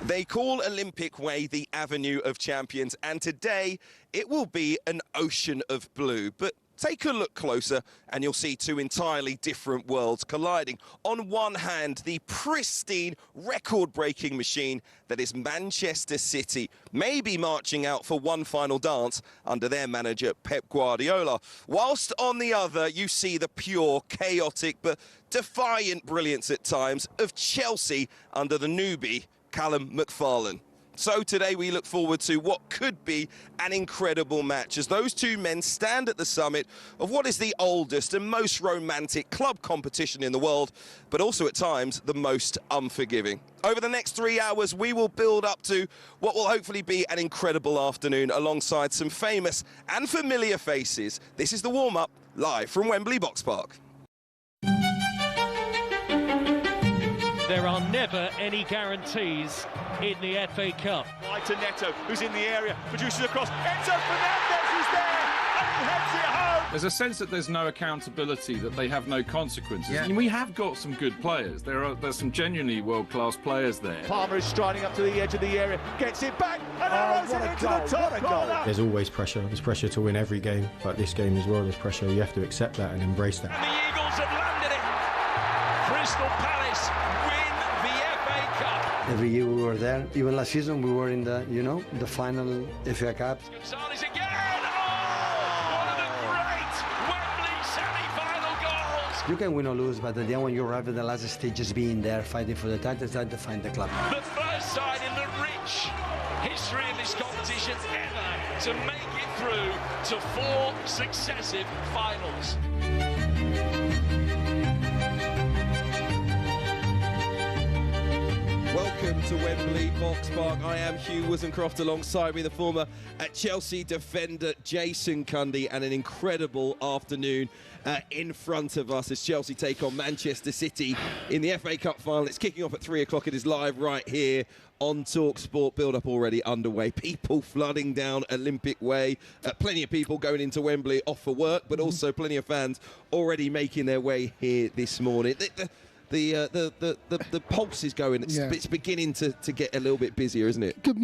They call Olympic Way the Avenue of Champions, and today it will be an ocean of blue. But take a look closer and you'll see two entirely different worlds colliding. On one hand, the pristine, record-breaking machine that is Manchester City, may be marching out for one final dance under their manager Pep Guardiola. Whilst on the other, you see the pure, chaotic but defiant brilliance at times of Chelsea under the newbie Callum McFarlane. So today we look forward to what could be an incredible match as those two men stand at the summit of what is the oldest and most romantic club competition in the world, but also at times the most unforgiving. Over the next 3 hours, we will build up to what will hopefully be an incredible afternoon alongside some famous and familiar faces. This is the warm-up live from Wembley Box Park. There are never any guarantees in the FA Cup. Wide to Neto, who's in the area, produces a cross. Enzo Fernandez is there, and he heads it home. There's a sense that there's no accountability, that they have no consequences. Yeah. I mean, we have got some good players. There's some genuinely world-class players there. Palmer is striding up to the edge of the area, gets it back, and arrows it into the top corner. There's always pressure. There's pressure to win every game, but this game as well, there's pressure. You have to accept that and embrace that. And the Eagles have landed it. Crystal Palace win the FA Cup. Every year we were there. Even last season we were in the, the final FA Cup. Gonzalez again. Oh, one of the great Wembley semi-final goals. You can win or lose, but at the end when you arrive at the last stage, just being there, fighting for the titles, that defines the club. The first side in the rich history of this competition ever to make it through to 4 successive finals. Welcome to Wembley Box Park. I am Hugh Woozencroft, alongside me the former Chelsea defender Jason Cundy, and an incredible afternoon in front of us as Chelsea take on Manchester City in the FA Cup final. It's kicking off at 3 o'clock. It is live right here on talkSPORT. Build-up already underway. People flooding down Olympic Way. Plenty of people going into Wembley off for work, but also plenty of fans already making their way here this morning. The pulse is going. It's beginning to get a little bit busier, isn't it? Good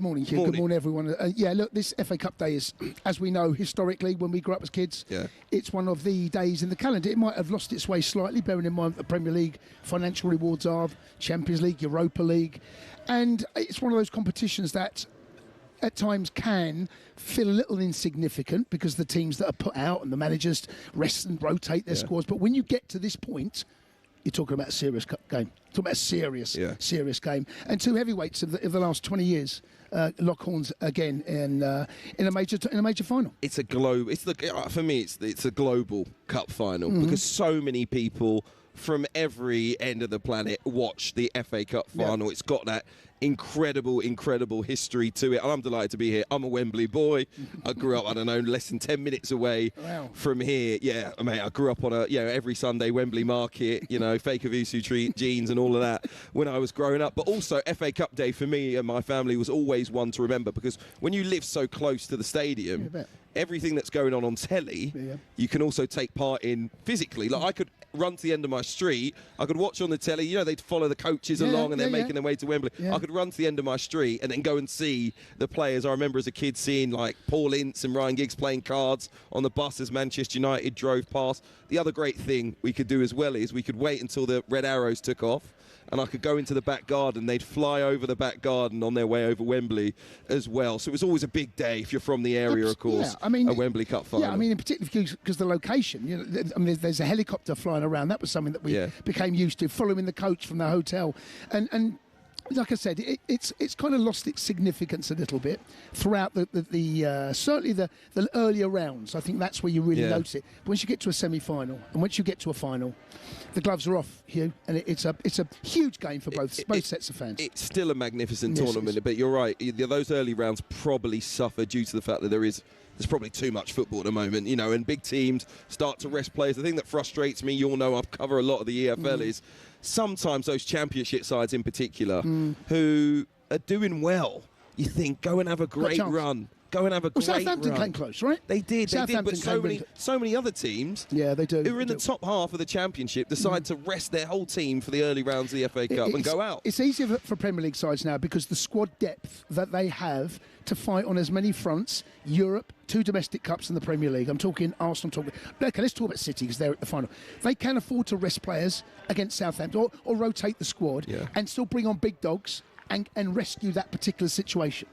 morning, Hugh. Good morning, everyone. Look, this FA Cup day is, as we know, historically, when we grew up as kids, it's one of the days in the calendar. It might have lost its way slightly, bearing in mind the Premier League financial rewards are, Champions League, Europa League, and it's one of those competitions that at times can feel a little insignificant because the teams that are put out and the managers rest and rotate their squads. But when you get to this point, you're talking about a serious game. Talking about a serious game. And two heavyweights of the last 20 years lock horns again in a major final. It's a for me, it's a global cup final because so many people from every end of the planet watch the FA Cup final. It's got that incredible history to it, and I'm delighted to be here. I'm a Wembley boy. I grew up, I don't know, less than 10 minutes away from here. Yeah, mate, I grew up on every Sunday Wembley market, fake Avusu jeans and all of that when I was growing up. But also FA Cup day for me and my family was always one to remember, because when you live so close to the stadium, everything that's going on telly, you can also take part in physically. Like, I could run to the end of my street, I could watch on the telly, they'd follow the coaches along and they're making their way to Wembley. I could run to the end of my street and then go and see the players. I remember as a kid seeing like Paul Ince and Ryan Giggs playing cards on the bus as Manchester United drove past. The other great thing we could do as well is we could wait until the Red Arrows took off, and I could go into the back garden. They'd fly over the back garden on their way over Wembley as well. So it was always a big day if you're from the area, of course. A Wembley Cup final. Yeah, I mean, in particular because the location. There's a helicopter flying around. That was something that we became used to, following the coach from the hotel, and like I said, it's kind of lost its significance a little bit throughout the certainly the earlier rounds. I think that's where you really notice it. But once you get to a semi-final and once you get to a final, the gloves are off, Hugh, and it's a huge game for both sets of fans. It's still a magnificent tournament, but you're right. Those early rounds probably suffer due to the fact that there's probably too much football at the moment, and big teams start to rest players. The thing that frustrates me, you all know I cover a lot of the EFL, is sometimes those championship sides in particular who are doing well, you think, go and have a great run. go and have a great Southampton run. came close, right? They did, but came so many other teams they do. who are in the top half of the Championship decide to rest their whole team for the early rounds of the FA Cup and go out. It's easier for Premier League sides now because the squad depth that they have to fight on as many fronts, Europe, 2 domestic cups in the Premier League. I'm talking Arsenal. Okay, let's talk about City because they're at the final. They can afford to rest players against Southampton or rotate the squad and still bring on big dogs and rescue that particular situation.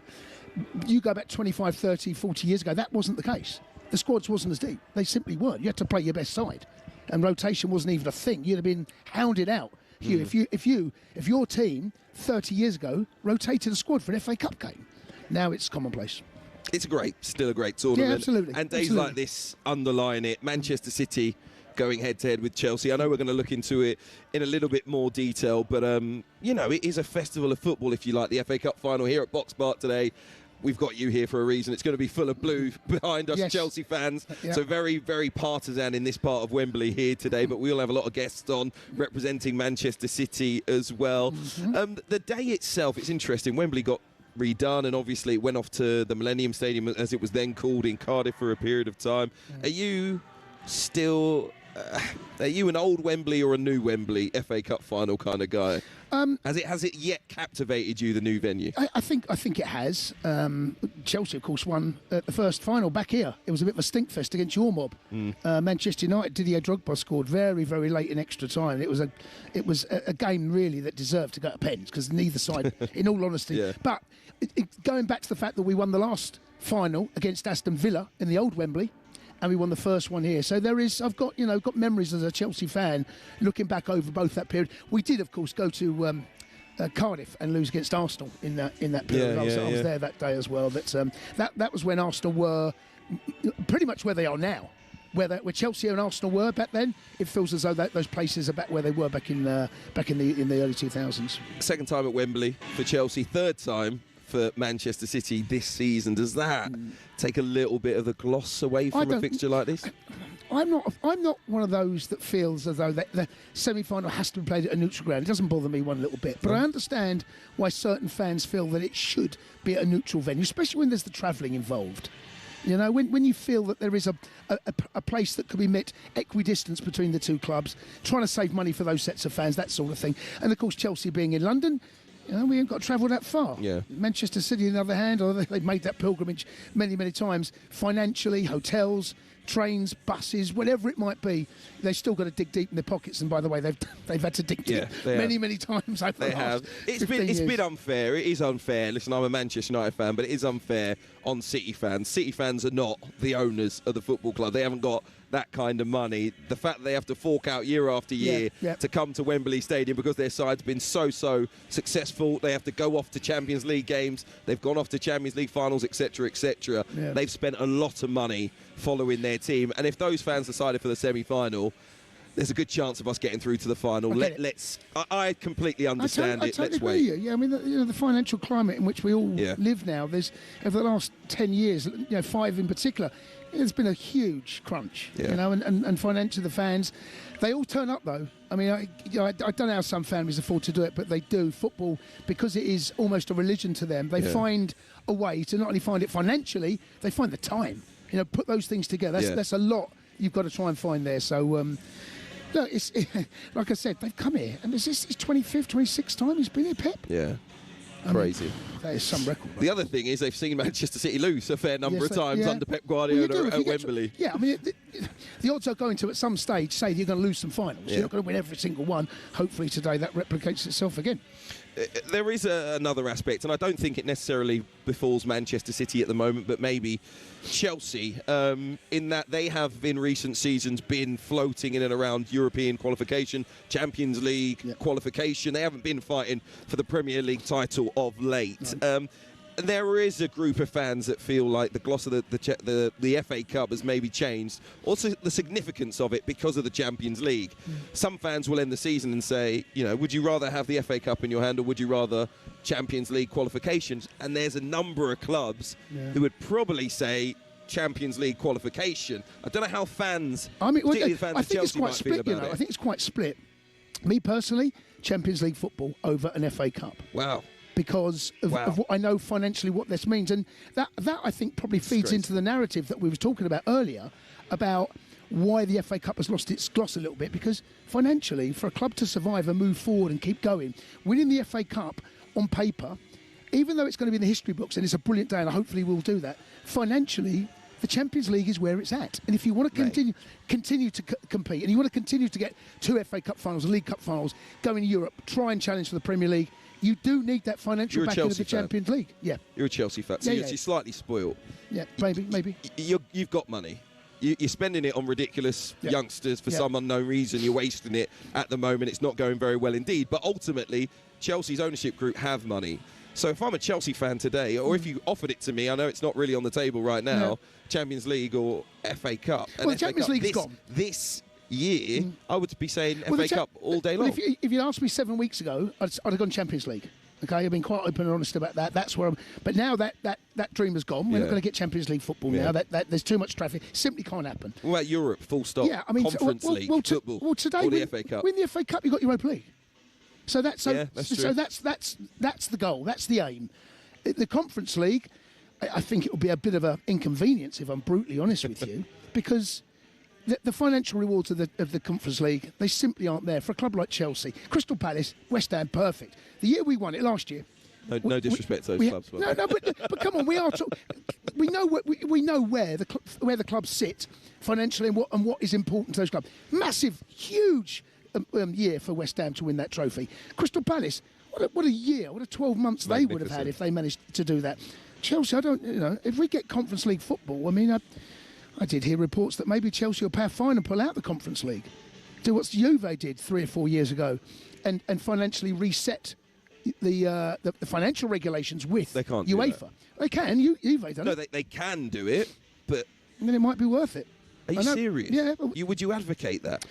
You go back 25, 30, 40 years ago, that wasn't the case. The squads wasn't as deep. They simply weren't. You had to play your best side. And rotation wasn't even a thing. You'd have been hounded out. Hugh, if your team 30 years ago rotated a squad for an FA Cup game, now it's commonplace. It's still a great tournament. Yeah, absolutely. And days like this underline it. Manchester City going head-to-head with Chelsea. I know we're going to look into it in a little bit more detail, but, it is a festival of football, if you like. The FA Cup final here at Box Park today. We've got you here for a reason. It's going to be full of blue behind us, Chelsea fans. Yeah. So very, very partisan in this part of Wembley here today, but we'll have a lot of guests on representing Manchester City as well. The day itself, it's interesting. Wembley got redone, and obviously it went off to the Millennium Stadium, as it was then called, in Cardiff for a period of time. Are you still... are you an old Wembley or a new Wembley FA Cup final kind of guy? Has it yet captivated you, the new venue? I think it has. Chelsea, of course, won the first final back here. It was a bit of a stinkfest against your mob. Manchester United, Didier Drogba scored very, very late in extra time. It was a game really that deserved to go to pens because neither side, in all honesty. Yeah. But going back to the fact that we won the last final against Aston Villa in the old Wembley, and we won the first one here. So I've got memories as a Chelsea fan looking back over both that period. We did, of course, go to Cardiff and lose against Arsenal in that period. I was there that day as well. That was when Arsenal were pretty much where they are now. Where Chelsea and Arsenal were back then, it feels as though those places are back where they were back in the early 2000s. Second time at Wembley for Chelsea, third time for Manchester City this season. Does that take a little bit of the gloss away from a fixture like this? I'm not one of those that feels as though the semi-final has to be played at a neutral ground. It doesn't bother me one little bit. But I understand why certain fans feel that it should be at a neutral venue, especially when there's the travelling involved. You know, when you feel that there is a place that could be met equidistance between the two clubs, trying to save money for those sets of fans, that sort of thing. And, of course, Chelsea being in London, we ain't got to travel that far. Yeah. Manchester City, on the other hand, they've made that pilgrimage many, many times. Financially, hotels, trains, buses, whatever it might be, they've still got to dig deep in their pockets. And by the way, they've had to dig deep many times over the last 15 years. It's been unfair. It is unfair. Listen, I'm a Manchester United fan, but it is unfair on City fans. City fans are not the owners of the football club. They haven't got that kind of money. The fact that they have to fork out year after year to come to Wembley Stadium because their side's been so successful. They have to go off to Champions League games. They've gone off to Champions League finals, etc., etc. Yeah. They've spent a lot of money following their team. And if those fans decided for the semi-final, there's a good chance of us getting through to the final. I completely understand it. I totally agree with you. Yeah, I mean, the financial climate in which we all live now, there's over the last 10 years, 5 in particular, there's been a huge crunch, and financially the fans, they all turn up though. I mean, I don't know how some families afford to do it, but they do. Football, because it is almost a religion to them, they find a way to not only find it financially, they find the time. Put those things together. That's a lot you've got to try and find there. So, look, it's like I said, they've come here, and it's 25th, 26th time he's been here, Pep. Yeah. Crazy. That is some record. The other thing is they've seen Manchester City lose a fair number of times under Pep Guardiola at Wembley. I mean, the odds are going to, at some stage, say you're going to lose some finals. You're not going to win every single one. Hopefully today that replicates itself again. There is another aspect, and I don't think it necessarily befalls Manchester City at the moment, but maybe Chelsea, in that they have in recent seasons been floating in and around European qualification, Champions League qualification. They haven't been fighting for the Premier League title of late. No. There is a group of fans that feel like the gloss of the FA Cup has maybe changed. Also, the significance of it because of the Champions League. Some fans will end the season and say, would you rather have the FA Cup in your hand or would you rather Champions League qualifications? And there's a number of clubs who would probably say Champions League qualification. I don't know how fans, particularly fans of Chelsea, might feel about it. I think it's quite split. Me personally, Champions League football over an FA Cup. Wow. because of what I know financially what this means. And that I think probably feeds into the narrative that we were talking about earlier about why the FA Cup has lost its gloss a little bit, because financially, for a club to survive and move forward and keep going, winning the FA Cup on paper, even though it's going to be in the history books and it's a brilliant day and hopefully we'll do that, financially, the Champions League is where it's at. And if you want to continue to compete and you want to continue to get 2 FA Cup finals, League Cup finals, go in Europe, try and challenge for the Premier League, you do need that financial backing of the Champions League. Yeah. You're a Chelsea fan, so you're slightly spoiled. Yeah, maybe. You've got money. You're spending it on ridiculous youngsters for some unknown reason. You're wasting it at the moment. It's not going very well indeed. But ultimately, Chelsea's ownership group have money. So if I'm a Chelsea fan today, or if you offered it to me, I know it's not really on the table right now, Champions League or FA Cup. Well, the Champions League's gone. This year, I would be saying FA Cup all day long. If you'd asked me 7 weeks ago, I'd have gone Champions League. Okay, I've been quite open and honest about that. That's where I'm. But now that dream has gone, we're not going to get Champions League football now. That there's too much traffic. Simply can't happen. What about Europe? Full stop. Yeah, I mean, Conference League football. Well, today or the FA Cup. Win the FA Cup, you've got Europa League. So that's true. that's the goal. That's the aim. The Conference League, I think it will be a bit of an inconvenience if I'm brutally honest with you, because the financial rewards of the Conference League, they simply aren't there for a club like Chelsea. Crystal Palace, West Ham, perfect. The year we won it last year. No disrespect to those clubs. But come on, we know where the clubs sit financially and what is important to those clubs. Massive, huge year for West Ham to win that trophy. Crystal Palace, what a year, what a 12 months they would have had if they managed to do that. Chelsea, if we get Conference League football, I mean, I did hear reports that maybe Chelsea will pay a fine and pull out the Conference League. Do what Juve did 3 or 4 years ago and financially reset the financial regulations with they can't UEFA. They can. Juve don't. No, they can do it, but and then it might be worth it. Are you serious? Yeah. Would you advocate that?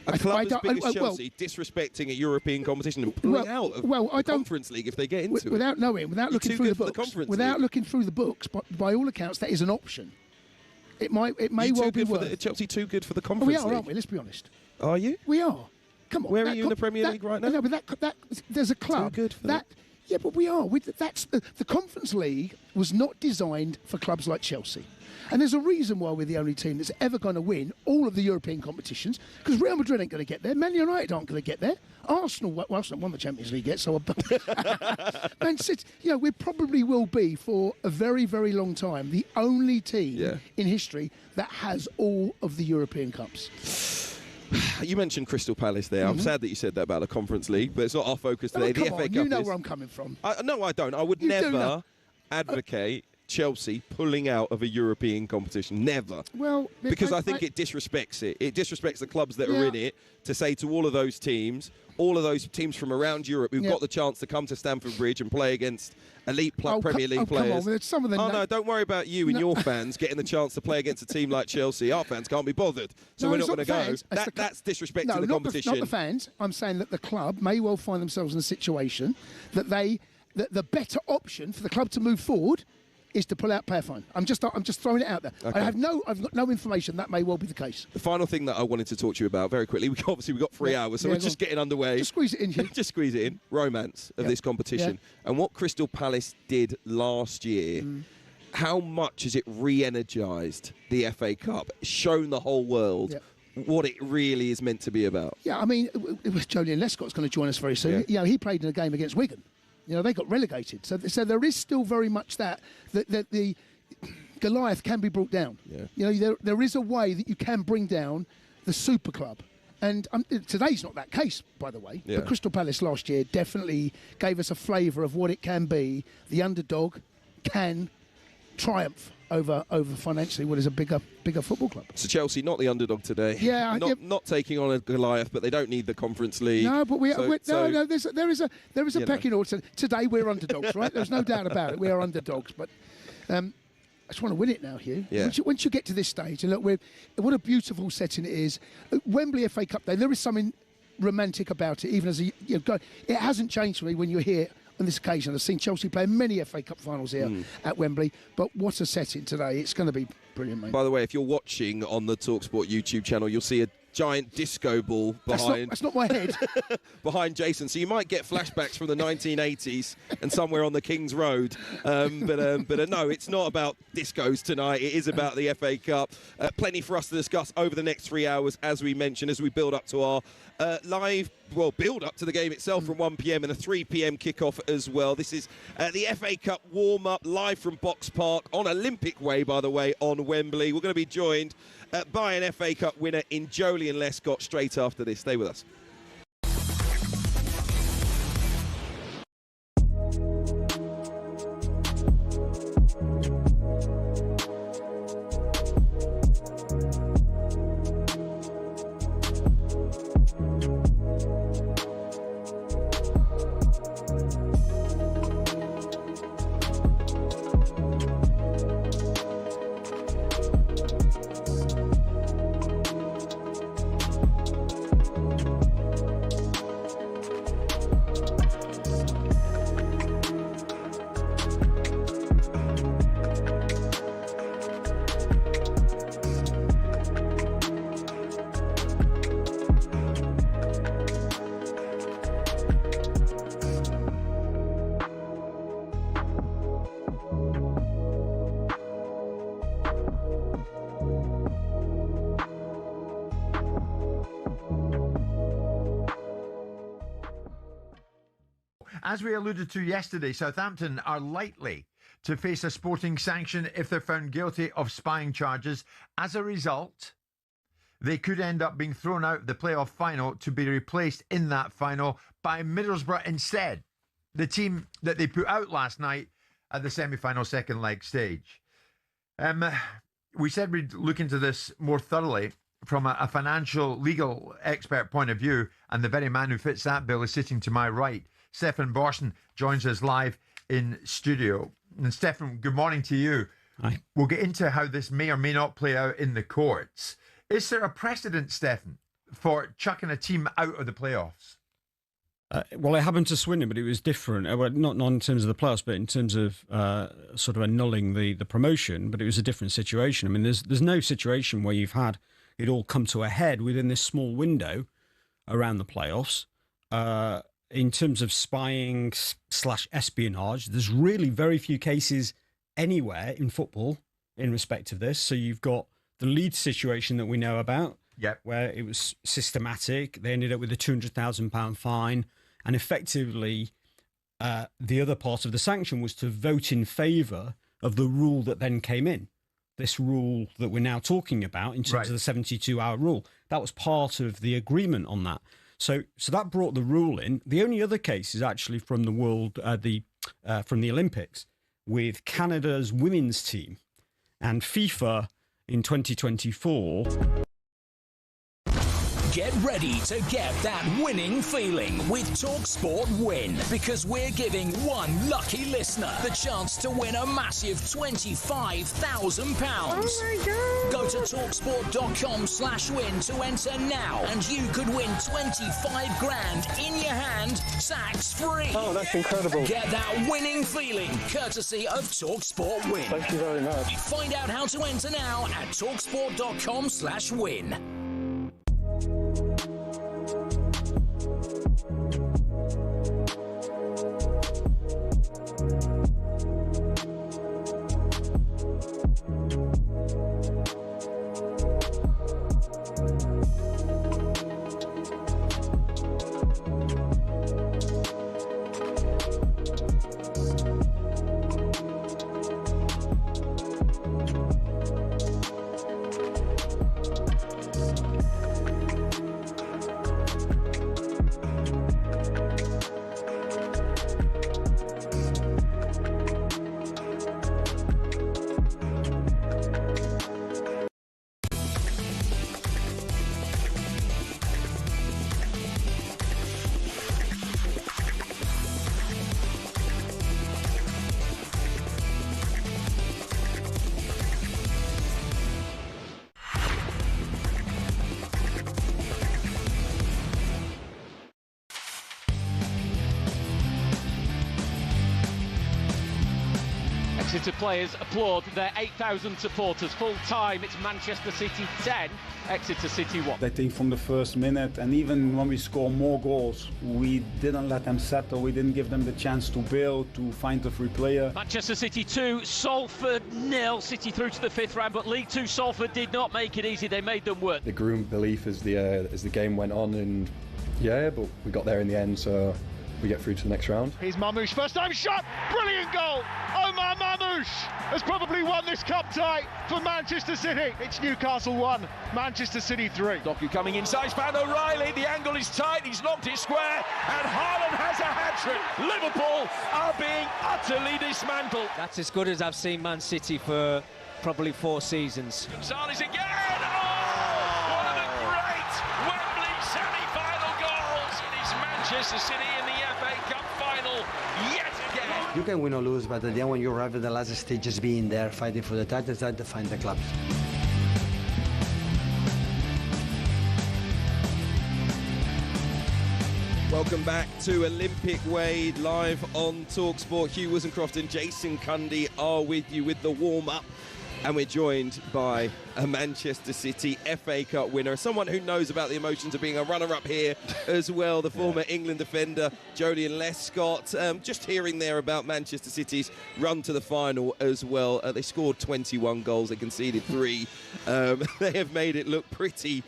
A club as big as Chelsea disrespecting a European competition and pulling out of the Conference League if they get into it? Without looking through the books, by all accounts, that is an option. It may well be worth. Chelsea too good for the Conference League? We are, aren't we? Let's be honest. Are you? We are. Come on. Where are you in the Premier League right now? No, but there's a club. Too good for that. Yeah, but we are. The Conference League was not designed for clubs like Chelsea. And there's a reason why we're the only team that's ever going to win all of the European competitions, because Real Madrid ain't going to get there. Man United aren't going to get there. Arsenal won the Champions League yet, so Man City, we probably will be for a very, very long time the only team in history that has all of the European Cups. You mentioned Crystal Palace there. I'm sad that you said that about the Conference League, but it's not our focus today. The FA Cup you know where I'm coming from. No, I don't. I would never advocate Chelsea pulling out of a European competition. Never. Well, because I think it disrespects it. It disrespects the clubs that are in it to say to all of those teams from around Europe who've got the chance to come to Stamford Bridge and play against elite Premier League players. Come on, some of them no, don't worry about you and your fans getting the chance to play against a team like Chelsea. Our fans can't be bothered, so we're not going to go. That's disrespecting the competition. Not the fans. I'm saying that the club may well find themselves in a situation that the better option for the club to move forward is to pull out, pay a fine. I'm just throwing it out there. Okay. I've got no information. That may well be the case. The final thing that I wanted to talk to you about very quickly, we've got 3 hours, so we're just getting underway. Just squeeze it in, Hugh. Just squeeze it in. Romance of this competition. And what Crystal Palace did last year, how much has it re-energised the FA Cup, shown the whole world what it really is meant to be about? Yeah, I mean, Julian Lescott's going to join us very soon. Yeah. He played in a game against Wigan. They got relegated. So there is still very much that the Goliath can be brought down. Yeah. There is a way that you can bring down the super club. And today's not that case, by the way. Yeah. But Crystal Palace last year definitely gave us a flavour of what it can be. The underdog can triumph over financially what is a bigger football club. So Chelsea, not the underdog today. Yeah, not taking on a Goliath, but they don't need the Conference League. No, but there is a pecking order. Today we're underdogs, right? There's no doubt about it. We are underdogs, but I just want to win it now, Hugh. Yeah. Once you get to this stage, and look, what a beautiful setting it is. Wembley FA Cup Day. There is something romantic about it, even as it hasn't changed for me when you're here. On this occasion, I've seen Chelsea play many FA Cup finals here at Wembley, but what a setting today. It's going to be brilliant, mate. By the way, if you're watching on the talkSPORT YouTube channel, you'll see a giant disco ball behind. That's not my head. Behind Jason, so you might get flashbacks from the 1980s and somewhere on the King's Road. But no, it's not about discos tonight. It is about the FA Cup. Plenty for us to discuss over the next 3 hours, as we mentioned, as we build up to our build up to the game itself from 1 p.m. and a 3 p.m. kickoff as well. This is the FA Cup warm-up live from Box Park on Olympic Way, by the way, on Wembley. We're going to be joined by an FA Cup winner in Joleon Lescott straight after this. Stay with us. As we alluded to yesterday, Southampton are likely to face a sporting sanction if they're found guilty of spying charges. As a result, they could end up being thrown out of the playoff final to be replaced in that final by Middlesbrough instead, the team that they put out last night at the semi-final second leg stage. We said we'd look into this more thoroughly from a financial, legal expert point of view, and the very man who fits that bill is sitting to my right. Stefan Borsten joins us live in studio. And Stefan, good morning to you. Hi. We'll get into how this may or may not play out in the courts. Is there a precedent, Stefan, for chucking a team out of the playoffs? Well, it happened to Swindon, but it was different. Well, not in terms of the playoffs, but in terms of sort of annulling the promotion. But it was a different situation. I mean, there's no situation where you've had it all come to a head within this small window around the playoffs. In terms of spying / espionage, there's really very few cases anywhere in football in respect of this. So you've got the Leeds situation that we know about, where it was systematic. They ended up with a £200,000 fine. And effectively, the other part of the sanction was to vote in favour of the rule that then came in. This rule that we're now talking about in terms of the 72-hour rule. That was part of the agreement on that. So that brought the rule in. The only other case is actually from the from the Olympics with Canada's women's team, and FIFA in 2024. Get ready to get that winning feeling with talkSPORT Win, because we're giving one lucky listener the chance to win a massive £25,000. Oh my God! Go to talksport.com/win to enter now, and you could win 25 grand in your hand, tax free. Oh, that's incredible. Get that winning feeling courtesy of talkSPORT Win. Thank you very much. Find out how to enter now at talksport.com/win. Exeter players applaud their 8,000 supporters. Full time, it's Manchester City 10, Exeter City 1. I think from the first minute, and even when we score more goals, we didn't let them settle. We didn't give them the chance to build, to find the free player. Manchester City 2, Salford 0. City through to the 5th round, but League 2 Salford did not make it easy. They made them work. It grew in belief as the game went on, and yeah, but we got there in the end, so we get through to the next round. Here's Mamouche, first time shot, brilliant goal! Omar Mamouche has probably won this cup tie for Manchester City. It's Newcastle 1, Manchester City 3. Doku coming inside, found O'Reilly, the angle is tight, he's knocked it square, and Haaland has a hat-trick. Liverpool are being utterly dismantled. That's as good as I've seen Man City for probably 4 seasons. Gonzalez again! Oh, one of the great Wembley semi-final goals. It is Manchester City in the FA Cup final yet again. You can win or lose, but at the end when you arrive at the last stage, just being there, fighting for the titles, that defines the club. Welcome back to Olympic Way, live on talkSPORT. Hugh, Woozencroft and Jason Cundy are with you with the warm-up. And we're joined by a Manchester City FA Cup winner, someone who knows about the emotions of being a runner-up here as well, the former England defender, Joleon Lescott. Just hearing there about Manchester City's run to the final as well. They scored 21 goals, they conceded 3. They have made it look pretty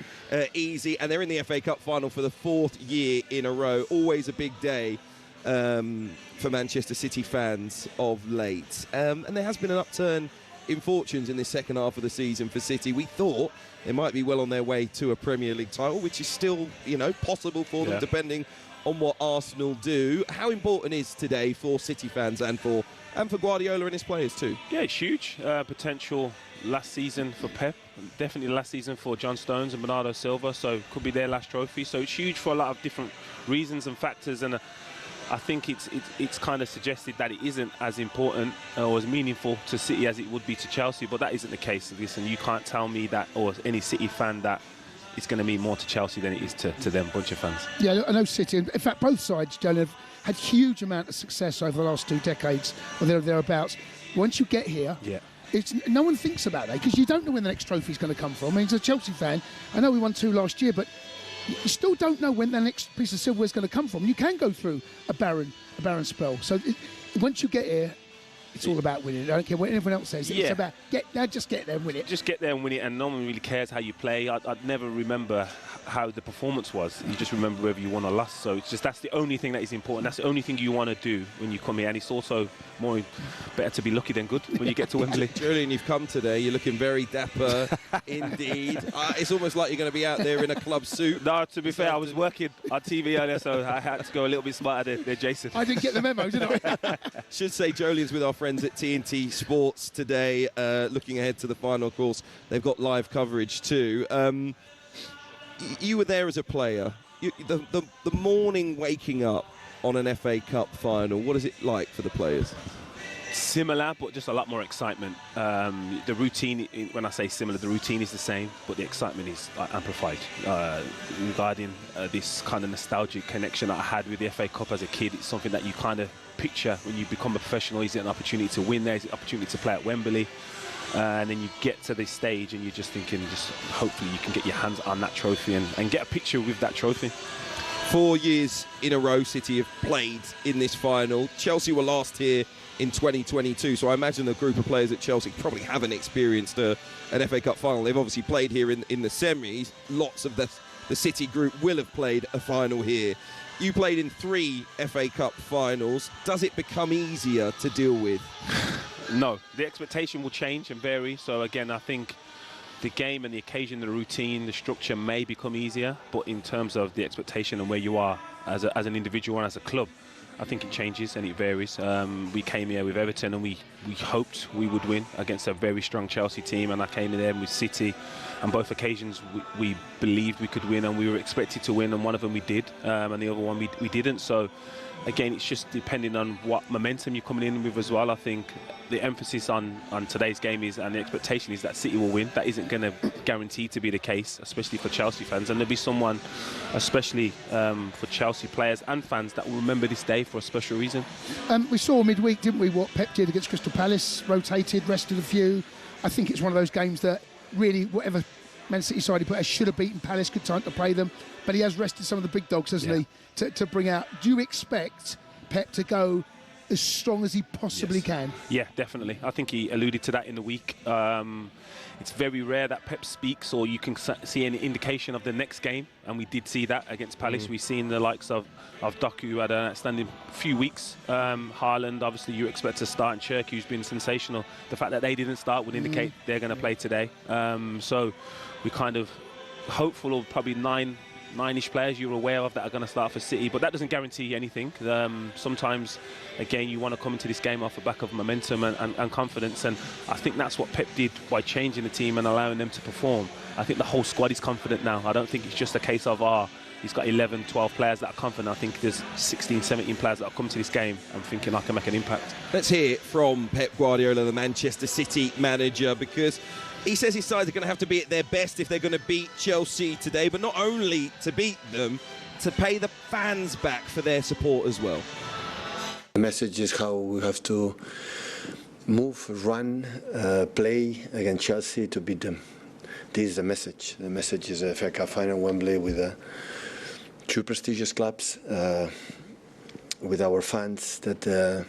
easy, and they're in the FA Cup final for the 4th year in a row. Always a big day for Manchester City fans of late. And there has been an upturn in fortunes in this second half of the season for City. We thought they might be well on their way to a Premier League title, which is still, possible for them, depending on what Arsenal do. How important is today for City fans and for Guardiola and his players too? Yeah, it's huge. Potential last season for Pep, definitely last season for John Stones and Bernardo Silva, so could be their last trophy. So it's huge for a lot of different reasons and factors, and I think it's kind of suggested that it isn't as important or as meaningful to City as it would be to Chelsea, but that isn't the case. Listen, you can't tell me that, or any City fan, that it's going to mean more to Chelsea than it is to them bunch of fans. Yeah, I know City, in fact both sides, Joe, have had huge amount of success over the last 2 decades or thereabouts. Once you get here, no one thinks about that because you don't know when the next trophy is going to come from. I mean, as a Chelsea fan, I know we won 2 last year, but you still don't know when the next piece of silverware is going to come from. You can go through a barren spell. So once you get here, it's all about winning. I don't care what anyone else says. It's about just get there and win it. Just get there and win it, and no one really cares how you play. I'd never remember how the performance was. You just remember whether you won or lost. So it's just, that's the only thing that is important. That's the only thing you want to do when you come here, and it's also better to be lucky than good when you get to Wembley. Joleon, you've come today. You're looking very dapper indeed. It's almost like you're going to be out there in a club suit. No, to be fair, I was working on TV earlier, so I had to go a little bit smarter than Jason. I didn't get the memo, did I? Should say Joleon's with our friends at TNT Sports today, looking ahead to the final. Of course, they've got live coverage too. You were there as a player. The morning waking up on an FA Cup final, what is it like for the players? Similar, but just a lot more excitement. The routine, when I say similar, the routine is the same, but the excitement is amplified. Regarding this kind of nostalgic connection that I had with the FA Cup as a kid, it's something that you kind of picture when you become a professional. Is it an opportunity to win there? Is it an opportunity to play at Wembley? And then you get to this stage and you're just thinking, hopefully you can get your hands on that trophy and get a picture with that trophy. 4 years in a row City have played in this final. Chelsea were last here in 2022, so I imagine the group of players at Chelsea probably haven't experienced an FA Cup final. They've obviously played here in the semis. Lots of the City group will have played a final here. You played in 3 FA Cup finals. Does it become easier to deal with? No, the expectation will change and vary. So again, I think the game and the occasion, the routine, the structure may become easier, but in terms of the expectation and where you are as an individual and as a club, I think it changes and it varies. We came here with Everton and we hoped we would win against a very strong Chelsea team, and I came in there with City. On both occasions, we believed we could win and we were expected to win, and one of them we did, and the other one we didn't. So again, it's just depending on what momentum you're coming in with as well. I think the emphasis on today's game is, and the expectation is, that City will win. That isn't going to guarantee to be the case, especially for Chelsea fans. And there'll be someone, especially for Chelsea Chelsea players and fans that will remember this day for a special reason. We saw midweek, didn't we, what Pep did against Crystal Palace, rotated, rested a few. I think it's one of those games that really, whatever Man City side he put, should have beaten Palace, good time to play them. But he has rested some of the big dogs, hasn't he, to bring out. Do you expect Pep to go as strong as he possibly can? Yeah, definitely. I think he alluded to that in the week. It's very rare that Pep speaks or you can see any indication of the next game, and we did see that against Palace. We've seen the likes of Doku, who had an outstanding few weeks. Haaland, obviously you expect to start, and Carrick, who's been sensational. The fact that they didn't start would indicate they're going to play today. So we're kind of hopeful of probably nine-ish players you're aware of that are going to start for City, but that doesn't guarantee anything. Sometimes, again, you want to come into this game off the back of momentum and confidence, and I think that's what Pep did by changing the team and allowing them to perform. I think the whole squad is confident now. I don't think it's just a case of, he's got 11, 12 players that are confident. I think there's 16, 17 players that have come to this game and thinking I can make an impact. Let's hear from Pep Guardiola, the Manchester City manager, because he says his side are going to have to be at their best if they're going to beat Chelsea today, but not only to beat them, to pay the fans back for their support as well. The message is how we have to move, run, play against Chelsea to beat them. This is the message. The message is a FA Cup final Wembley with two prestigious clubs, with our fans that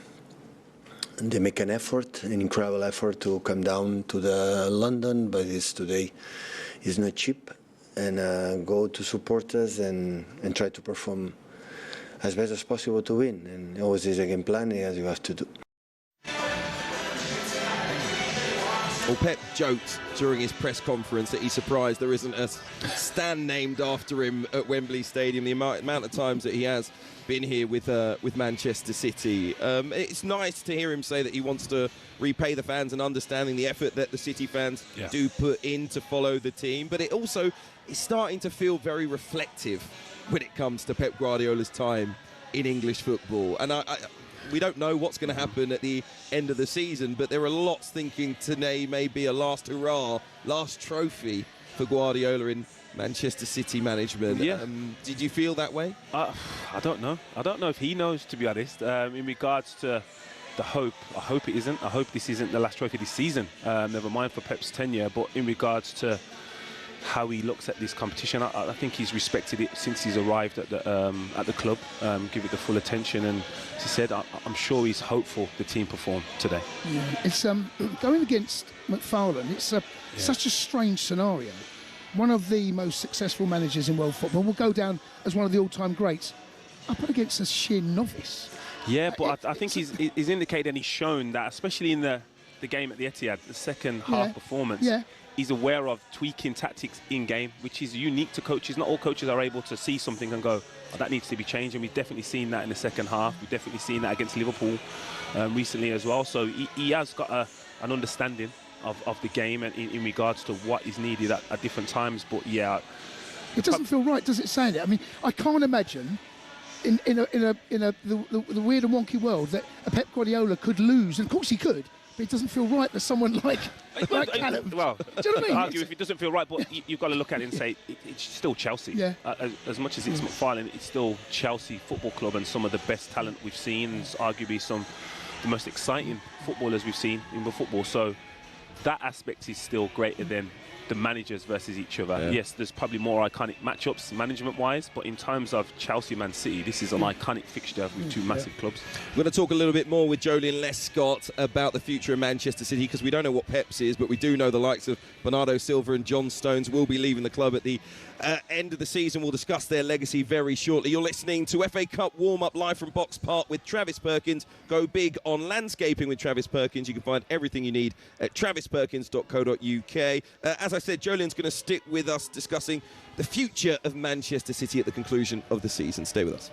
they make an effort, an incredible effort to come down to the London, but today is not cheap, and go to support us and try to perform as best as possible to win. And always is a game plan as you have to do. Well, Pep joked during his press conference that he's surprised there isn't a stand named after him at Wembley Stadium. The amount of times that he has been here with Manchester City. It's nice to hear him say that he wants to repay the fans and understanding the effort that the City fans do put in to follow the team. But it also is starting to feel very reflective when it comes to Pep Guardiola's time in English football. And we don't know what's going to happen at the end of the season, but there are lots thinking today may be a last hurrah, last trophy for Guardiola in Manchester City management. Did you feel that way? I don't know. I don't know if he knows, to be honest. In regards to the hope, I hope it isn't. I hope this isn't the last trophy this season. Never mind for Pep's tenure, but in regards to how he looks at this competition, I think he's respected it since he's arrived at the club. Give it the full attention, and as he said, I'm sure he's hopeful the team perform today. Yeah, it's going against McFarlane. It's such a strange scenario. One of the most successful managers in world football will go down as one of the all-time greats, up against a sheer novice. Yeah, but I think he's indicated and he's shown that, especially in the game at the Etihad, the second half performance. He's aware of tweaking tactics in-game, which is unique to coaches. Not all coaches are able to see something and go, that needs to be changed, and we've definitely seen that in the second half. We've definitely seen that against Liverpool recently as well. So he has got an understanding of the game and in regards to what is needed at different times. But yeah, it doesn't feel right, does it, saying it? I mean, I can't imagine in the weird and wonky world that a Pep Guardiola could lose, and of course he could, but it doesn't feel right that someone like Callum. Well, do you know what I mean? Argue if it doesn't feel right, but you've got to look at it and say it's still Chelsea. Yeah. As much as it's McFarlane, it's still Chelsea Football Club, and some of the best talent we've seen, and arguably some of the most exciting footballers we've seen in the football. So that aspect is still greater than the managers versus each other. Yes, there's probably more iconic matchups management-wise, but in terms of Chelsea Man City, this is an iconic fixture with two massive clubs. We're going to talk a little bit more with Joleon Lescott about the future of Manchester City, because we don't know what Pep's is, but we do know the likes of Bernardo Silva and John Stones will be leaving the club at the end of the season. We'll discuss their legacy very shortly. You're listening to FA Cup warm-up live from Box Park with Travis Perkins. Go big on landscaping with Travis Perkins. You can find everything you need at travisperkins.co.uk. As I said, Joleon's going to stick with us discussing the future of Manchester City at the conclusion of the season. Stay with us.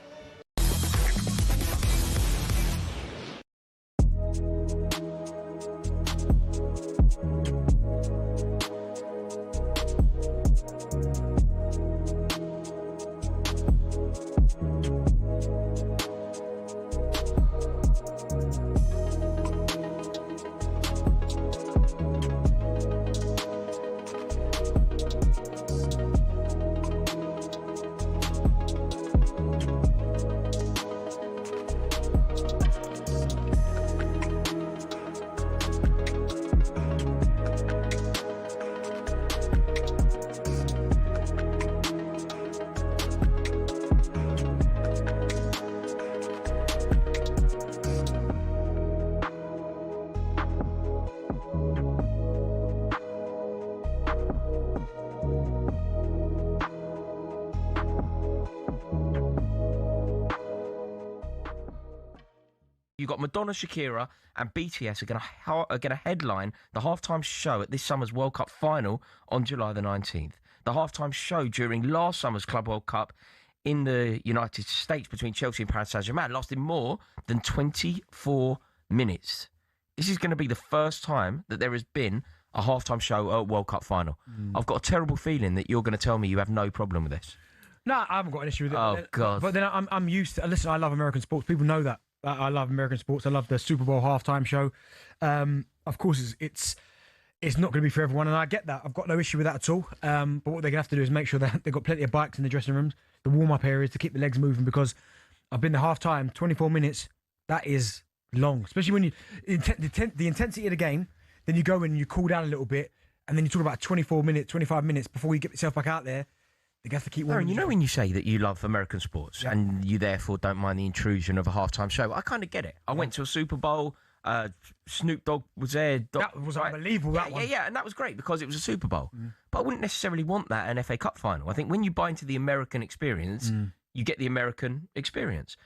You've got Madonna, Shakira, and BTS are going to headline the halftime show at this summer's World Cup final on July the 19th. The halftime show during last summer's Club World Cup in the United States between Chelsea and Paris Saint-Germain lasted more than 24 minutes. This is going to be the first time that there has been a halftime show at a World Cup final. I've got a terrible feeling that you're going to tell me you have no problem with this. No, I haven't got an issue with it. Oh, God. But then I'm used to... Listen, I love American sports. People know that. I love American sports. I love the Super Bowl halftime show. Of course, it's not going to be for everyone, and I get that. I've got no issue with that at all. But what they're going to have to do is make sure that they've got plenty of bikes in the dressing rooms, the warm-up areas to keep the legs moving, because I've been to half-time, 24 minutes, that is long. Especially when the intensity of the game, then you go in and you cool down a little bit, and then you talk about 25 minutes before you get yourself back out there. They have to keep warming. Aaron, you know when you say that you love American sports and you therefore don't mind the intrusion of a halftime show, I kind of get it. I went to a Super Bowl. Snoop Dogg was there. That was unbelievable, that one. Yeah, and that was great because it was a Super Bowl. But I wouldn't necessarily want that at an FA Cup final. I think when you buy into the American experience, you get the American experience.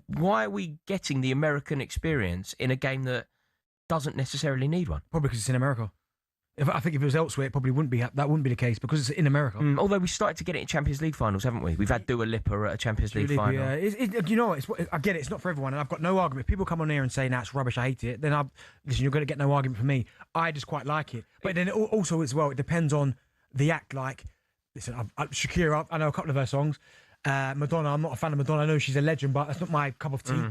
Why are we getting the American experience in a game that doesn't necessarily need one? Probably because it's in America. I think if it was elsewhere, it probably wouldn't be. That wouldn't be the case because it's in America. Although we started to get it in Champions League finals, haven't we? We've had Dua Lipa at a Champions League final. Yeah, you know, I get it. It's not for everyone, and I've got no argument. If people come on here and say, "Nah, it's rubbish. I hate it." Then listen. You're going to get no argument from me. I just quite like it. But then also as well, it depends on the act. Like, listen, Shakira. I know a couple of her songs. Madonna. I'm not a fan of Madonna. I know she's a legend, but that's not my cup of tea.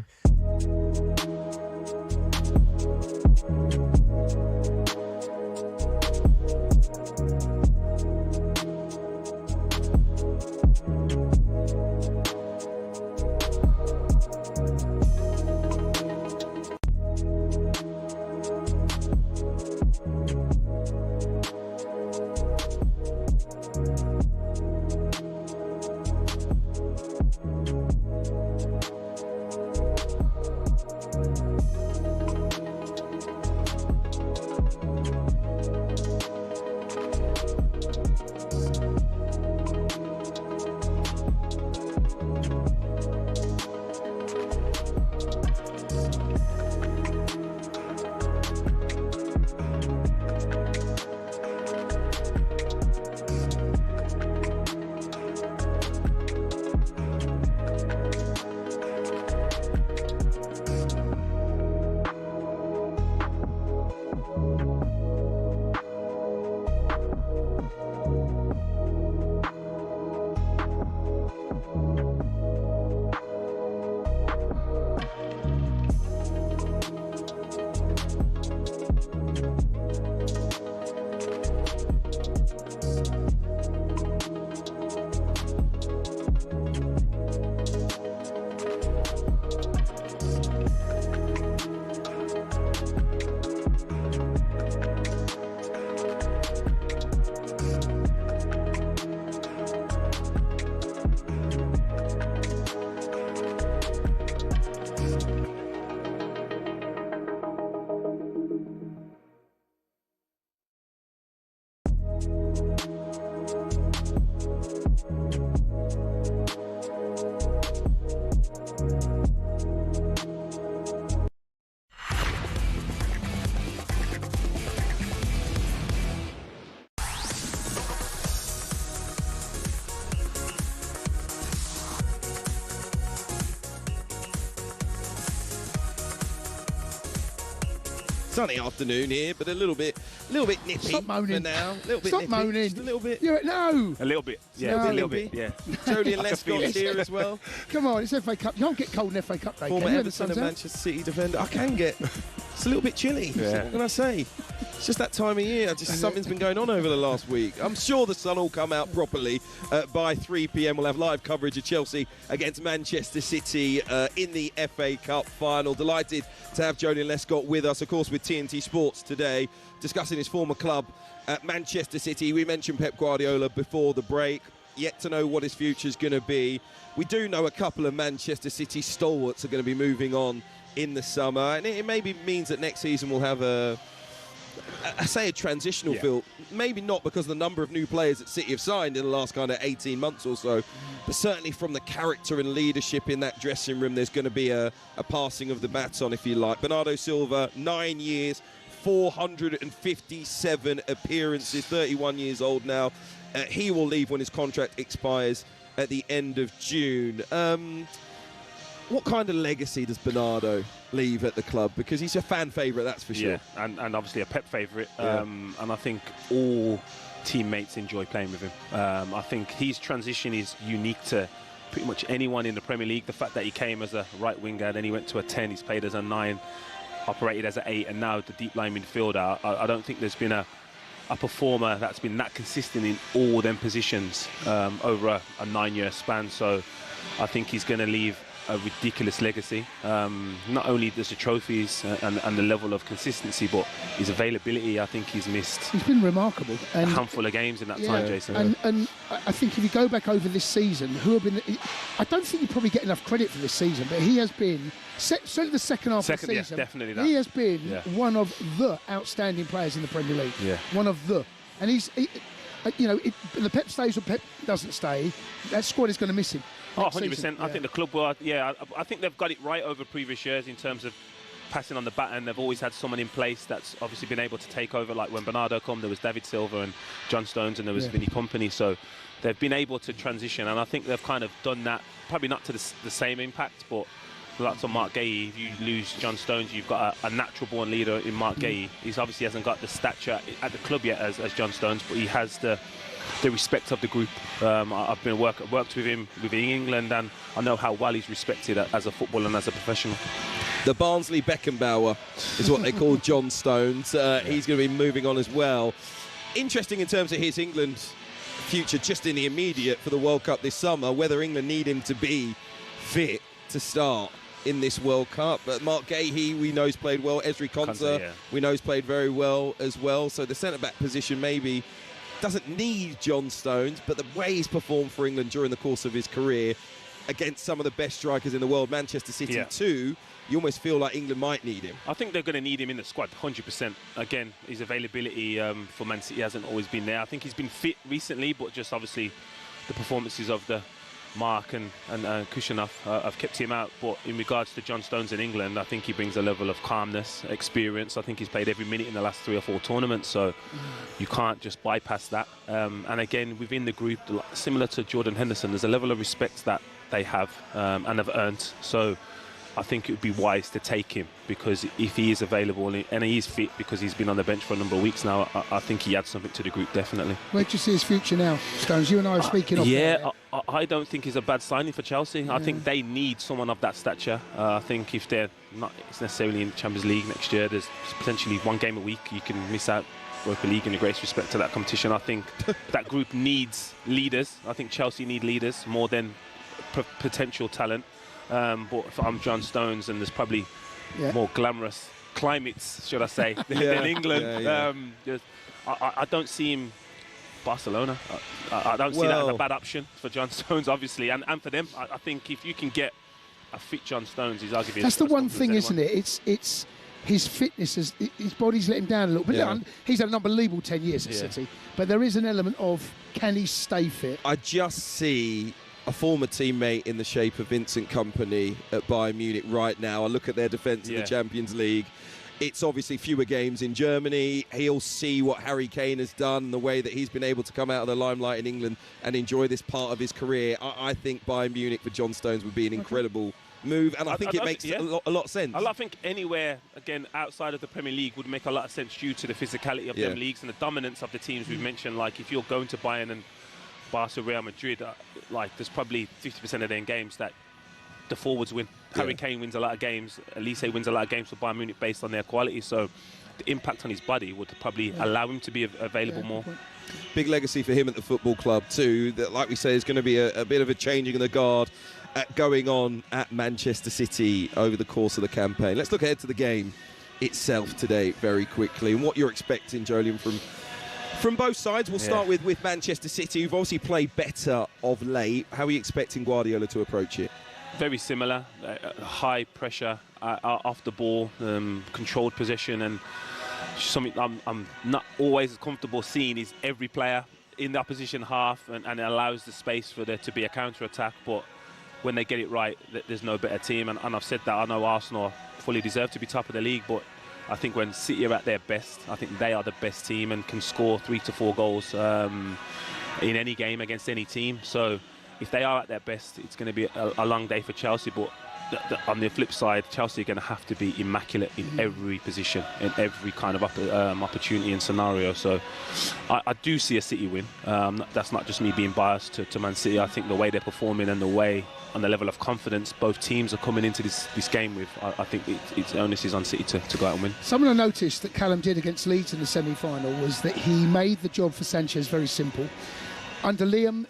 Sunny afternoon here, but a little bit nippy. Stop moaning. For now. A little bit Stop nippy. moaning. Just a little bit. No. A little bit. Yeah, No. a little bit. Yeah. Jody and Lescott's here as well. Come on, it's FA Cup. You can't get cold in FA Cup day. Former can you? Everton and Manchester City defender. I can get. It's a little bit chilly. Yeah. What can I say? It's just that time of year. Something's been going on over the last week. I'm sure the sun will come out properly by 3 p.m. We'll have live coverage of Chelsea against Manchester City in the FA Cup final. Delighted to have Jody Lescott with us, of course, with TNT Sports today, discussing his former club at Manchester City. We mentioned Pep Guardiola before the break. Yet to know what his future's going to be. We do know a couple of Manchester City stalwarts are going to be moving on in the summer, and it maybe means that next season we'll have a I say a transitional feel, maybe not because of the number of new players that City have signed in the last kind of 18 months or so, but certainly from the character and leadership in that dressing room, there's going to be a passing of the baton, if you like. Bernardo Silva, 9 years, 457 appearances, 31 years old now. He will leave when his contract expires at the end of June. What kind of legacy does Bernardo leave at the club? Because he's a fan favourite, that's for sure. Yeah, and obviously a Pep favourite. And I think all teammates enjoy playing with him. I think his transition is unique to pretty much anyone in the Premier League. The fact that he came as a right winger, then he went to a 10, he's played as a 9, operated as an 8, and now the deep line midfielder. I don't think there's been a performer that's been that consistent in all them positions over a 9-year span. So I think he's going to leave a ridiculous legacy. Not only does the trophies and the level of consistency, but his availability. I think he's missed. He's been remarkable. And a handful of games in that time, Jason. And I think if you go back over this season, who have been? I don't think you probably get enough credit for this season, but he has been. Certainly the second half of the season, definitely that. He has been one of the outstanding players in the Premier League. Yeah. One of the. And he's, the Pep stays or Pep doesn't stay, that squad is going to miss him. 100%. I think the club will. I think they've got it right over previous years in terms of passing on the baton. They've always had someone in place that's obviously been able to take over. Like when Bernardo came, there was David Silva and John Stones, and there was Vinny Kompany. So they've been able to transition, and I think they've kind of done that. Probably not to the same impact, but lots of Mark Gahey. If you lose John Stones, you've got a natural-born leader in Mark Gahey. He obviously hasn't got the stature at the club yet as John Stones, but he has the respect of the group. I've been worked with him within England, and I know how well he's respected as a footballer and as a professional. The Barnsley Beckenbauer is what they call John Stones. He's going to be moving on as well. Interesting in terms of his England future, just in the immediate for the World Cup this summer, whether England need him to be fit to start in this World Cup. But Mark Gahey, we know, has played well. Ezri Konsa, we know, has played very well as well. So the centre-back position maybe doesn't need John Stones, but the way he's performed for England during the course of his career against some of the best strikers in the world, Manchester City too, you almost feel like England might need him. I think they're going to need him in the squad, 100%. Again, his availability for Man City hasn't always been there. I think he's been fit recently, but just obviously the performances of the Mark and Kushanov have kept him out. But in regards to John Stones in England, I think he brings a level of calmness, experience. I think he's played every minute in the last 3 or 4 tournaments, so you can't just bypass that. And again, within the group, similar to Jordan Henderson, there's a level of respect that they have and have earned. So I think it would be wise to take him, because if he is available and he is fit, because he's been on the bench for a number of weeks now, I think he adds something to the group, definitely. Where do you see his future now, Stones? You and I are speaking of I don't think he's a bad signing for Chelsea. I think they need someone of that stature. I think if they're not necessarily in the Champions League next year, there's potentially 1 game a week you can miss out Europa League, in a great respect to that competition. I think that group needs leaders. I think Chelsea need leaders more than potential talent. But if I'm John Stones, and there's probably more glamorous climates, should I say, than England. I don't see him Barcelona. I don't see that as a bad option for John Stones, obviously, and for them. I think if you can get a fit John Stones, he's arguably that's the one thing, isn't it? It's his fitness, his body's let him down a little bit. Yeah. He's had an unbelievable 10 years at City, but there is an element of, can he stay fit? I just see a former teammate in the shape of Vincent Kompany at Bayern Munich right now. I look at their defence in the Champions League. It's obviously fewer games in Germany. He'll see what Harry Kane has done, the way that he's been able to come out of the limelight in England and enjoy this part of his career. I think Bayern Munich for John Stones would be an incredible move, and I think it makes a lot of sense. I think anywhere, again, outside of the Premier League would make a lot of sense due to the physicality of them leagues and the dominance of the teams we've mentioned. Like, if you're going to Bayern and Barca, Real Madrid, there's probably 50% of their games that the forwards win. Harry Kane wins a lot of games. Elise wins a lot of games for Bayern Munich based on their quality. So the impact on his body would probably allow him to be available more. Big legacy for him at the football club too. That, like we say, is going to be a bit of a changing of the guard going on at Manchester City over the course of the campaign. Let's look ahead to the game itself today very quickly, and what you're expecting, Jolien, from both sides. We'll start with Manchester City, who've obviously played better of late. How are you expecting Guardiola to approach it? Very similar, high pressure off the ball, controlled possession, and something I'm not always as comfortable seeing is every player in the opposition half, and it allows the space for there to be a counter-attack. But when they get it right, there's no better team. And I've said that I know Arsenal fully deserve to be top of the league, but I think when City are at their best, I think they are the best team and can score 3 to 4 goals in any game against any team. So if they are at their best, it's going to be a long day for Chelsea. But on the flip side, Chelsea are going to have to be immaculate in every position, in every kind of opportunity and scenario. So I do see a City win. That's not just me being biased to Man City. I think the way they're performing and the way, on the level of confidence both teams are coming into this game with, I think its onus is on City to go out and win. Something I noticed that Callum did against Leeds in the semi-final was that he made the job for Sanchez very simple. Under Liam,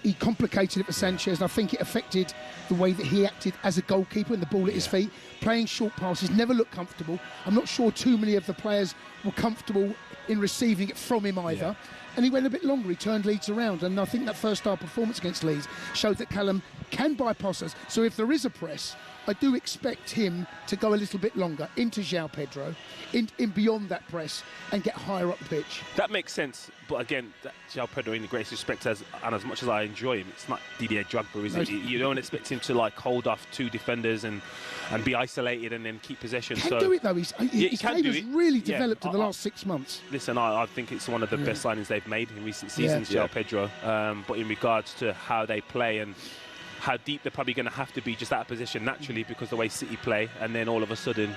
he complicated it for Sanchez, and I think it affected the way that he acted as a goalkeeper and the ball at his feet. Playing short passes, never looked comfortable. I'm not sure too many of the players were comfortable in receiving it from him either. And he went a bit longer, he turned Leeds around, and I think that first half performance against Leeds showed that Callum can bypass us. So if there is a press, I do expect him to go a little bit longer into João Pedro, in beyond that press, and get higher up the pitch. That makes sense, but again, João Pedro, in the greatest respect, and as much as I enjoy him, it's not Didier Drogba, is it? You don't expect him to like hold off 2 defenders and be isolated and then keep possession. He can do it though. His game has really developed in the last 6 months. Listen, I think it's one of the best signings they've made in recent seasons, João Pedro. But in regards to how they play and how deep they're probably going to have to be just out of position naturally because the way City play, and then all of a sudden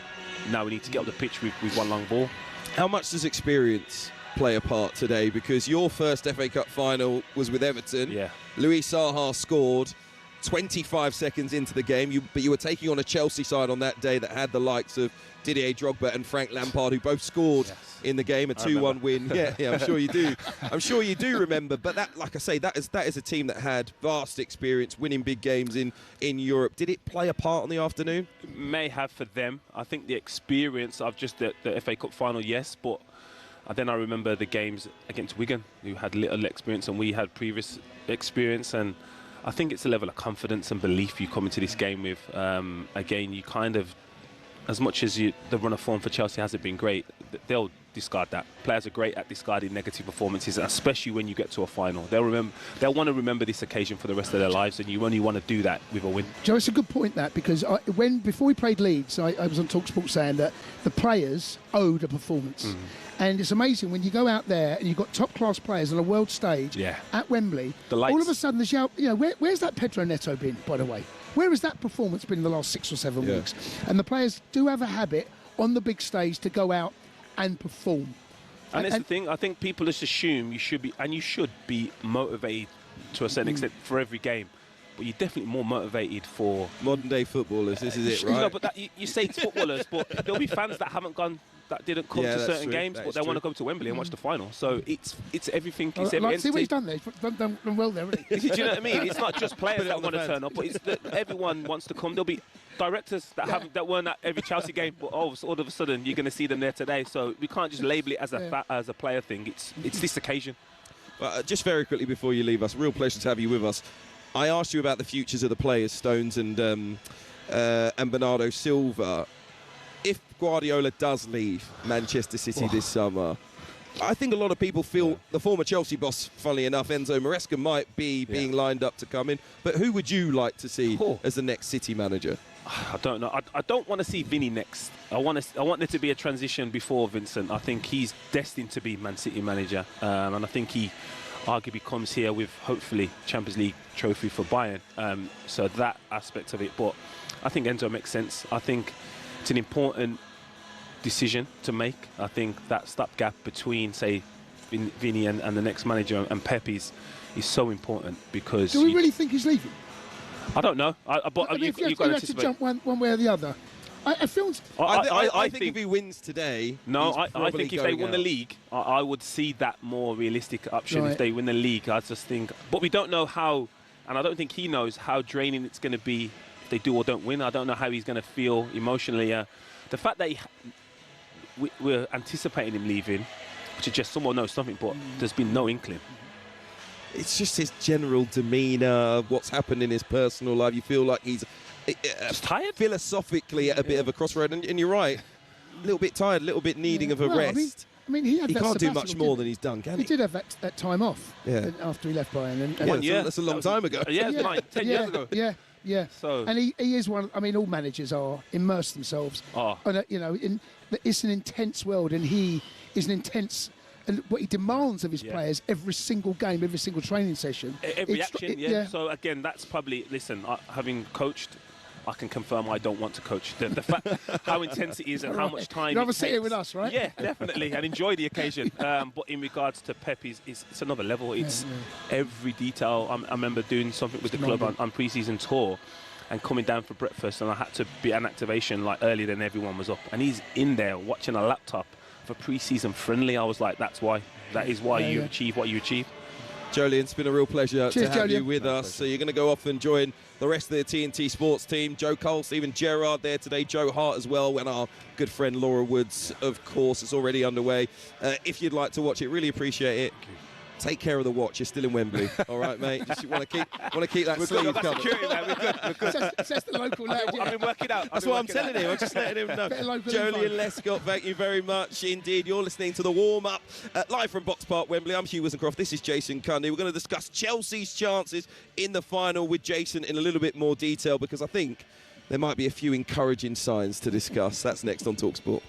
now we need to get up the pitch with one long ball. How much does experience play a part today? Because your first FA Cup final was with Everton. Louis Saha scored 25 seconds into the game, but you were taking on a Chelsea side on that day that had the likes of Didier Drogba and Frank Lampard, who both scored in the game, a 2-1 win. Yeah, I'm sure you do. I'm sure you do remember. But that, like I say, that is a team that had vast experience winning big games in Europe. Did it play a part on the afternoon? It may have for them. I think the experience of just the FA Cup final, yes, but then I remember the games against Wigan, who had little experience and we had previous experience, and I think it's a level of confidence and belief you come into this game with. Again, you kind of, as much as the run of form for Chelsea hasn't been great, they'll discard that. Players are great at discarding negative performances, especially when you get to a final. They'll want to remember this occasion for the rest of their lives, and you only want to do that with a win. Joe, it's a good point, that, because before we played Leeds, I was on talkSPORT saying that the players owed a performance. And it's amazing when you go out there and you've got top-class players on a world stage at Wembley. All of a sudden, there's where's that Pedro Neto been, by the way? Where has that performance been in the last 6 or 7 weeks? And the players do have a habit on the big stage to go out and perform. And that's the thing. I think people just assume you should be motivated to a certain extent for every game. But you're definitely more motivated for modern-day footballers. This is it, right? No, but you say footballers, but there'll be fans that didn't come to certain games, but they want to go to Wembley and watch the final. So it's everything. It's every see what he's done there. He's done well there, hasn't he? Do you know what I mean? It's not just players that want to turn up, but it's that everyone wants to come. There'll be directors that weren't at every Chelsea game, but all of a sudden you're going to see them there today. So we can't just label it as a player thing. It's this occasion. Well, just very quickly before you leave us, real pleasure to have you with us. I asked you about the futures of the players, Stones and Bernardo Silva. If Guardiola does leave Manchester City this summer, I think a lot of people feel the former Chelsea boss, funnily enough, Enzo Maresca, might be being lined up to come in. But who would you like to see as the next City manager? I don't know. I don't want to see Vinny next. I want there to be a transition before Vincent. I think he's destined to be Man City manager, and I think he arguably comes here with hopefully Champions League trophy for Bayern. So that aspect of it. But I think Enzo makes sense. I think it's an important decision to make. I think that stopgap between, say, Vinny and the next manager and Pep is so important because... Do we really think he's leaving? I don't know. But you've got to jump one way or the other. I think if he wins today... No, I think if they win the league, I would see that more realistic option if they win the league. I just think... But we don't know how, and I don't think he knows how draining it's going to be if they do or don't win. I don't know how he's going to feel emotionally. The fact that we're anticipating him leaving, which is just someone knows something, but there's been no inkling. It's just his general demeanour, what's happened in his personal life. You feel like he's tired, philosophically at a bit of a crossroad, and you're right. little bit tired, a little bit needing of a rest. I mean, he can't do much more than he's done, can he? He did have that time off after he left Bayern. And 1 year. That's a long time ago. 10 years ago. Yeah. So and he is one. I mean, all managers are immerse themselves. And, it's an intense world, and he is an intense. And what he demands of his players every single game, every single training session. Every action, So again, that's probably having coached. I can confirm I don't want to coach. The fact how intense it is and how much time. You'd rather sit here with us, right? Yeah, definitely, and enjoy the occasion. But in regards to Pep, it's another level. It's every detail. I remember doing something with the club on pre-season tour, and coming down for breakfast, and I had to be an activation like earlier than everyone was up, and he's in there watching a laptop for pre-season friendly. I was like, that is why you achieve what you achieve. Jolien, it's been a real pleasure to have you with us. So you're going to go off and join the rest of the TNT Sports team. Joe Cole, Stephen Gerrard there today, Joe Hart as well, and our good friend Laura Woods, of course. It's already underway. If you'd like to watch it, really appreciate it. Take care of the watch. You're still in Wembley, all right, mate. Just want to keep that sleeve covered. We're good. Says the local lad. I've been working out. That's what I'm telling him. I'm just letting him know. Jolien Lescott, thank you very much indeed. You're listening to the warm-up live from Box Park, Wembley. I'm Hugh Woozencroft. This is Jason Cundy. We're going to discuss Chelsea's chances in the final with Jason in a little bit more detail, because I think there might be a few encouraging signs to discuss. That's next on talkSPORT.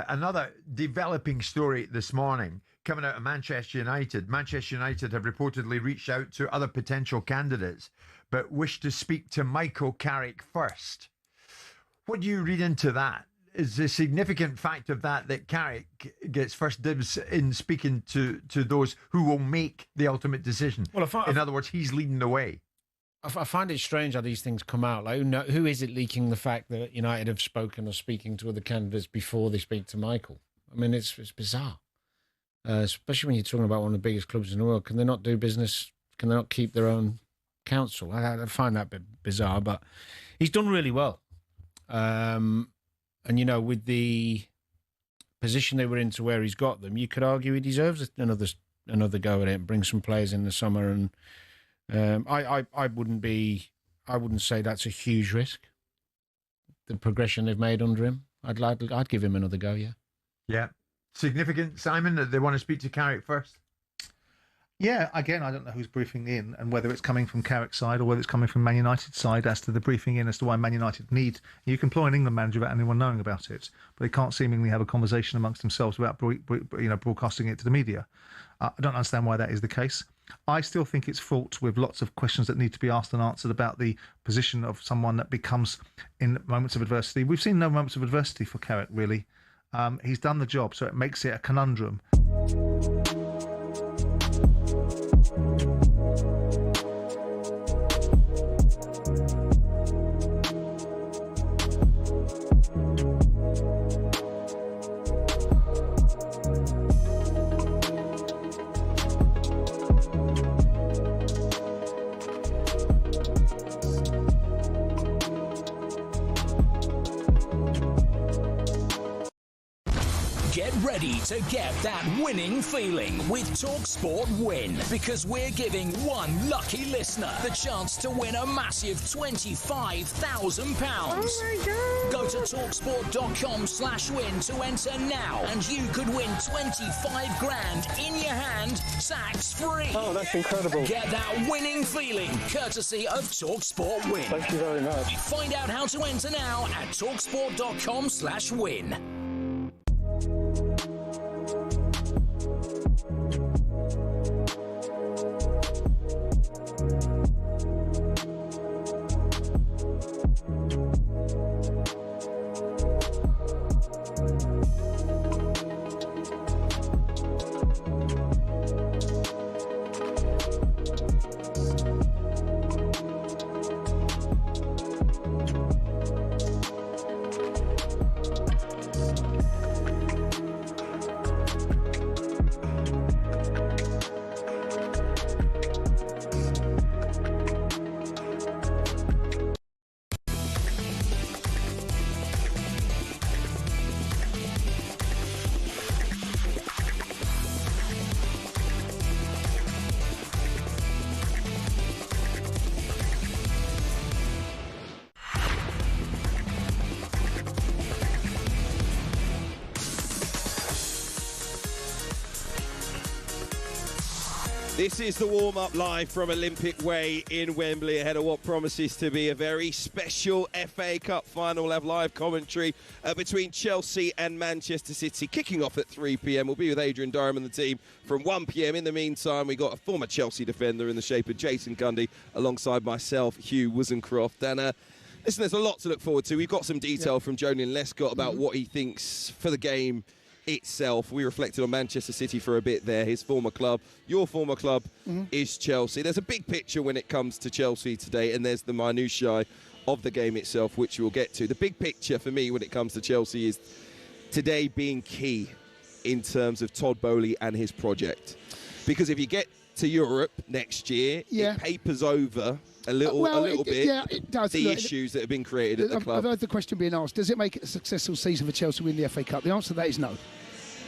Another developing story this morning coming out of Manchester United. Manchester United have reportedly reached out to other potential candidates, but wish to speak to Michael Carrick first. What do you read into that? Is the significant fact of that Carrick gets first dibs in speaking to those who will make the ultimate decision? Well, in other words, he's leading the way. I find it strange how these things come out. Like, who is it leaking the fact that United have spoken or speaking to other candidates before they speak to Michael? I mean, it's bizarre, especially when you're talking about one of the biggest clubs in the world. Can they not do business? Can they not keep their own counsel? I find that a bit bizarre, but he's done really well. And, with the position they were in to where he's got them, you could argue he deserves another go at it and bring some players in the summer. And I wouldn't say that's a huge risk. The progression they've made under him, I'd give him another go. Yeah, significant, Simon, that they want to speak to Carrick first. Yeah, again, I don't know who's briefing in and whether it's coming from Carrick's side or whether it's coming from Man United's side as to the briefing in as to why Man United need. You can employ an England manager without anyone knowing about it, but they can't seemingly have a conversation amongst themselves without broadcasting it to the media. I don't understand why that is the case. I still think it's fraught with lots of questions that need to be asked and answered about the position of someone that becomes in moments of adversity. We've seen no moments of adversity for Carrick, really. He's done the job, so it makes it a conundrum. Get ready to get that winning feeling with talkSPORT Win, because we're giving one lucky listener the chance to win a massive £25,000. Oh my God. Go to talksport.com/win to enter now, and you could win 25 grand in your hand, tax free. Oh, that's incredible. Get that winning feeling courtesy of talkSPORT Win. Thank you very much. Find out how to enter now at talksport.com/win. This is the warm-up live from Olympic Way in Wembley ahead of what promises to be a very special FA Cup final. We'll have live commentary between Chelsea and Manchester City kicking off at 3 p.m. We'll be with Adrian Durham and the team from 1 p.m. In the meantime, we got a former Chelsea defender in the shape of Jason Cundy alongside myself, Hugh Woozencroft. And listen, there's a lot to look forward to. We've got some detail from Jolyon Lescott about what he thinks for the game itself. We reflected on Manchester City for a bit there, his former club. Your former club is Chelsea. There's a big picture when it comes to Chelsea today, and there's the minutiae of the game itself, which we'll get to. The big picture for me when it comes to Chelsea is today being key in terms of Todd Boehly and his project. Because if you get to Europe next year, it papers over a little bit it does. the issues that have been created at the club. I've heard the question being asked, does it make it a successful season for Chelsea to win the FA Cup? The answer to that is no.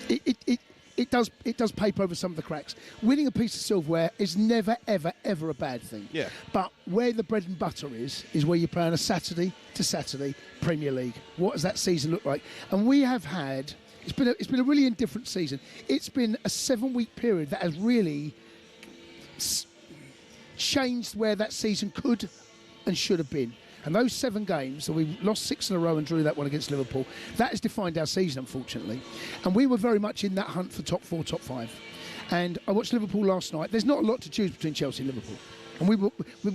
It does paper over some of the cracks. Winning a piece of silverware is never, ever, ever a bad thing. Yeah. But where the bread and butter is where you play on a Saturday to Saturday Premier League. What does that season look like? And we have had, it's been a really indifferent season. It's been a 7-week period that has really changed where that season could and should have been. And those 7 games, so we lost 6 in a row and drew that one against Liverpool, that has defined our season, unfortunately. And we were very much in that hunt for top 4, top 5. And I watched Liverpool last night. There's not a lot to choose between Chelsea and Liverpool. And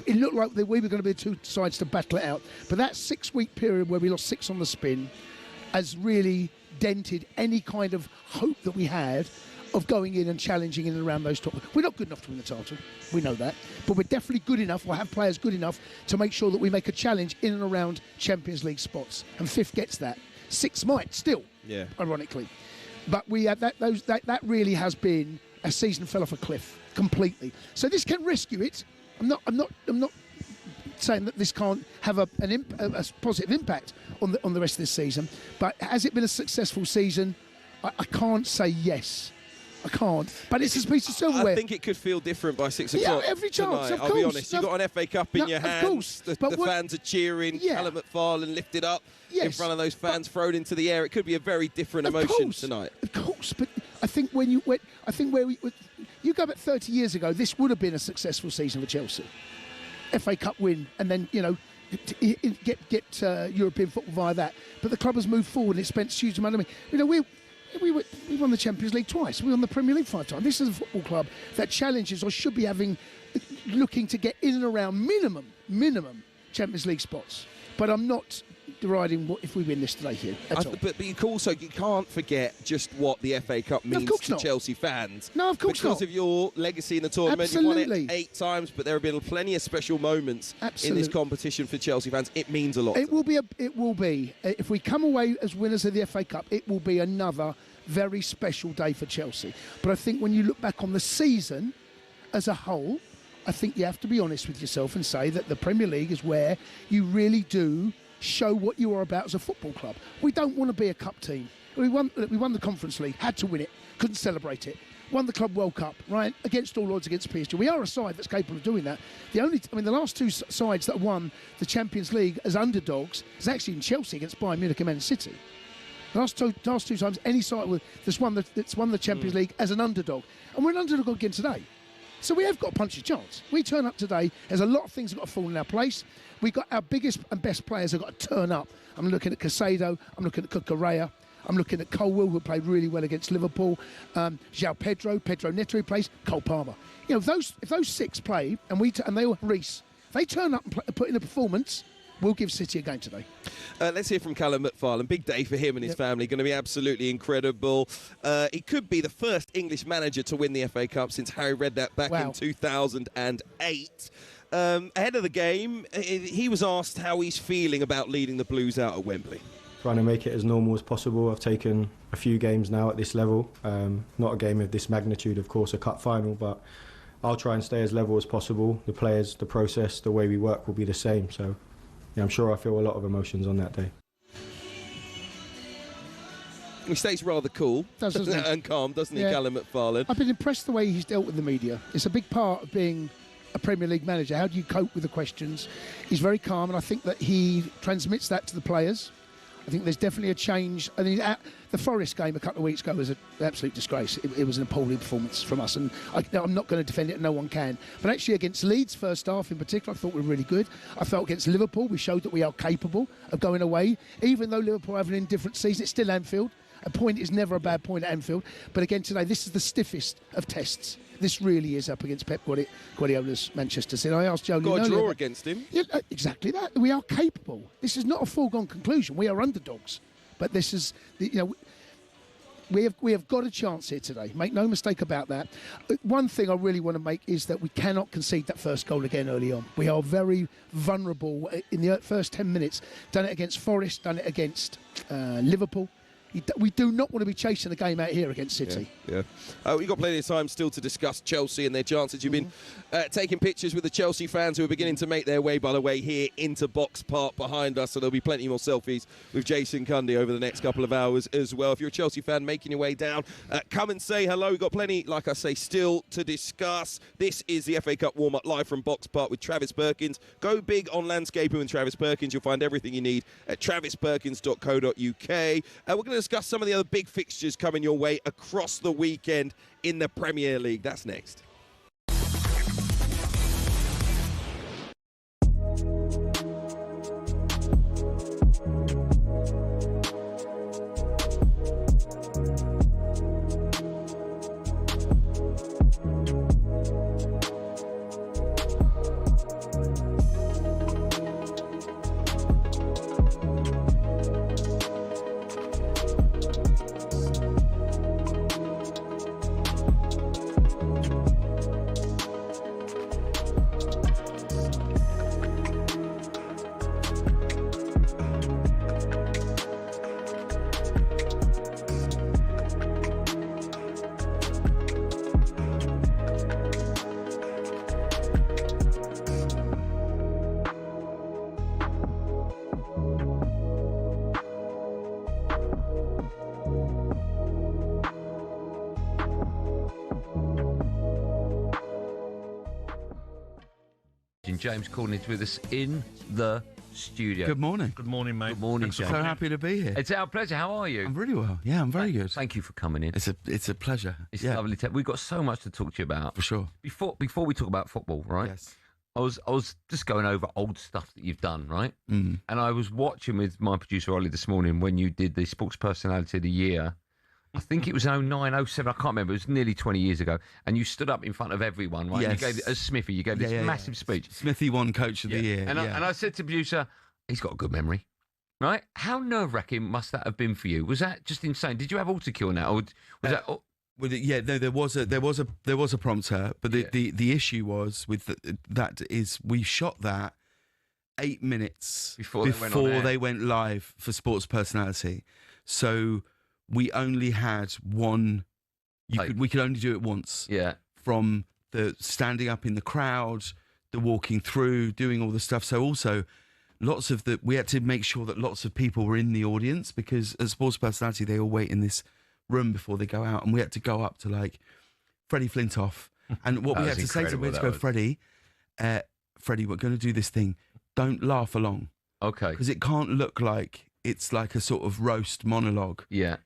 it looked like we were going to be the two sides to battle it out. But that 6-week period where we lost 6 on the spin has really dented any kind of hope that we had of going in and challenging in and around those top. We're not good enough to win the title. We know that. But we're definitely good enough, we'll have players good enough to make sure that we make a challenge in and around Champions League spots. And 5th gets that. 6 might still, ironically. But we had that really has been a season fell off a cliff completely. So this can rescue it. I'm not saying that this can't have a positive impact on the rest of this season. But has it been a successful season? I can't say yes. I can't. But it's a piece of silverware. I think it could feel different by 6 o'clock. Every chance, tonight. of I'll course. be honest. You've got an FA Cup in your hands. The fans are cheering. Callum McFarlane lifted up in front of those fans, thrown into the air. It could be a very different emotion tonight. Of course, but I think where you go back 30 years ago, this would have been a successful season for Chelsea. FA Cup win, and then get European football via that. But the club has moved forward and it spent huge amount of money. We won the Champions League twice. We won the Premier League 5 times. This is a football club that challenges or should be looking to get in and around minimum Champions League spots. But I'm not deriding if we win this today here at all. But you can't forget just what the FA Cup means to Chelsea fans. No, of course because of your legacy in the tournament. Absolutely. You've won it 8 times, but there have been plenty of special moments in this competition for Chelsea fans. It means a lot. It will be. If we come away as winners of the FA Cup, it will be another very special day for Chelsea. But I think when you look back on the season as a whole, I think you have to be honest with yourself and say that the Premier League is where you really do show what you are about as a football club. We don't want to be a cup team. We won the Conference League, had to win it, couldn't celebrate it. Won the Club World Cup, right? Against all odds against PSG. We are a side that's capable of doing that. The last two sides that won the Champions League as underdogs is actually in Chelsea against Bayern Munich and Man City. Last two times any side that's won the Champions League as an underdog. And we're an underdog again today. So we have got a punchy chance. We turn up today, there's a lot of things that have got to fall in our place. We've got our biggest and best players have got to turn up. I'm looking at Casado, I'm looking at Cucurella, I'm looking at Colwill, who played really well against Liverpool. João Pedro Neto, who plays, Cole Palmer. You know, if those six play and they all Reece, if they turn up and put in a performance, we'll give City a game today. Let's hear from Callum McFarlane. Big day for him and his family. Going to be absolutely incredible. He could be the first English manager to win the FA Cup since Harry Redknapp back in 2008. Ahead of the game, he was asked how he's feeling about leading the Blues out at Wembley. Trying to make it as normal as possible. I've taken a few games now at this level. Not a game of this magnitude, of course, a cup final, but I'll try and stay as level as possible. The players, the process, the way we work will be the same. So, yeah, I'm sure I feel a lot of emotions on that day. He stays rather cool and calm, doesn't he, Callum McFarlane? I've been impressed the way he's dealt with the media. It's a big part of being a Premier League manager. How do you cope with the questions? He's very calm, and I think that he transmits that to the players. I think there's definitely a change. I mean, the Forest game a couple of weeks ago was an absolute disgrace. It was an appalling performance from us, and I'm not going to defend it, and no one can. But actually against Leeds, first half in particular, I thought we were really good. I felt against Liverpool, we showed that we are capable of going away. Even though Liverpool have an indifferent season, it's still Anfield. A point is never a bad point at Anfield. But again today, this is the stiffest of tests. This really is up against Pep Guardiola's Manchester City. I asked Jolie got a draw against him. Yeah, exactly that. We are capable. This is not a foregone conclusion. We are underdogs. But this is, we have got a chance here today. Make no mistake about that. One thing I really want to make is that we cannot concede that first goal again early on. We are very vulnerable in the first 10 minutes. Done it against Forest, done it against Liverpool. We do not want to be chasing the game out here against City. Yeah. We've got plenty of time still to discuss Chelsea and their chances. You've been taking pictures with the Chelsea fans who are beginning to make their way, by the way, here into Box Park behind us. So there'll be plenty more selfies with Jason Cundy over the next couple of hours as well. If you're a Chelsea fan making your way down, come and say hello. We've got plenty, like I say, still to discuss. This is the FA Cup warm-up live from Box Park with Travis Perkins. Go big on landscaping with Travis Perkins. You'll find everything you need at travisperkins.co.uk. We're going to discuss some of the other big fixtures coming your way across the weekend in the Premier League. That's next. James Corden is with us in the studio. Good morning. Good morning, mate. Good morning, James. So happy to be here. It's our pleasure. How are you? I'm really well. Yeah, I'm very good. Thank you for coming in. It's a pleasure. It's lovely. We've got so much to talk to you about. For sure. Before we talk about football, right? Yes. I was just going over old stuff that you've done, right? Mm. And I was watching with my producer Ollie this morning when you did the Sports Personality of the Year. I think it was 09, 07, I can't remember. It was nearly 20 years ago. And you stood up in front of everyone, right? Yes. You gave, as Smithy, you gave this massive speech. Smithy won Coach of the Year. And I said to producer, he's got a good memory, right? How nerve-wracking must that have been for you? Was that just insane? Did you have autocue on that? Or was that... Well, yeah, no, there was a prompter, but the issue was with that is we shot that 8 minutes before they went live for Sports Personality, so we only had one. We could only do it once. Yeah. From the standing up in the crowd, the walking through, doing all the stuff. So also, we had to make sure that lots of people were in the audience, because as sports personality, they all wait in this room before they go out, and we had to go up to like Freddie Flintoff, and what we had to say to him, we had to go, Freddie, we're going to do this thing. Don't laugh along. Okay. Because it can't look like it's like a sort of roast monologue. Yeah.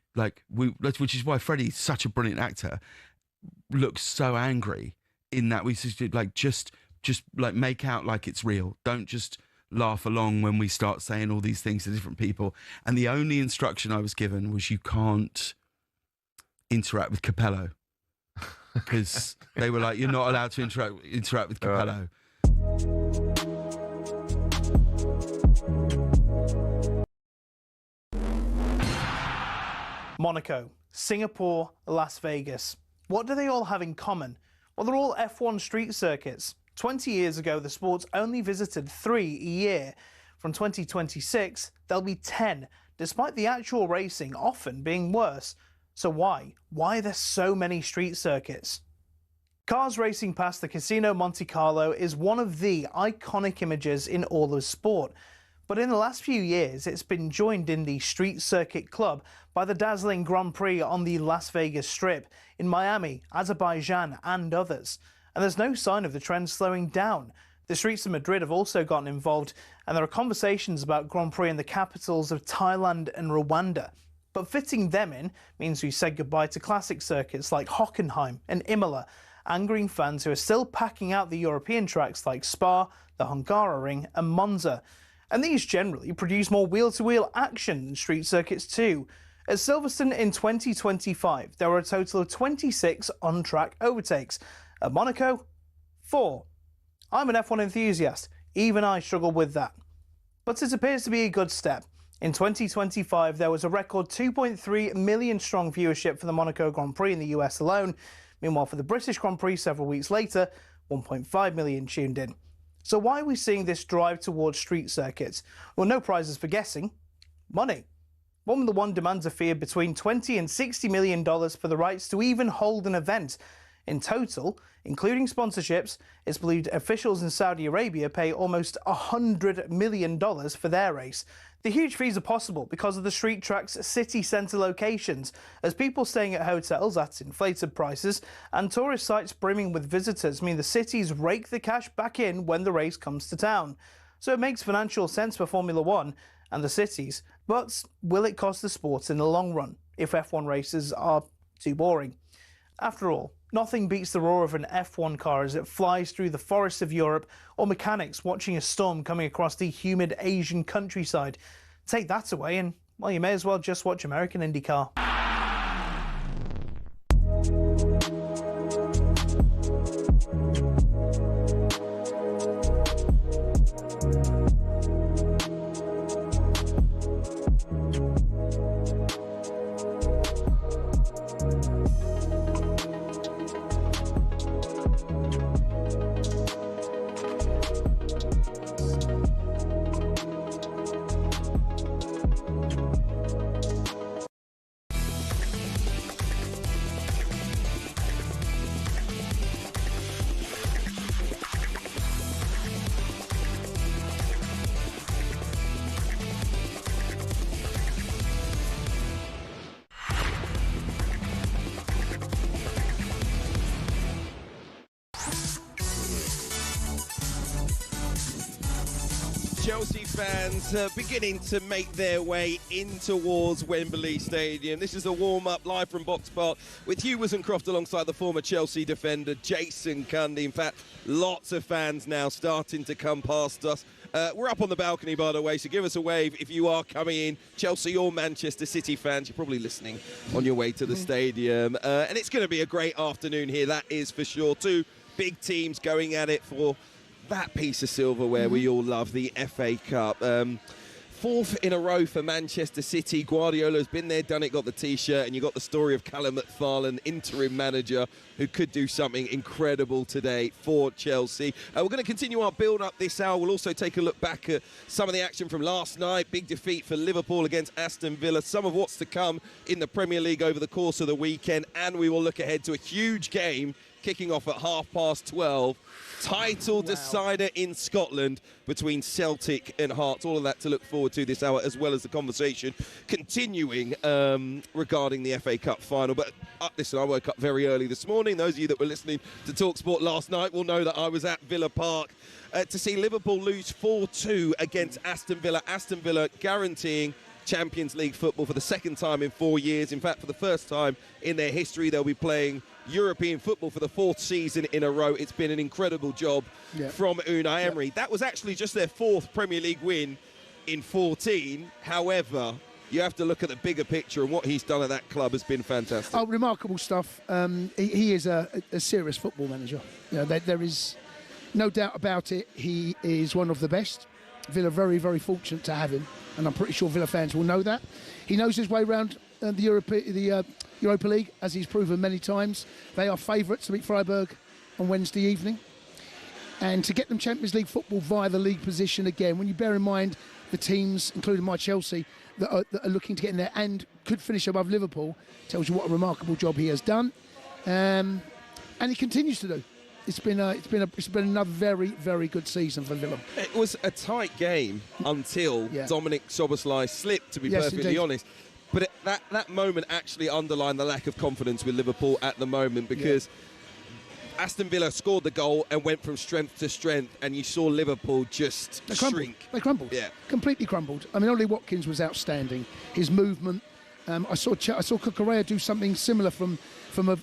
Which is why Freddie's such a brilliant actor, looks so angry in that we just like make out like it's real. Don't just laugh along when we start saying all these things to different people. And the only instruction I was given was you can't interact with Capello, because they were like, you're not allowed to interact with Capello. Monaco, Singapore, Las Vegas. What do they all have in common? Well, they're all F1 street circuits. 20 years ago, the sports only visited 3 a year. From 2026, there'll be 10, despite the actual racing often being worse. So why? Why are there so many street circuits? Cars racing past the Casino Monte Carlo is one of the iconic images in all of sport. But in the last few years, it's been joined in the Street Circuit Club by the dazzling Grand Prix on the Las Vegas Strip, in Miami, Azerbaijan and others. And there's no sign of the trend slowing down. The streets of Madrid have also gotten involved, and there are conversations about Grand Prix in the capitals of Thailand and Rwanda. But fitting them in means we said goodbye to classic circuits like Hockenheim and Imola, angering fans who are still packing out the European tracks like Spa, the Hungaroring and Monza. And these generally produce more wheel-to-wheel action than street circuits too. At Silverstone in 2025, there were a total of 26 on-track overtakes. At Monaco, 4. I'm an F1 enthusiast. Even I struggle with that. But it appears to be a good step. In 2025, there was a record 2.3 million strong viewership for the Monaco Grand Prix in the US alone. Meanwhile, for the British Grand Prix several weeks later, 1.5 million tuned in. So why are we seeing this drive towards street circuits? Well, no prizes for guessing. Money. Formula One demands a fee of between $20 and $60 million for the rights to even hold an event. In total, including sponsorships, it's believed officials in Saudi Arabia pay almost $100 million for their race. The huge fees are possible because of the street track's city centre locations, as people staying at hotels at inflated prices and tourist sites brimming with visitors mean the cities rake the cash back in when the race comes to town. So it makes financial sense for Formula One and the cities, but will it cost the sport in the long run if F1 races are too boring? After all, nothing beats the roar of an F1 car as it flies through the forests of Europe, or mechanics watching a storm coming across the humid Asian countryside. Take that away and, well, you may as well just watch American IndyCar. Chelsea fans beginning to make their way in towards Wembley Stadium. This is a warm-up live from Box Park with Hugh Woozencroft alongside the former Chelsea defender Jason Cundy. In fact, lots of fans now starting to come past us. We're up on the balcony, by the way, so give us a wave if you are coming in, Chelsea or Manchester City fans. You're probably listening on your way to the stadium. And it's going to be a great afternoon here, that is for sure. Two big teams going at it for that piece of silverware we all love, the FA Cup. Fourth in a row for Manchester City. Guardiola's been there, done it, got the T-shirt, and you got the story of Callum McFarlane, interim manager, who could do something incredible today for Chelsea. We're going to continue our build-up this hour. We'll also take a look back at some of the action from last night. Big defeat for Liverpool against Aston Villa. Some of what's to come in the Premier League over the course of the weekend. And we will look ahead to a huge game kicking off at 12:30. Title decider in Scotland between Celtic and Hearts. All of that to look forward to this hour, as well as the conversation continuing regarding the FA Cup final. But listen, I woke up very early this morning. Those of you that were listening to talkSPORT last night will know that I was at Villa Park to see Liverpool lose 4-2 against Aston Villa. Aston Villa guaranteeing Champions League football for the second time in 4 years. In fact, for the first time in their history, they'll be playing European football for the 4th season in a row. It's been an incredible job from Unai Emery. That was actually just their 4th Premier League win in 14. However, you have to look at the bigger picture, and what he's done at that club has been fantastic. Oh, remarkable stuff. He is a serious football manager. You know, there is no doubt about it. He is one of the best. Villa very, very fortunate to have him, and I'm pretty sure Villa fans will know that. He knows his way around the Europa League, as he's proven many times. They are favourites to beat Freiburg on Wednesday evening. And to get them Champions League football via the league position again, when you bear in mind the teams, including my Chelsea, that are looking to get in there and could finish above Liverpool, tells you what a remarkable job he has done. And he continues to do. It's been another very, very good season for Villa. It was a tight game until Dominic Szoboszlai slipped, to be perfectly honest. But that moment actually underlined the lack of confidence with Liverpool at the moment, because Aston Villa scored the goal and went from strength to strength, and you saw Liverpool just shrink. They crumbled. Yeah, completely crumbled. I mean, Ollie Watkins was outstanding. His movement. I saw Cucurella do something similar from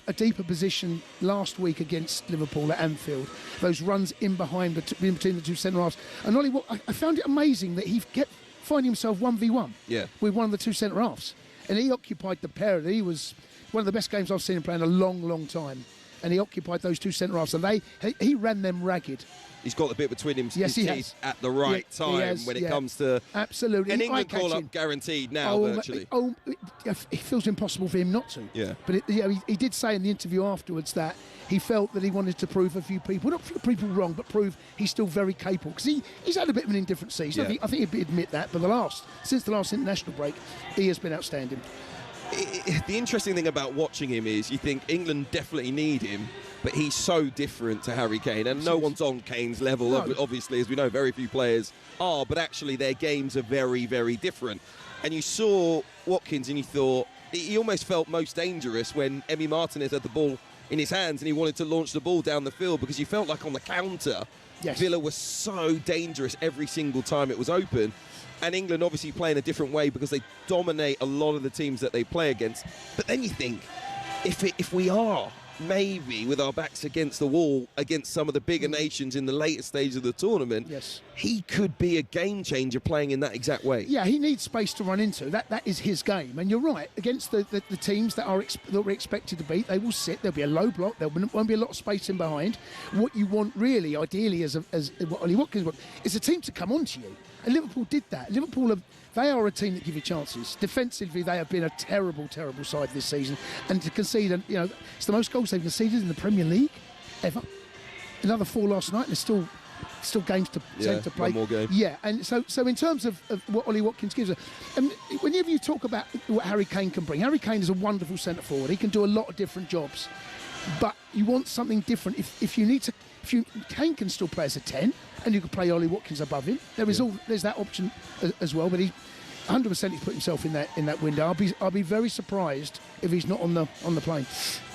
a deeper position last week against Liverpool at Anfield. Those runs in behind between the two centre-halves. And Ollie, I found it amazing that he kept finding himself 1v1 with one of the two centre-halves. And he occupied the pair. He was one of the best games I've seen him play in a long, long time. And he occupied those two centre-halves. And he ran them ragged. He's got the bit between his teeth at the right time when it comes to... Absolutely. And England call-up guaranteed now, virtually. It feels impossible for him not to. Yeah. But he did say in the interview afterwards that he felt that he wanted to prove a few people, not a few people wrong, but prove he's still very capable. Because he's had a bit of an indifferent season. I think he'd admit that. But since the last international break, he has been outstanding. The interesting thing about watching him is you think England definitely need him, but he's so different to Harry Kane, and no one's on Kane's level. No. Obviously, as we know, very few players are, but actually their games are very, very different. And you saw Watkins and you thought he almost felt most dangerous when Emi Martinez had the ball in his hands and he wanted to launch the ball down the field, because you felt like on the counter, Villa was so dangerous every single time it was open. And England obviously playing a different way because they dominate a lot of the teams that they play against. But then you think, if we are maybe with our backs against the wall against some of the bigger nations in the later stage of the tournament, he could be a game changer playing in that exact way. Yeah, he needs space to run into. That is his game. And you're right, against the teams that we're expected to beat, they will sit. There'll be a low block. There won't be a lot of space in behind. What you want really, ideally, as what Ollie Watkins wants, is a team to come onto you. And Liverpool did that. Liverpool they are a team that give you chances. Defensively, they have been a terrible, terrible side this season. And to concede, it's the most goals they've conceded in the Premier League ever. Another 4 last night, and there's still games to play. One more game. Yeah, and so in terms of what Ollie Watkins gives us, whenever you talk about what Harry Kane can bring, Harry Kane is a wonderful centre forward. He can do a lot of different jobs, but you want something different. Kane can still play as a 10, and you can play Ollie Watkins above him. There's that option as well, but he 100% he's put himself in that window. I'll be very surprised if he's not on the plane.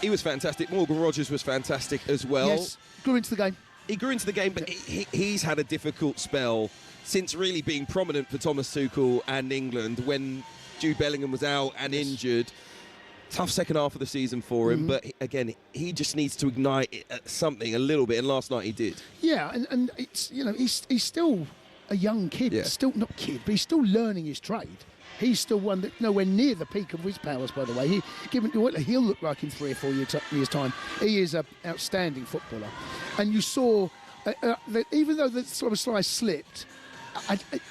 He was fantastic. Morgan Rogers was fantastic as well. Yes, grew into the game. He grew into the game, but he's had a difficult spell since really being prominent for Thomas Tuchel and England when Jude Bellingham was out and injured. Tough second half of the season for him, but again, he just needs to ignite something a little bit, and last night he did. Yeah, and it's he's still a young kid, still not kid, but he's still learning his trade. He's still one that nowhere near the peak of his powers, by the way. Given what he'll look like in 3 or 4 years' time, he is an outstanding footballer. And you saw that even though the sort of slice slipped,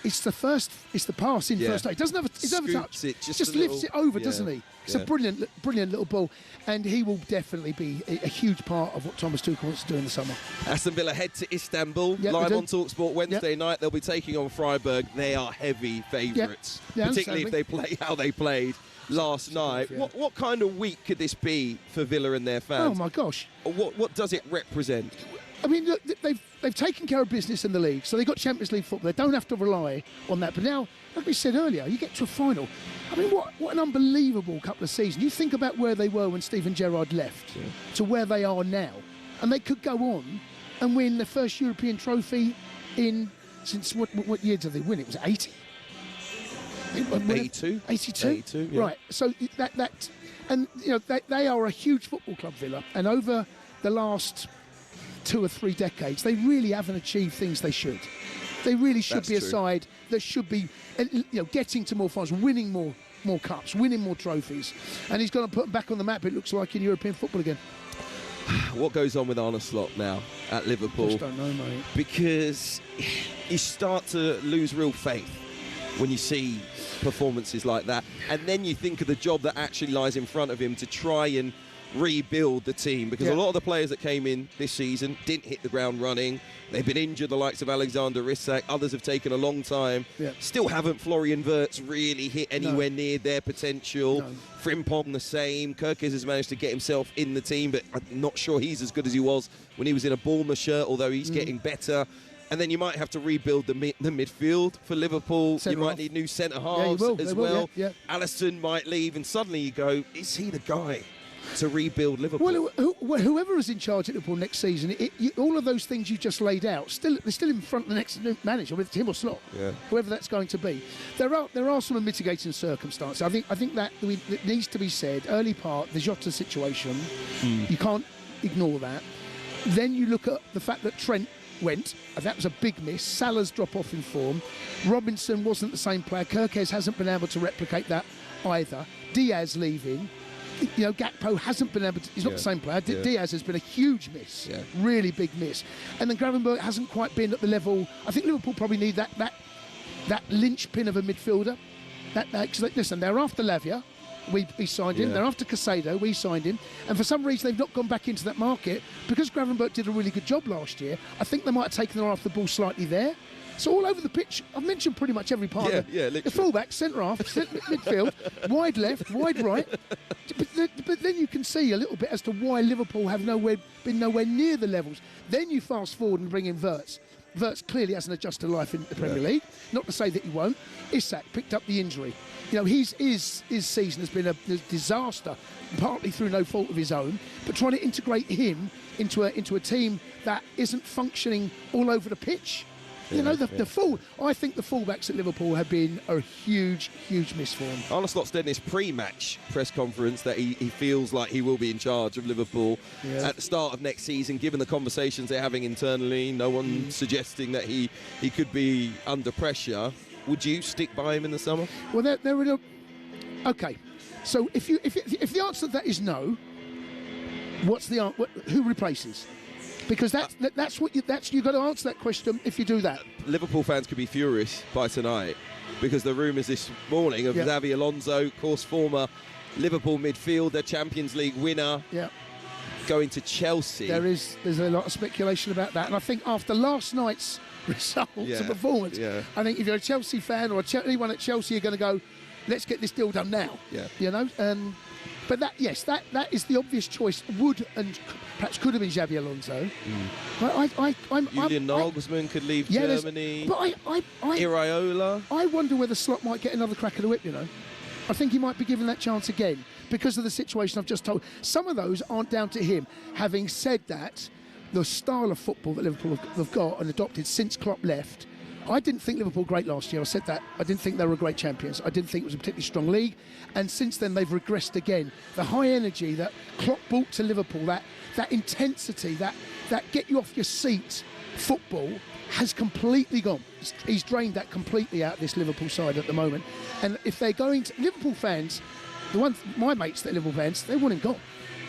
it's the pass in first. It doesn't have a, never touch. It just lifts it over, doesn't he? It's a brilliant little ball, and he will definitely be a huge part of what Thomas Tuchel wants to do in the summer. Aston Villa head to Istanbul, live on talkSPORT Wednesday night. They'll be taking on Freiburg. They are heavy favourites, particularly if they play how they played last night. What kind of week could this be for Villa and their fans? Oh my gosh! What does it represent? I mean, look, they've taken care of business in the league, so they've got Champions League football. They don't have to rely on that. But now, like we said earlier, you get to a final. I mean, what an unbelievable couple of seasons. You think about where they were when Steven Gerrard left to where they are now, and they could go on and win the first European trophy since what year did they win? It was 80. 82. 82. Yeah. Right. So that and you know they are a huge football club, Villa, and over the last 2 or 3 decades, they really haven't achieved things they should. They really should be a side that should be, getting to more finals, winning more cups, winning more trophies. And he's going to put them back on the map, it looks like, in European football again. What goes on with Arne Slot now at Liverpool? I just don't know, mate. Because you start to lose real faith when you see performances like that. And then you think of the job that actually lies in front of him to try and rebuild the team, because a lot of the players that came in this season didn't hit the ground running. They've been injured, the likes of Alexander Isak. Others have taken a long time. Still haven't Florian Wirtz really hit anywhere near their potential. Frimpong the same. Kerkez has managed to get himself in the team, but I'm not sure he's as good as he was when he was in a Bournemouth shirt, although he's getting better. And then you might have to rebuild the midfield for Liverpool. You might need new centre-halves as well. Alisson might leave, and suddenly you go, is he the guy to rebuild Liverpool? Well, whoever is in charge at Liverpool next season, all of those things you just laid out, they're still in front of the next manager, with him or Slot, whoever that's going to be. There are some mitigating circumstances. I think that it needs to be said. Early part, the Jota situation, you can't ignore that. Then you look at the fact that Trent went, that was a big miss. Salah's drop off in form. Robinson wasn't the same player. Kerkez hasn't been able to replicate that either. Diaz leaving. Gakpo hasn't been able to, he's not the same player. Diaz has been a huge miss, really big miss. And then Gravenberch hasn't quite been at the level. I think Liverpool probably need that linchpin of a midfielder. Listen, they're after Lavia, we signed him. They're after Casado, we signed him. And for some reason, they've not gone back into that market. Because Gravenberch did a really good job last year, I think they might have taken their eye off the ball slightly there. So all over the pitch, I've mentioned pretty much every part of it. The fullback, centre-half, midfield, wide left, wide right. But then you can see a little bit as to why Liverpool have been nowhere near the levels. Then you fast forward and bring in Wirtz. Wirtz clearly hasn't adjusted life in the Premier League. Not to say that he won't. Isak picked up the injury. His season has been a disaster, partly through no fault of his own, but trying to integrate him into a team that isn't functioning all over the pitch. I think the fullbacks at Liverpool have been a huge miss for him. Arne Slot said in his pre-match press conference that he feels like he will be in charge of Liverpool at the start of next season, given the conversations they're having internally. No one suggesting that he could be under pressure. Would you stick by him in the summer? Well, they're in a... Okay, so if the answer to that is no, who replaces? Because you've got to answer that question if you do that. Liverpool fans could be furious by tonight because the rumours this morning of Xabi Alonso, of course, former Liverpool midfield, their Champions League winner, going to Chelsea. There's a lot of speculation about that, and I think after last night's results and performance, I think if you're a Chelsea fan or anyone at Chelsea, you're going to go, let's get this deal done now. But that is the obvious choice. Would and perhaps could have been Xabi Alonso. But Julian Nagelsmann could leave Germany. But Iraola. I wonder whether Slot might get another crack at the whip. I think he might be given that chance again because of the situation I've just told. Some of those aren't down to him. Having said that, the style of football that Liverpool have got and adopted since Klopp left. I didn't think Liverpool were great last year. I said that. I didn't think they were great champions. I didn't think it was a particularly strong league. And since then, they've regressed again. The high energy that Klopp brought to Liverpool, that intensity, that get you off your seat football has completely gone. He's drained that completely out of this Liverpool side at the moment. And if they're going to... Liverpool fans, my mates that are Liverpool fans, they want him gone.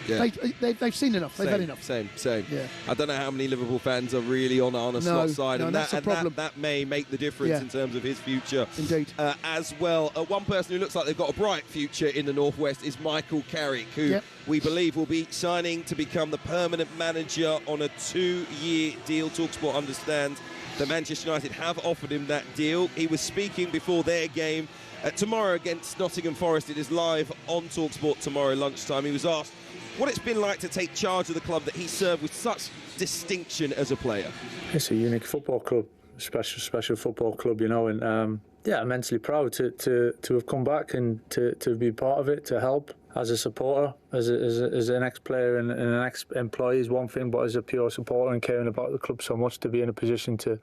Yeah. They've seen enough. They've had enough. Same. Yeah. I don't know how many Liverpool fans are really on Arne's slot side, and that's the problem. That may make the difference in terms of his future. Indeed. As well, one person who looks like they've got a bright future in the Northwest is Michael Carrick, who we believe will be signing to become the permanent manager on a 2-year deal. talkSPORT understands that Manchester United have offered him that deal. He was speaking before their game tomorrow against Nottingham Forest. It is live on talkSPORT tomorrow lunchtime. He was asked what it's been like to take charge of the club that he served with such distinction as a player. It's a unique football club, special football club, you know, and I'm immensely proud to have come back and to be part of it, to help as a supporter, as an ex-player and an ex-employee is one thing, but as a pure supporter and caring about the club so much, to be in a position to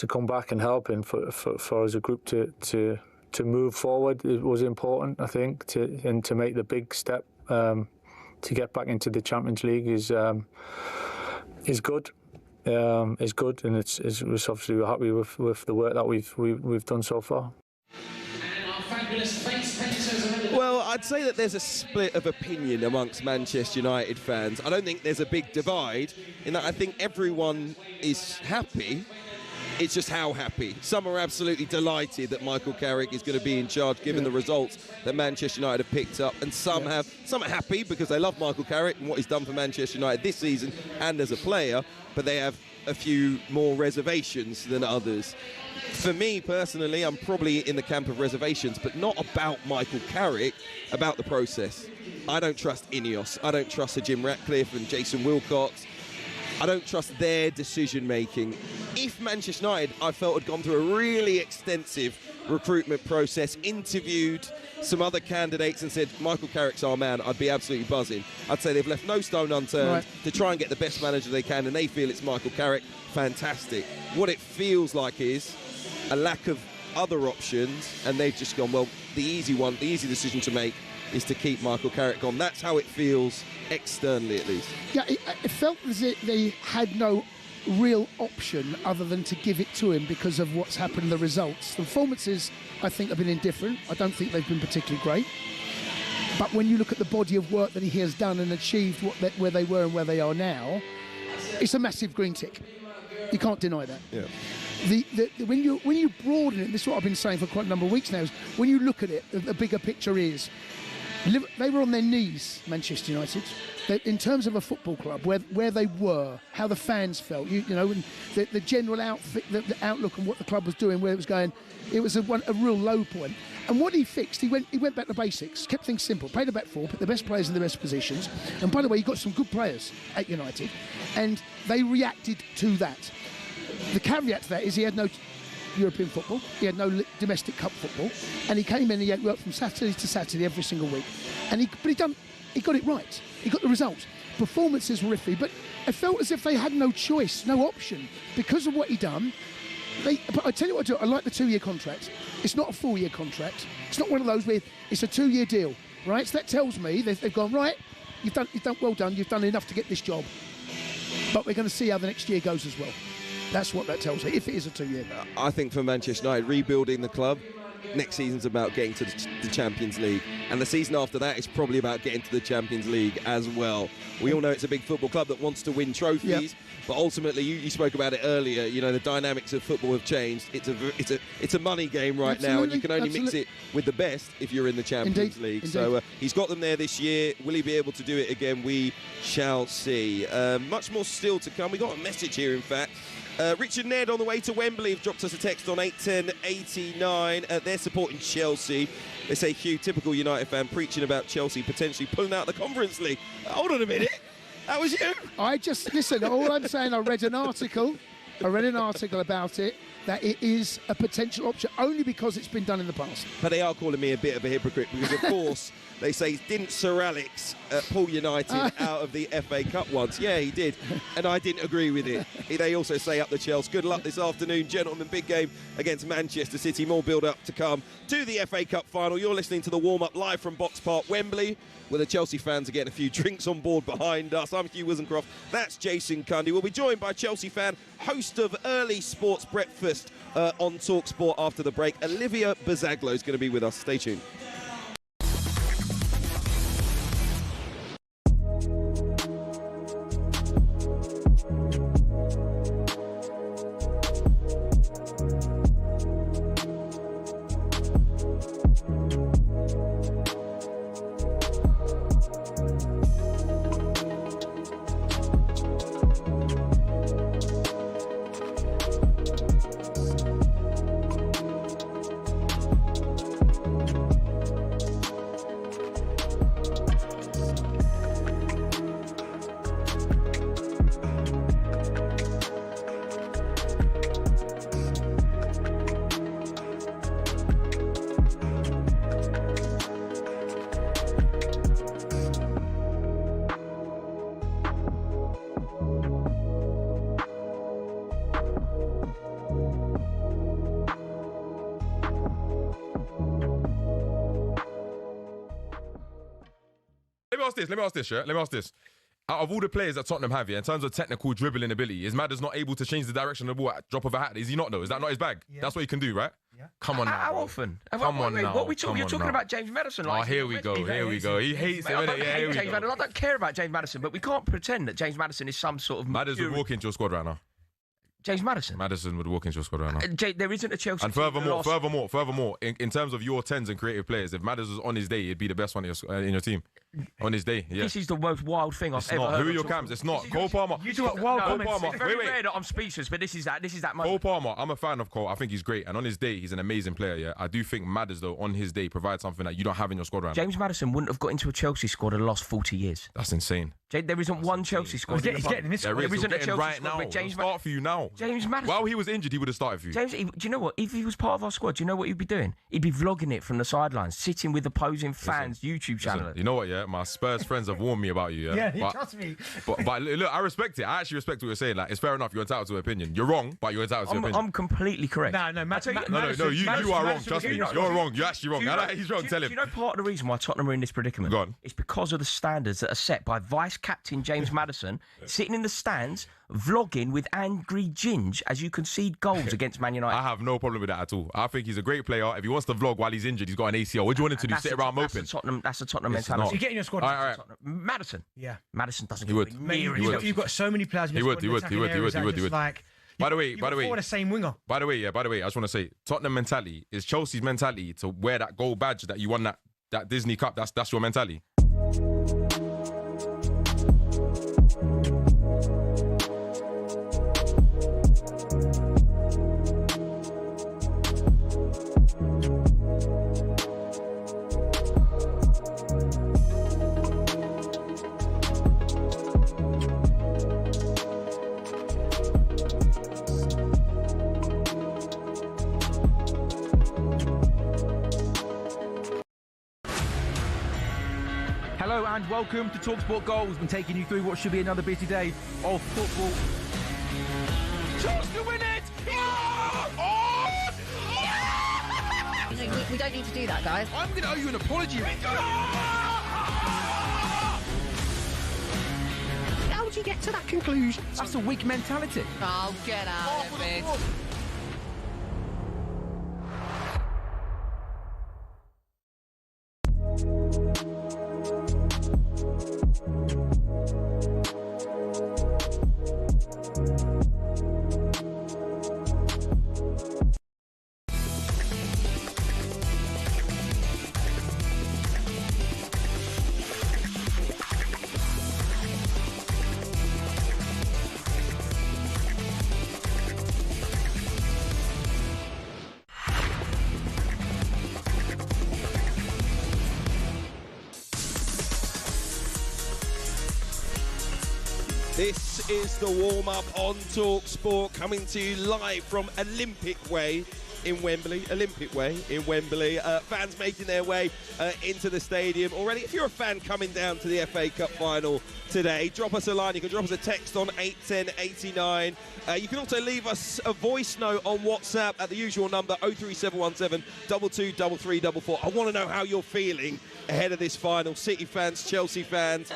come back and help, and for as a group to move forward, it was important, I think, to make the big step to get back into the Champions League is good. Is good, and it's obviously we're happy with the work that we've done so far. Well, I'd say that there's a split of opinion amongst Manchester United fans. I don't think there's a big divide in that. I think everyone is happy. It's just how happy. Some are absolutely delighted that Michael Carrick is going to be in charge, given the results that Manchester United have picked up, and some are happy because they love Michael Carrick and what he's done for Manchester United this season and as a player, but they have a few more reservations than others. For me personally, I'm probably in the camp of reservations, but not about Michael Carrick, about the process. I don't trust Ineos. I don't trust Sir Jim Ratcliffe and Jason Wilcox. I don't trust their decision-making. If Manchester United, I felt, had gone through a really extensive recruitment process, interviewed some other candidates and said, Michael Carrick's our man, I'd be absolutely buzzing. I'd say they've left no stone unturned to try and get the best manager they can, and they feel it's Michael Carrick. Fantastic. What it feels like is a lack of other options, and they've just gone, well, the easy decision to make is to keep Michael Carrick on. That's how it feels externally, at least. Yeah, it felt as if they had no real option other than to give it to him because of what's happened in the results. The performances, I think, have been indifferent. I don't think they've been particularly great. But when you look at the body of work that he has done and achieved where they were and where they are now, it's a massive green tick. You can't deny that. Yeah. When you broaden it, this is what I've been saying for quite a number of weeks now, is when you look at it, the bigger picture is they were on their knees, Manchester United, in terms of a football club, where they were, how the fans felt, you know, and the general the outlook on what the club was doing, where it was going. It was a real low point. And what he fixed, he went back to basics, kept things simple, played a back four, put the best players in the best positions. And by the way, he got some good players at United, and they reacted to that. The caveat to that is he had no European football, he had no domestic cup football, and he came in and he worked from Saturday to Saturday every single week. And he got it right. He got the results. Performances were iffy, but it felt as if they had no choice, no option, because of what he done. But I tell you what, I like the 2-year contract. It's not a 4-year contract. It's not one of those where it's a 2-year deal, right? So that tells me they've gone, right, you've done well done, you've done enough to get this job. But we're going to see how the next year goes as well. That's what that tells me, if it is a 2-year. I think for Manchester United, rebuilding the club, next season's about getting to the Champions League. And the season after that is probably about getting to the Champions League as well. We all know it's a big football club that wants to win trophies. But ultimately, you spoke about it earlier, you know, the dynamics of football have changed. It's a money game right now, and you can only mix it with the best if you're in the Champions League. Indeed. So he's got them there this year. Will he be able to do it again? We shall see. Much more still to come. We got a message here, in fact. Richard Ned on the way to Wembley have dropped us a text on 81089. They're supporting Chelsea. They say, Hugh, typical United fan, preaching about Chelsea potentially pulling out the Conference League. Hold on a minute. That was you. Listen, all I'm saying, I read an article about it, that it is a potential option, only because it's been done in the past. But they are calling me a bit of a hypocrite because, of course, they say, didn't Sir Alex pull United out of the FA Cup once? Yeah, he did, and I didn't agree with it. They also say up the Chelsea. Good luck this afternoon, gentlemen. Big game against Manchester City. More build-up to come to the FA Cup final. You're listening to the warm-up live from Box Park, Wembley, where the Chelsea fans are getting a few drinks on board behind us. I'm Hugh Woozencroft. That's Jason Cundy. We'll be joined by Chelsea fan, host of Early Sports Breakfast on talkSPORT after the break. Olivia Bazaglo is going to be with us. Stay tuned. ask this. Yeah? Let me ask this. Out of all the players that Tottenham have, in terms of technical dribbling ability, is Madders not able to change the direction of the ball at drop of a hat? Is he not, though? Is that not his bag? Yeah. That's what he can do, right? Yeah. Come on now. How often? Come on now. What we talking? You're talking about James Maddison. Oh, here we go. He hates him, innit? Yeah, here we go. I don't care about James Maddison, but we can't pretend that James Maddison is some sort of... Madders would walk into your squad right now. James Maddison? Maddison would walk into your squad right now. There isn't a Chelsea... And furthermore, in terms of your 10s and creative players, if Madders was on his day, he'd be the best one in your team. On his day, yeah. This is the most wild thing I've ever heard. Who are your cams? It's not. Cole Palmer. You talk about wild comments. It's very rare that I'm speechless, but this is that moment. Cole Palmer, I'm a fan of Cole. I think he's great. And on his day, he's an amazing player, yeah. I do think Madders, though, on his day, provides something that you don't have in your squad right now. James Maddison wouldn't have got into a Chelsea squad in the last 40 years. That's insane. There isn't one Chelsea squad. He's getting this squad. There isn't a Chelsea squad with James Maddison. Start for you now. James Maddison. While he was injured, he would have started for you. James, do you know what? If he was part of our squad, do you know what he'd be doing? He'd be vlogging it from the sidelines, sitting with opposing fans' YouTube channel. You know what, yeah? My Spurs friends have warned me about you, yeah? Yeah, trust me. But look, I respect it. I actually respect what you're saying. Like, it's fair enough. You're entitled to an opinion. You're wrong, but you're entitled to an opinion. I'm completely correct. No, you are wrong. Trust me. You're wrong. You're actually wrong. He's wrong. Tell him. Do you know part of the reason why Tottenham are in this predicament? Go on. It's because of the standards that are set by vice-captain James Maddison, sitting in the stands, vlogging with angry Ginge as you concede goals against Man United. I have no problem with that at all. I think he's a great player. If he wants to vlog while he's injured, he's got an ACL. What do you want him to do? Sit around moping? That's a Tottenham mentality. You get in your squad. All right. Maddison. Yeah. Maddison doesn't He would. You've got so many players in your squad. He would. Like, by the way, the same winger. By the way, I just want to say, Tottenham mentality is Chelsea's mentality to wear that gold badge that you won that Disney Cup. That's your mentality. Hello and welcome to talkSPORT Goals. We've been taking you through what should be another busy day of football. Chance to win it! We don't need to do that, guys. I'm going to owe you an apology. How would you get to that conclusion? That's a weak mentality. Oh, get out of it. This is the warm-up on talkSPORT, coming to you live from Olympic Way in Wembley. Fans making their way into the stadium already. If you're a fan coming down to the FA Cup final today, drop us a line. You can drop us a text on 81089. You can also leave us a voice note on WhatsApp at the usual number 03717 223344. I want to know how you're feeling ahead of this final. City fans, Chelsea fans.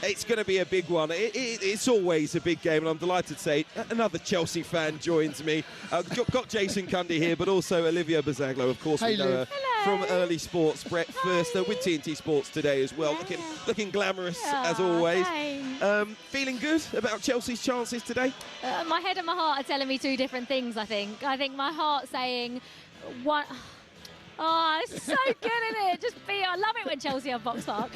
It's going to be a big one. It's always a big game, and I'm delighted to say another Chelsea fan joins me. Got Jason Cundy here, but also Olivia Bazaglo, of course. Hey, we know her from Early Sports Breakfast with TNT Sports today as well. Yeah. Looking glamorous as always. Feeling good about Chelsea's chances today? My head and my heart are telling me two different things, I think. I think my heart saying one... Oh, it's so good, isn't it? I love it when Chelsea have Box Park.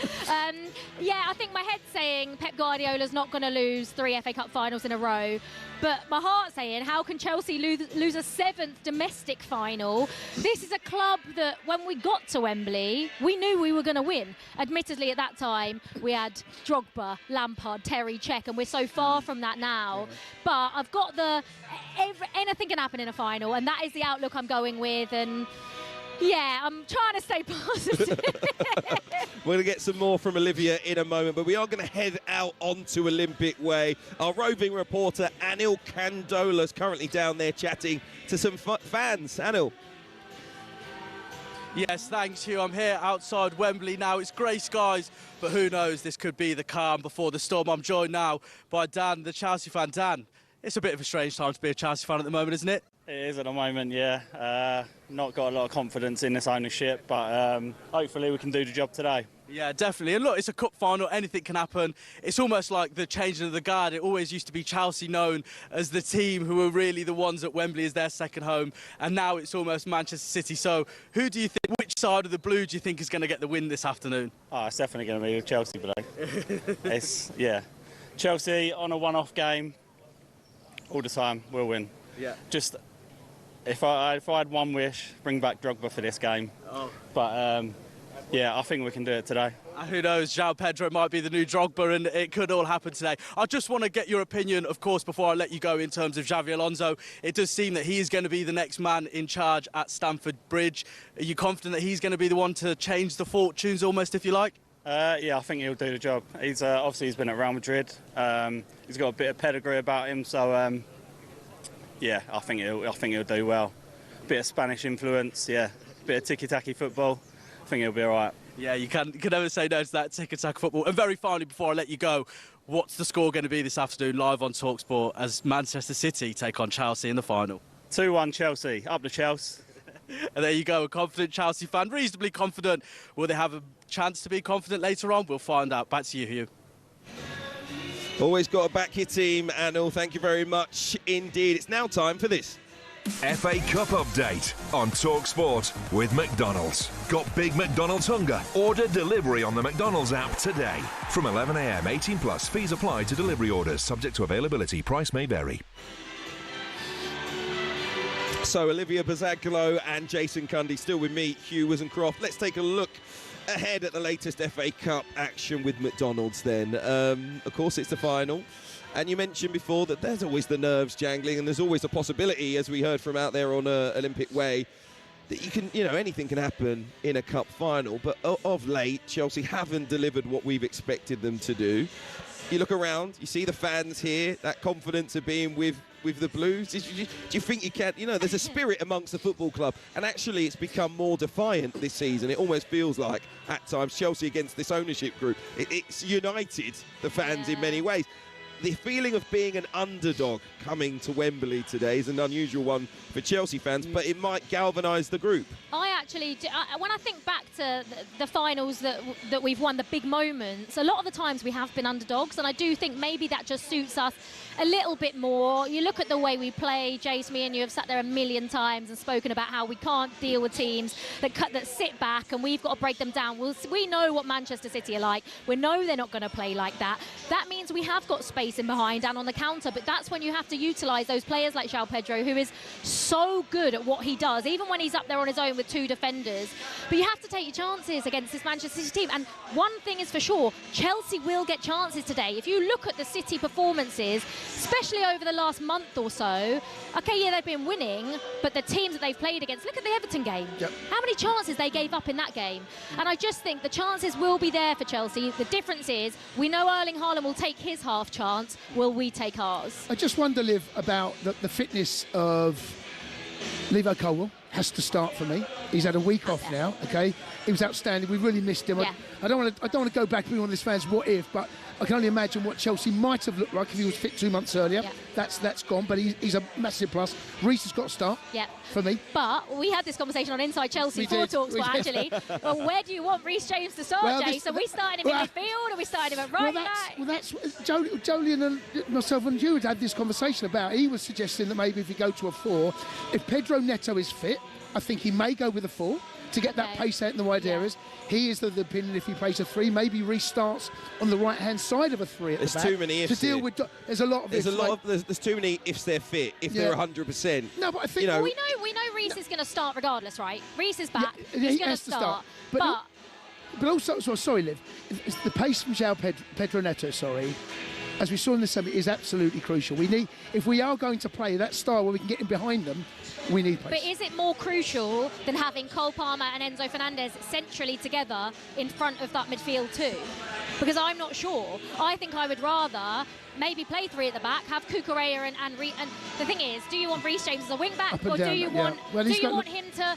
Yeah, I think my head's saying Pep Guardiola's not going to lose 3 FA Cup finals in a row. But my heart's saying, how can Chelsea lose a 7th domestic final? This is a club that, when we got to Wembley, we knew we were going to win. Admittedly, at that time, we had Drogba, Lampard, Terry, Cech, and we're so far from that now. But I've got anything can happen in a final, and that is the outlook I'm going with. And yeah, I'm trying to stay positive. We're going to get some more from Olivia in a moment, but we are going to head out onto Olympic Way. Our roving reporter, Anil Candola, is currently down there chatting to some fans. Anil. Yes, thanks, Hugh. I'm here outside Wembley now. It's grey skies, but who knows? This could be the calm before the storm. I'm joined now by Dan, the Chelsea fan. Dan, it's a bit of a strange time to be a Chelsea fan at the moment, isn't it? It is at the moment, yeah. Not got a lot of confidence in this ownership, but hopefully we can do the job today. Yeah, definitely. And look, it's a cup final. Anything can happen. It's almost like the changing of the guard. It always used to be Chelsea known as the team who were really the ones at Wembley as their second home. And now it's almost Manchester City. So who do you think, which side of the blue do you think is going to get the win this afternoon? Oh, it's definitely going to be Chelsea today. Yeah. Chelsea on a one-off game all the time, we'll win. Yeah. Just, if I had one wish, bring back Drogba for this game. Oh. But, yeah, I think we can do it today. Who knows, João Pedro might be the new Drogba and it could all happen today. I just want to get your opinion, of course, before I let you go in terms of Xabi Alonso. It does seem that he is going to be the next man in charge at Stamford Bridge. Are you confident that he's going to be the one to change the fortunes almost, if you like? Yeah, I think he'll do the job. He's obviously he's been at Real Madrid. He's got a bit of pedigree about him, so yeah, I think he'll do well. Bit of Spanish influence, yeah. Bit of tiki-taki football. I think he'll be all right. Yeah, you can never say no to that tiki-taka football. And very finally, before I let you go, what's the score going to be this afternoon live on talkSPORT as Manchester City take on Chelsea in the final? 2-1 Chelsea. Up the Chelsea. And there you go, a confident Chelsea fan, reasonably confident. Will they have a chance to be confident later on? We'll find out. Back to you, Hugh. Always got to back your team, Anil. Thank you very much indeed. It's now time for this. FA Cup update on talkSPORT with McDonald's. Got big McDonald's hunger? Order delivery on the McDonald's app today. From 11 a.m. 18 plus. Fees apply to delivery orders. Subject to availability. Price may vary. So Olivia Bazaglo and Jason Cundy still with me, Hugh Woozencroft. Let's take a look ahead at the latest FA Cup action with McDonald's then. Of course, it's the final. And you mentioned before that there's always the nerves jangling and there's always a possibility, as we heard from out there on Olympic Way, that you can, anything can happen in a cup final. But of late, Chelsea haven't delivered what we've expected them to do. You look around, you see the fans here, that confidence of being with the Blues. Do you think you can? There's a spirit amongst the football club, and actually it's become more defiant this season. It almost feels like, at times, Chelsea against this ownership group. It's united the fans in many ways. The feeling of being an underdog coming to Wembley today is an unusual one for Chelsea fans, but it might galvanise the group. I actually, when I think back to the finals that we've won, the big moments, a lot of the times we have been underdogs, and I do think maybe that just suits us a little bit more. You look at the way we play, Jace, me and you have sat there a million times and spoken about how we can't deal with teams that sit back and we've got to break them down. We know what Manchester City are like. We know they're not going to play like that. That means we have got space in behind and on the counter, but that's when you have to utilise those players like João Pedro, who is so good at what he does, even when he's up there on his own with two defenders. But you have to take your chances against this Manchester City team. And one thing is for sure, Chelsea will get chances today. If you look at the City performances, especially over the last month or so, okay, yeah, they've been winning, but the teams that they've played against, look at the Everton game. Yep. How many chances they gave up in that game? And I just think the chances will be there for Chelsea. The difference is, we know Erling Haaland will take his half chance. Will we take ours? I just wonder, Liv, about the fitness of Levo Colwell. Has to start for me. He's had a week off now, okay? He was outstanding. We really missed him. Yeah. I don't want to go back and be one of this fans, what if, but I can only imagine what Chelsea might have looked like if he was fit 2 months earlier. Yeah. That's gone, but he's a massive plus. Reece has got to start for me. But we had this conversation on Inside Chelsea for talkSPORT, actually. Well, where do you want Reece James to start, Jay? So we started him in midfield, and we started him at right back? Well, that's Jolien and myself and Hugh had this conversation about. He was suggesting that maybe if you go to a 4, if Pedro Neto is fit, I think he may go with a 4 to get that pace out in the wide areas. He is the opinion if he plays a 3, maybe restarts on the right-hand side of a 3 at There's the back. too many ifs to deal here. with. There's a lot of There's ifs. There's too many ifs they're fit, if they're 100%. No, but I think... Well, we know Reece is going to start regardless, right? Reece is back. Yeah, He's going to start. But also, sorry, Liv, it's the pace from João Pedro Neto, as we saw in the semi, is absolutely crucial. We need, if we are going to play that style where we can get in behind them, We need pace. But is it more crucial than having Cole Palmer and Enzo Fernandez centrally together in front of that midfield too? Because I'm not sure. I think I would rather maybe play 3 at the back, have Cucurella and the thing is, do you want Reece James as a wing back, or do you want him to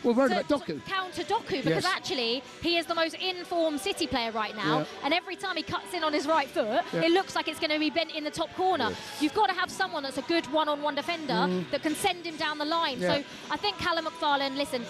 counter Doku? Because actually he is the most in-form City player right now, and every time he cuts in on his right foot, it looks like it's going to be bent in the top corner. You've got to have someone that's a good one-on-one defender that can send him down the line. So I think Callum McFarlane, listen,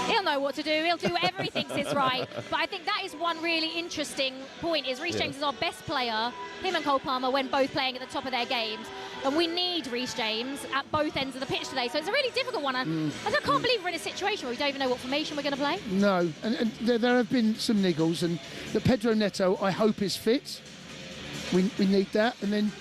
he'll know what to do. He'll do whatever he thinks is right. But I think that is one really interesting point, is Reece James is our best player, him and Cole Palmer, when both playing at the top of their games. And we need Reece James at both ends of the pitch today. So it's a really difficult one. And I can't believe we're in a situation where we don't even know what formation we're going to play. No, and there have been some niggles. And the Pedro Neto, I hope, is fit. We need that. And then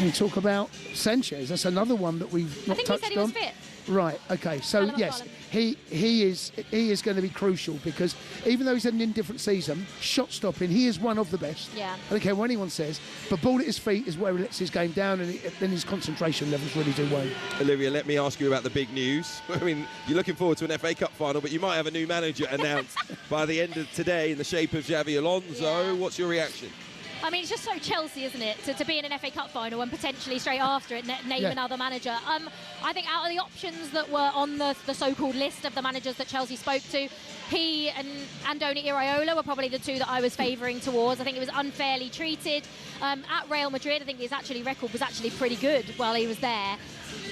we talk about Sanchez. That's another one that we've not touched on. I think he said he was fit. Right, okay, so yes, he is going to be crucial, because even though he's had an indifferent season, shot stopping, he is one of the best. Yeah. I don't care what anyone says, but ball at his feet is where he lets his game down, and then his concentration levels really do wane. Olivia, let me ask you about the big news. I mean, you're looking forward to an FA Cup final, but you might have a new manager announced by the end of today in the shape of Xabi Alonso. Yeah. What's your reaction? I mean, it's just so Chelsea, isn't it, to be in an FA Cup final and potentially straight after it name another manager. I think out of the options that were on the so-called list of the managers that Chelsea spoke to, he and Andoni Iraola were probably the two that I was favouring towards. I think he was unfairly treated. At Real Madrid, I think his record was actually pretty good while he was there.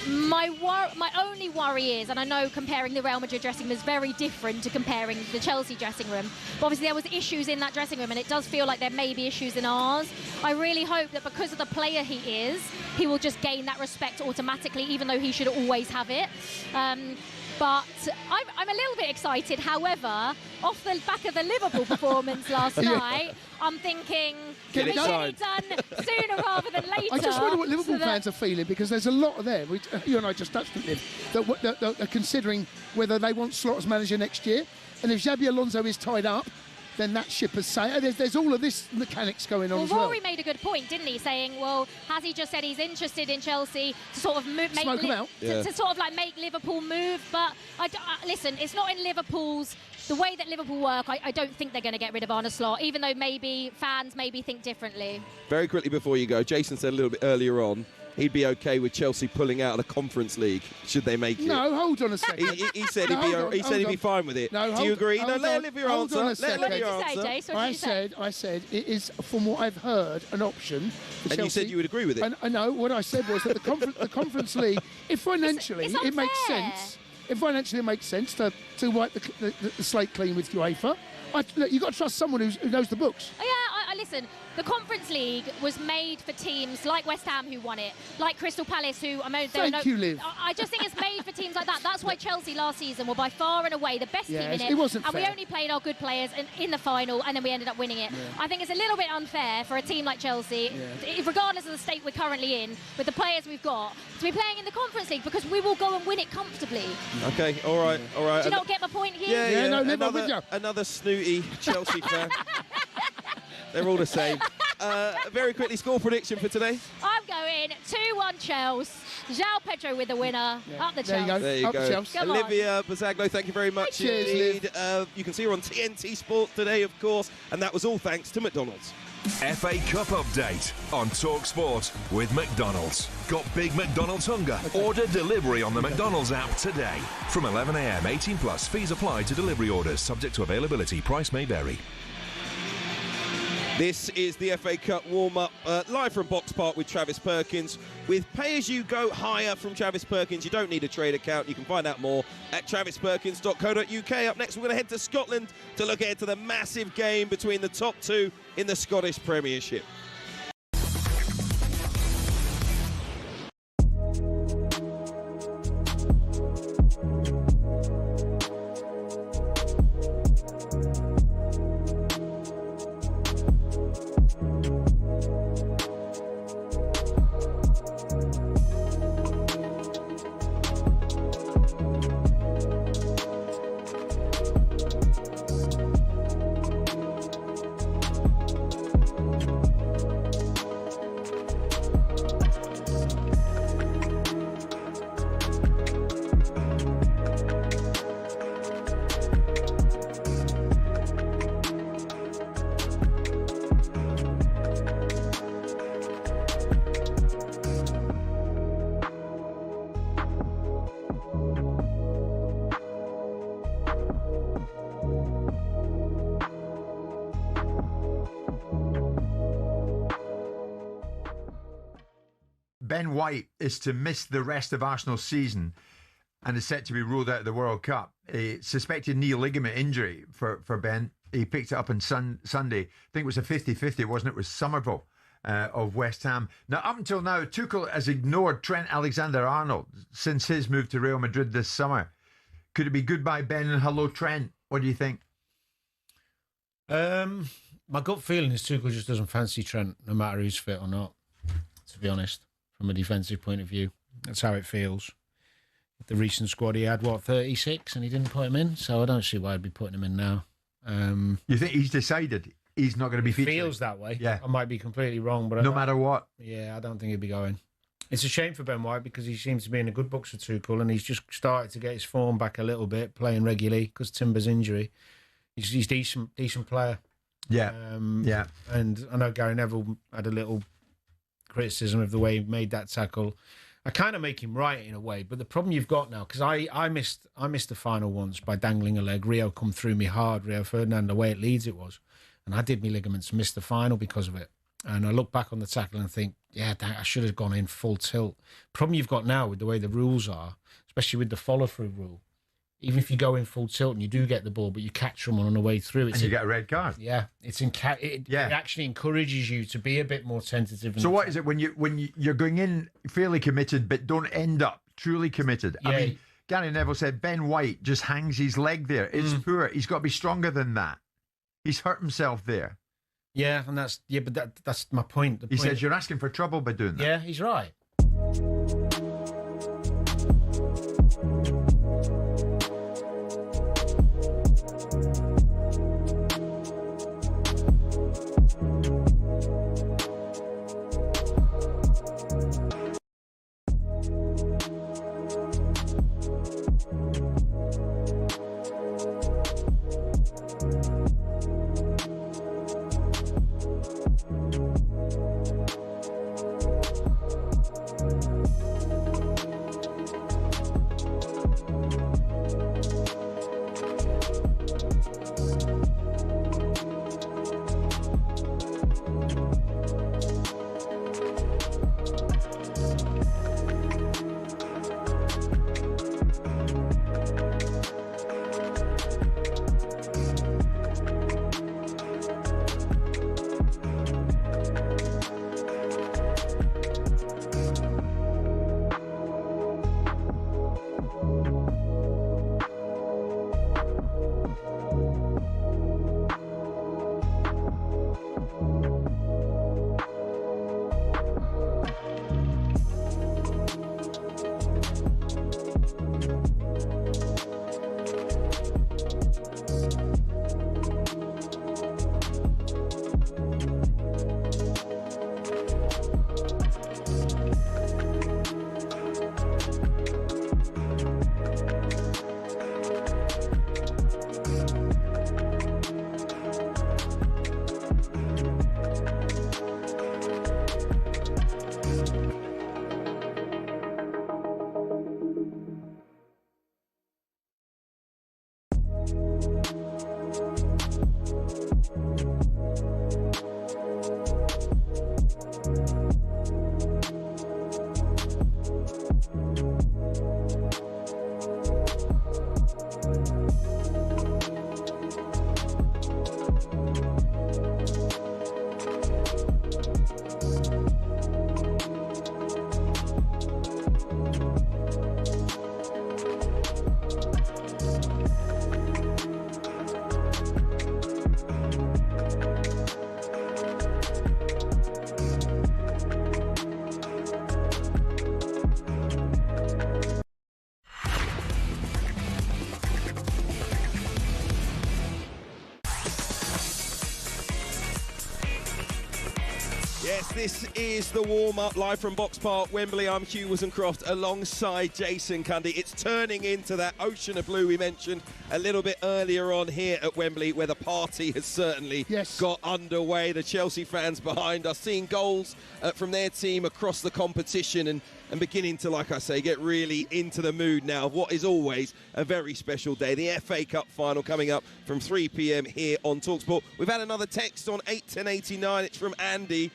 My only worry is, and I know comparing the Real Madrid dressing room is very different to comparing the Chelsea dressing room, but obviously there was issues in that dressing room, and it does feel like there may be issues in ours. I really hope that because of the player he is, he will just gain that respect automatically, even though he should always have it. But I'm a little bit excited. However, off the back of the Liverpool performance last night, I'm thinking, can we get it done sooner rather than later? I just wonder what Liverpool fans are feeling, because there's a lot of them, you and I just touched on it, that are considering whether they want Slot as manager next year. And if Xabi Alonso is tied up, then that ship has sailed. There's all of this mechanics going on as well. Rory made a good point, didn't he? Saying, well, has he just said he's interested in Chelsea to sort of make Liverpool move? But listen, it's not in Liverpool's. The way that Liverpool work, I don't think they're going to get rid of Arne Slot, even though maybe fans think differently. Very quickly before you go, Jason said a little bit earlier on he'd be okay with Chelsea pulling out of the Conference League should they make it. No, hold on a second. He said he'd be fine with it. No, do you agree? No, let Olivia answer. What did you say, Jace? I said it is, from what I've heard, an option for Chelsea. And you said you would agree with it. I know. What I said was that the Conference League, if financially it makes sense, to wipe the slate clean with UEFA, you've got to trust someone who knows the books. Yeah, listen, the Conference League was made for teams like West Ham, who won it, like Crystal Palace, who Thank you, Liv. I just think it's made for teams like that. That's why Chelsea last season were by far and away the best team in it. It wasn't fair. And we only played our good players in the final, and then we ended up winning it. I think it's a little bit unfair for a team like Chelsea, regardless of the state we're currently in, with the players we've got, to be playing in the Conference League, because we will go and win it comfortably. Okay, all right. Do you not get my point here? Yeah. No, Liv, I'm with you. Another snooty Chelsea fan. They're all the same. Very quickly, score prediction for today. I'm going 2-1 Chelsea. João Pedro with the winner. Up the Chelsea. There you go. Come Olivia Bazaglo, thank you very much. Cheers, Liv. You can see her on TNT Sport today, of course, and that was all thanks to McDonald's. FA Cup update on talkSPORT with McDonald's. Got big McDonald's hunger? Order delivery on the McDonald's app today. From 11 a.m. 18 plus. Fees apply to delivery orders. Subject to availability. Price may vary. This is the FA Cup warm-up, live from Box Park with Travis Perkins. With pay-as-you-go hire from Travis Perkins, you don't need a trade account. You can find out more at travisperkins.co.uk. Up next, we're going to head to Scotland to look ahead to the massive game between the top two in the Scottish Premiership. Ben White is to miss the rest of Arsenal's season and is set to be ruled out of the World Cup. A suspected knee ligament injury for Ben. He picked it up on Sunday. I think it was a 50-50, wasn't it? It was Somerville of West Ham. Now, up until now, Tuchel has ignored Trent Alexander-Arnold since his move to Real Madrid this summer. Could it be goodbye Ben and hello Trent? What do you think? My gut feeling is Tuchel just doesn't fancy Trent, no matter who's fit or not, to be honest, from a defensive point of view. That's how it feels. The recent squad, he had, 36, and he didn't put him in, so I don't see why I'd be putting him in now. You think he's decided he's not going to be featured? Feels that way. Yeah. I might be completely wrong, but no matter what. Yeah, I don't think he'd be going. It's a shame for Ben White because he seems to be in a good books for Tuchel, and he's just started to get his form back a little bit, playing regularly because Timber's injury. He's decent player. Yeah, yeah. And I know Gary Neville had a little criticism of the way he made that tackle. I kind of make him right in a way, but the problem you've got now, because I missed the final once by dangling a leg. Rio come through me hard, Rio Ferdinand, the way it leads it was. And I did my ligaments, missed the final because of it. And I look back on the tackle and think, yeah, I should have gone in full tilt. Problem you've got now with the way the rules are, especially with the follow-through rule, even if you go in full tilt and you do get the ball, but you catch someone on the way through, and you get a red card. Yeah, it actually encourages you to be a bit more tentative. So what is it when you're going in fairly committed, but don't end up truly committed? Yeah. I mean, Gary Neville said Ben White just hangs his leg there. It's poor. He's got to be stronger than that. He's hurt himself there. Yeah, and that's my point. He says you're asking for trouble by doing that. Yeah, he's right. Yes, this is the warm-up live from Box Park, Wembley. I'm Hugh Woozencroft alongside Jason Cundy. It's turning into that ocean of blue we mentioned a little bit earlier on here at Wembley, where the party has certainly got underway. The Chelsea fans behind us seeing goals from their team across the competition and beginning to, like I say, get really into the mood now of what is always a very special day. The FA Cup final coming up from 3 p.m. here on talkSPORT. We've had another text on 81089. It's from Andy.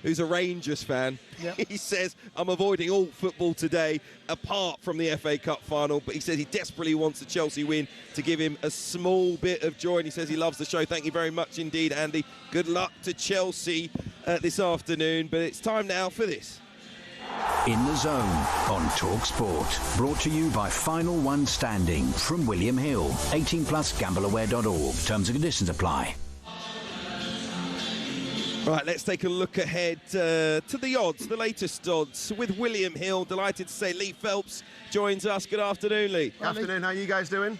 who's a Rangers fan. Yep. He says, I'm avoiding all football today, apart from the FA Cup final. But he says he desperately wants a Chelsea win to give him a small bit of joy. And he says he loves the show. Thank you very much indeed, Andy. Good luck to Chelsea this afternoon. But it's time now for this. In the Zone on talkSPORT. Brought to you by Final One Standing from William Hill. 18 plus gambleaware.org. Terms and conditions apply. Right, let's take a look ahead to the odds, the latest odds with William Hill. Delighted to say Lee Phelps joins us. Good afternoon, Lee. Good afternoon. How are you guys doing?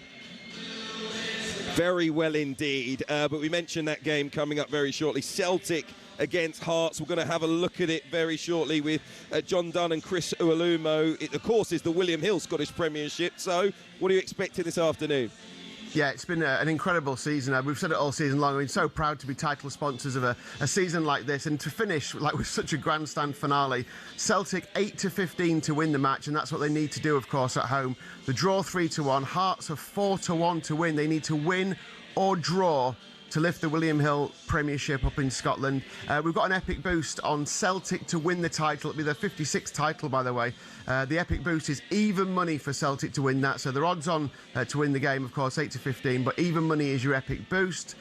Very well indeed. But we mentioned that game coming up very shortly. Celtic against Hearts. We're going to have a look at it very shortly with John Dunn and Chris Ualumo. It, of course, is the William Hill Scottish Premiership. So what are you expecting this afternoon? Yeah, it's been an incredible season. We've said it all season long. We've been so proud to be title sponsors of a season like this, and to finish like with such a grandstand finale. Celtic 8-15 to win the match, and that's what they need to do, of course, at home. The draw 3-1. Hearts are 4-1 to win. They need to win or draw to lift the William Hill Premiership up in Scotland. We've got an epic boost on Celtic to win the title. It'll be their 56th title, by the way. The epic boost is even money for Celtic to win that. So they're odds on to win the game, of course, 8-15. But even money is your epic boost.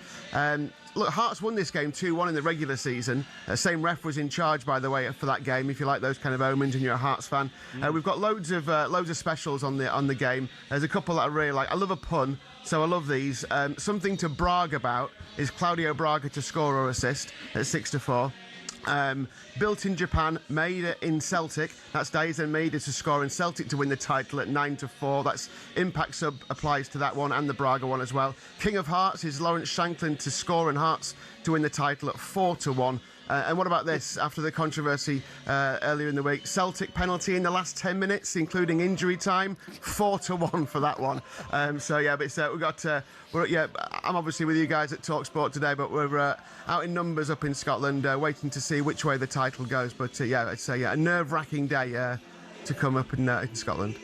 Look, Hearts won this game 2-1 in the regular season. Same ref was in charge, by the way, for that game. If you like those kind of omens and you're a Hearts fan, we've got loads of specials on the game. There's a couple that I really like. I love a pun, so I love these. Something to brag about is Claudio Braga to score or assist at 6-4. Built in Japan, made in Celtic. That's Daisen Maeda to score and Celtic to win the title at 9-4. That's Impact Sub applies to that one and the Braga one as well. King of Hearts is Lawrence Shanklin to score and Hearts to win the title at 4-1. And what about this? After the controversy earlier in the week, Celtic penalty in the last 10 minutes, including injury time, 4-1 for that one. So yeah, but we've got. I'm obviously with you guys at talkSPORT today, but we're out in numbers up in Scotland, waiting to see which way the title goes. But yeah, it's a nerve-wracking day to come up in Scotland.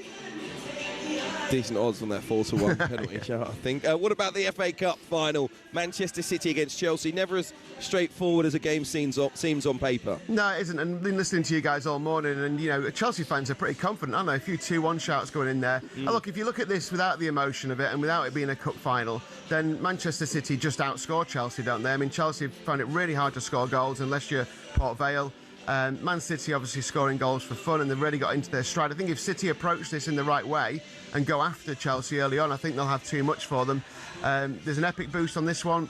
Decent odds on that 4-1 penalty shot, I think. What about the FA Cup final? Manchester City against Chelsea. Never as straightforward as a game seems on paper. No, it isn't. And been listening to you guys all morning, and Chelsea fans are pretty confident, aren't they? A few 2-1 shouts going in there. And look, if you look at this without the emotion of it and without it being a cup final, then Manchester City just outscore Chelsea, don't they? I mean, Chelsea find it really hard to score goals unless you're Port Vale. Man City obviously scoring goals for fun, and they've really got into their stride. I think if City approach this in the right way and go after Chelsea early on, I think they'll have too much for them. There's an epic boost on this one,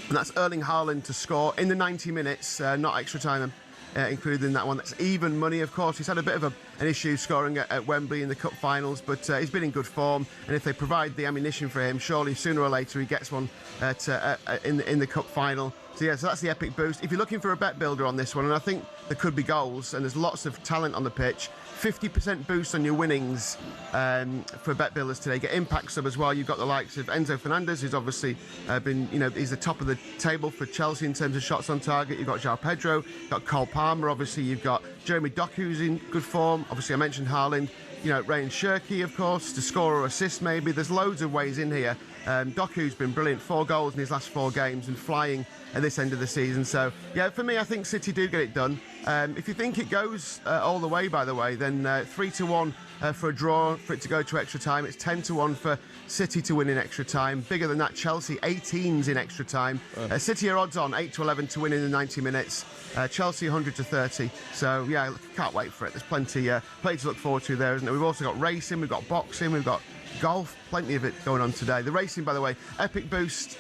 and that's Erling Haaland to score in the 90 minutes, not extra time included in that one. That's even money, of course. He's had a bit of an issue scoring at Wembley in the cup finals, but he's been in good form, and if they provide the ammunition for him, surely sooner or later he gets one in the cup final. So yeah, so that's the epic boost. If you're looking for a bet builder on this one, and I think there could be goals, and there's lots of talent on the pitch, 50% boost on your winnings for bet builders today. Get Impact Sub as well. You've got the likes of Enzo Fernandez, who's obviously been, he's the top of the table for Chelsea in terms of shots on target. You've got João Pedro, you've got Cole Palmer, obviously you've got Jeremy Doku, who's in good form. Obviously I mentioned Haaland. Ryan Shirky, of course, to score or assist maybe. There's loads of ways in here. Doku's been brilliant, 4 goals in his last 4 games and flying at this end of the season. So, yeah, for me, I think City do get it done. If you think it goes all the way, by the way, then 3-1 for a draw, for it to go to extra time. It's 10-1 for City to win in extra time. Bigger than that, Chelsea, 18s in extra time. City are odds on 8-11 to win in the 90 minutes. Chelsea 100-30. So, yeah, can't wait for it. There's plenty to look forward to there, isn't there? We've also got racing, we've got boxing, we've got golf, plenty of it going on today. The racing, by the way, epic boost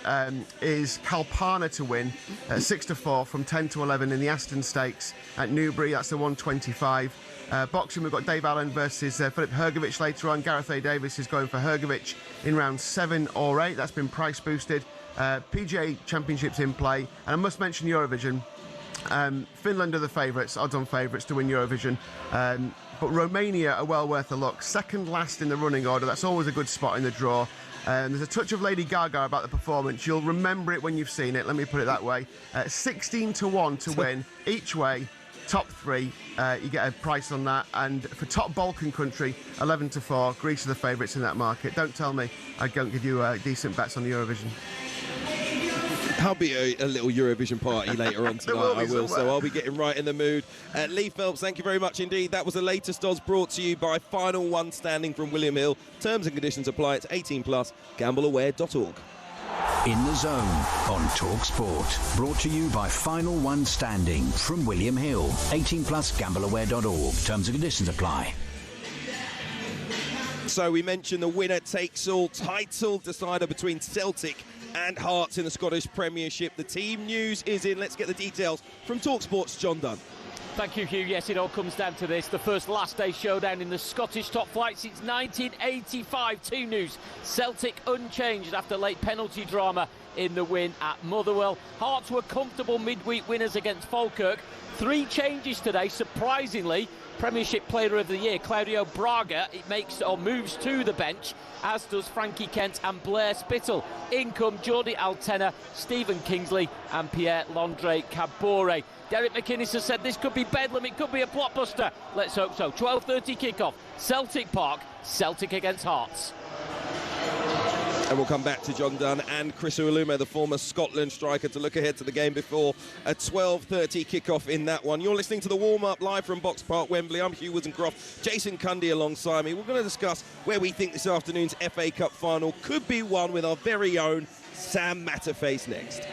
is Kalpana to win at 6-4 from 10-11 in the Aston Stakes at Newbury. That's the 125. Boxing, we've got Dave Allen versus Filip Hrgovic later on. Gareth A. Davis is going for Hrgovic in round 7 or 8. That's been price boosted. PGA Championships in play. And I must mention Eurovision. Finland are the favourites, odds-on favourites to win Eurovision. But Romania are well worth a look. Second last in the running order. That's always a good spot in the draw. There's a touch of Lady Gaga about the performance. You'll remember it when you've seen it. Let me put it that way. 16-1 to win each way. Top 3, you get a price on that. And for top Balkan country, 11-4. Greece are the favourites in that market. Don't tell me I don't give you decent bets on the Eurovision. I'll be a little Eurovision party later on tonight, I will, so I'll be getting right in the mood. Lee Phelps, thank you very much indeed. That was the latest odds brought to you by Final One Standing from William Hill. Terms and conditions apply. It's 18+, gambleaware.org. In the Zone on talkSPORT. Brought to you by Final One Standing from William Hill. 18+, gambleaware.org. Terms and conditions apply. So we mentioned the winner takes all title decider between Celtic and Hearts in the Scottish Premiership. The team news is in. Let's get the details from talkSPORT's John Dunn. Thank you, Hugh. Yes, it all comes down to this. The first last day showdown in the Scottish top flight since 1985. Team news. Celtic unchanged after late penalty drama in the win at Motherwell. Hearts were comfortable midweek winners against Falkirk. 3 changes today, surprisingly. Premiership Player of the Year, Claudio Braga, moves to the bench, as does Frankie Kent and Blair Spittle. In come Jordi Altena, Stephen Kingsley and Pierre-Landré Cabore. Derek McInnes has said this could be bedlam, it could be a blockbuster. Let's hope so. 12:30 kickoff, Celtic Park, Celtic against Hearts. And we'll come back to John Dunn and Chris Uolume, the former Scotland striker, to look ahead to the game before a 12:30 kickoff in that one. You're listening to the warm-up live from Box Park, Wembley. I'm Hugh Woozencroft, Jason Cundy alongside me. We're going to discuss where we think this afternoon's FA Cup final could be won with our very own Sam Matterface next.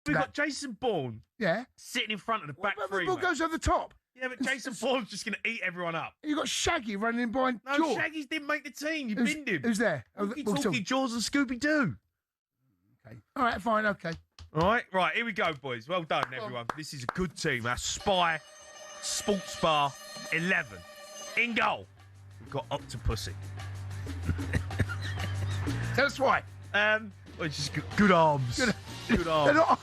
We've got Jason Bourne sitting in front of the back three. The ball goes over the top. Yeah, but Jason Bourne's just going to eat everyone up. You got Shaggy running in behind No, Jaws. Shaggy didn't make the team. You binned him. Who's there? Walkie-talkie, Jaws and Scooby-Doo. Okay. All right, fine, okay. All right, here we go, boys. Well done, everyone. This is a good team. Our Spy Sports Bar 11. In goal, we've got Octopussy. Tell us why. Well, it's just good arms. Good arms.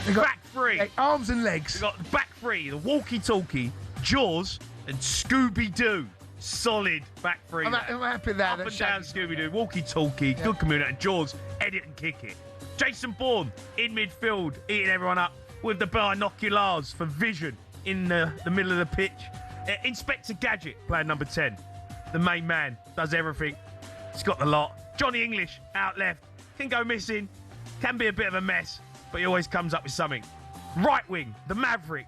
They've got back three. Arms and legs. We've got the back three, the walkie-talkie, Jaws, and Scooby-Doo. Solid back three. I'm happy with that. Up and down Scooby-Doo. Walkie-talkie, good community. Jaws, edit and kick it. Jason Bourne in midfield, eating everyone up with the binoculars for vision in the middle of the pitch. Inspector Gadget, player number 10. The main man, does everything. He's got the lot. Johnny English, out left. Can go missing. Can be a bit of a mess, but he always comes up with something. Right wing, the Maverick.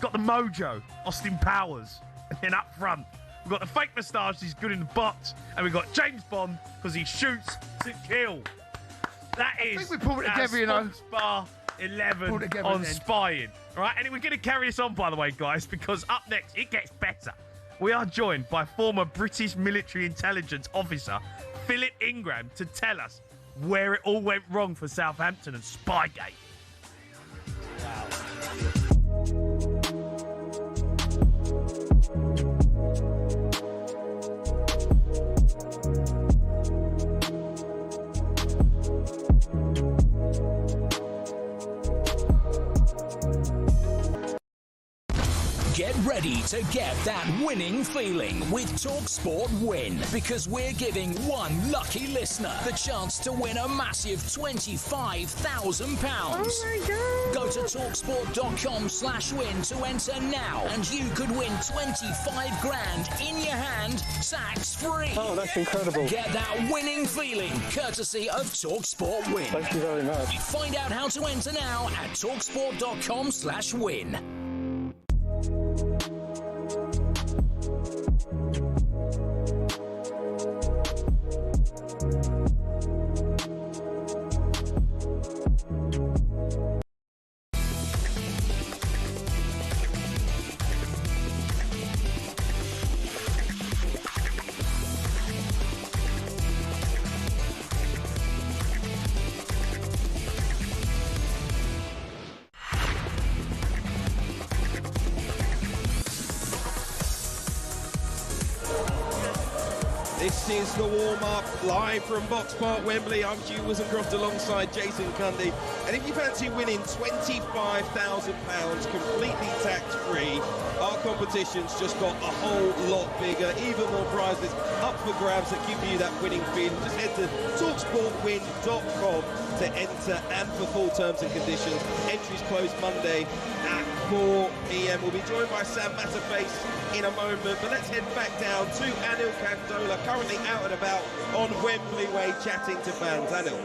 Got the mojo, Austin Powers. And then up front, we've got the fake moustache, he's good in the box. And we've got James Bond, because he shoots to kill. That is I think we pulled it together, you know. Bar 11 on spying. All right, and we're going to carry this on, by the way, guys, because up next, it gets better. We are joined by former British military intelligence officer Philip Ingram to tell us where it all went wrong for Southampton and Spygate. Get ready to get that winning feeling with talkSPORT Win, because we're giving one lucky listener the chance to win a massive £25,000. Oh my God. Go to talksport.com/win to enter now, and you could win 25 grand in your hand, tax free. Oh, that's incredible. Get that winning feeling courtesy of talkSPORT Win. Thank you very much. Find out how to enter now at talksport.com/win. This is the warm-up, live from Box Park, Wembley. I'm Hugh Woozencroft alongside Jason Cundy. And if you fancy winning £25,000 completely tax-free, our competition's just got a whole lot bigger, even more prizes up for grabs that give you that winning feeling. Just head to talksportwin.com to enter and for full terms and conditions. Entries close Monday at 4 p.m. We'll be joined by Sam Matterface in a moment, but let's head back down to Anil Kandola, currently out and about on Wembley Way chatting to fans. Anil.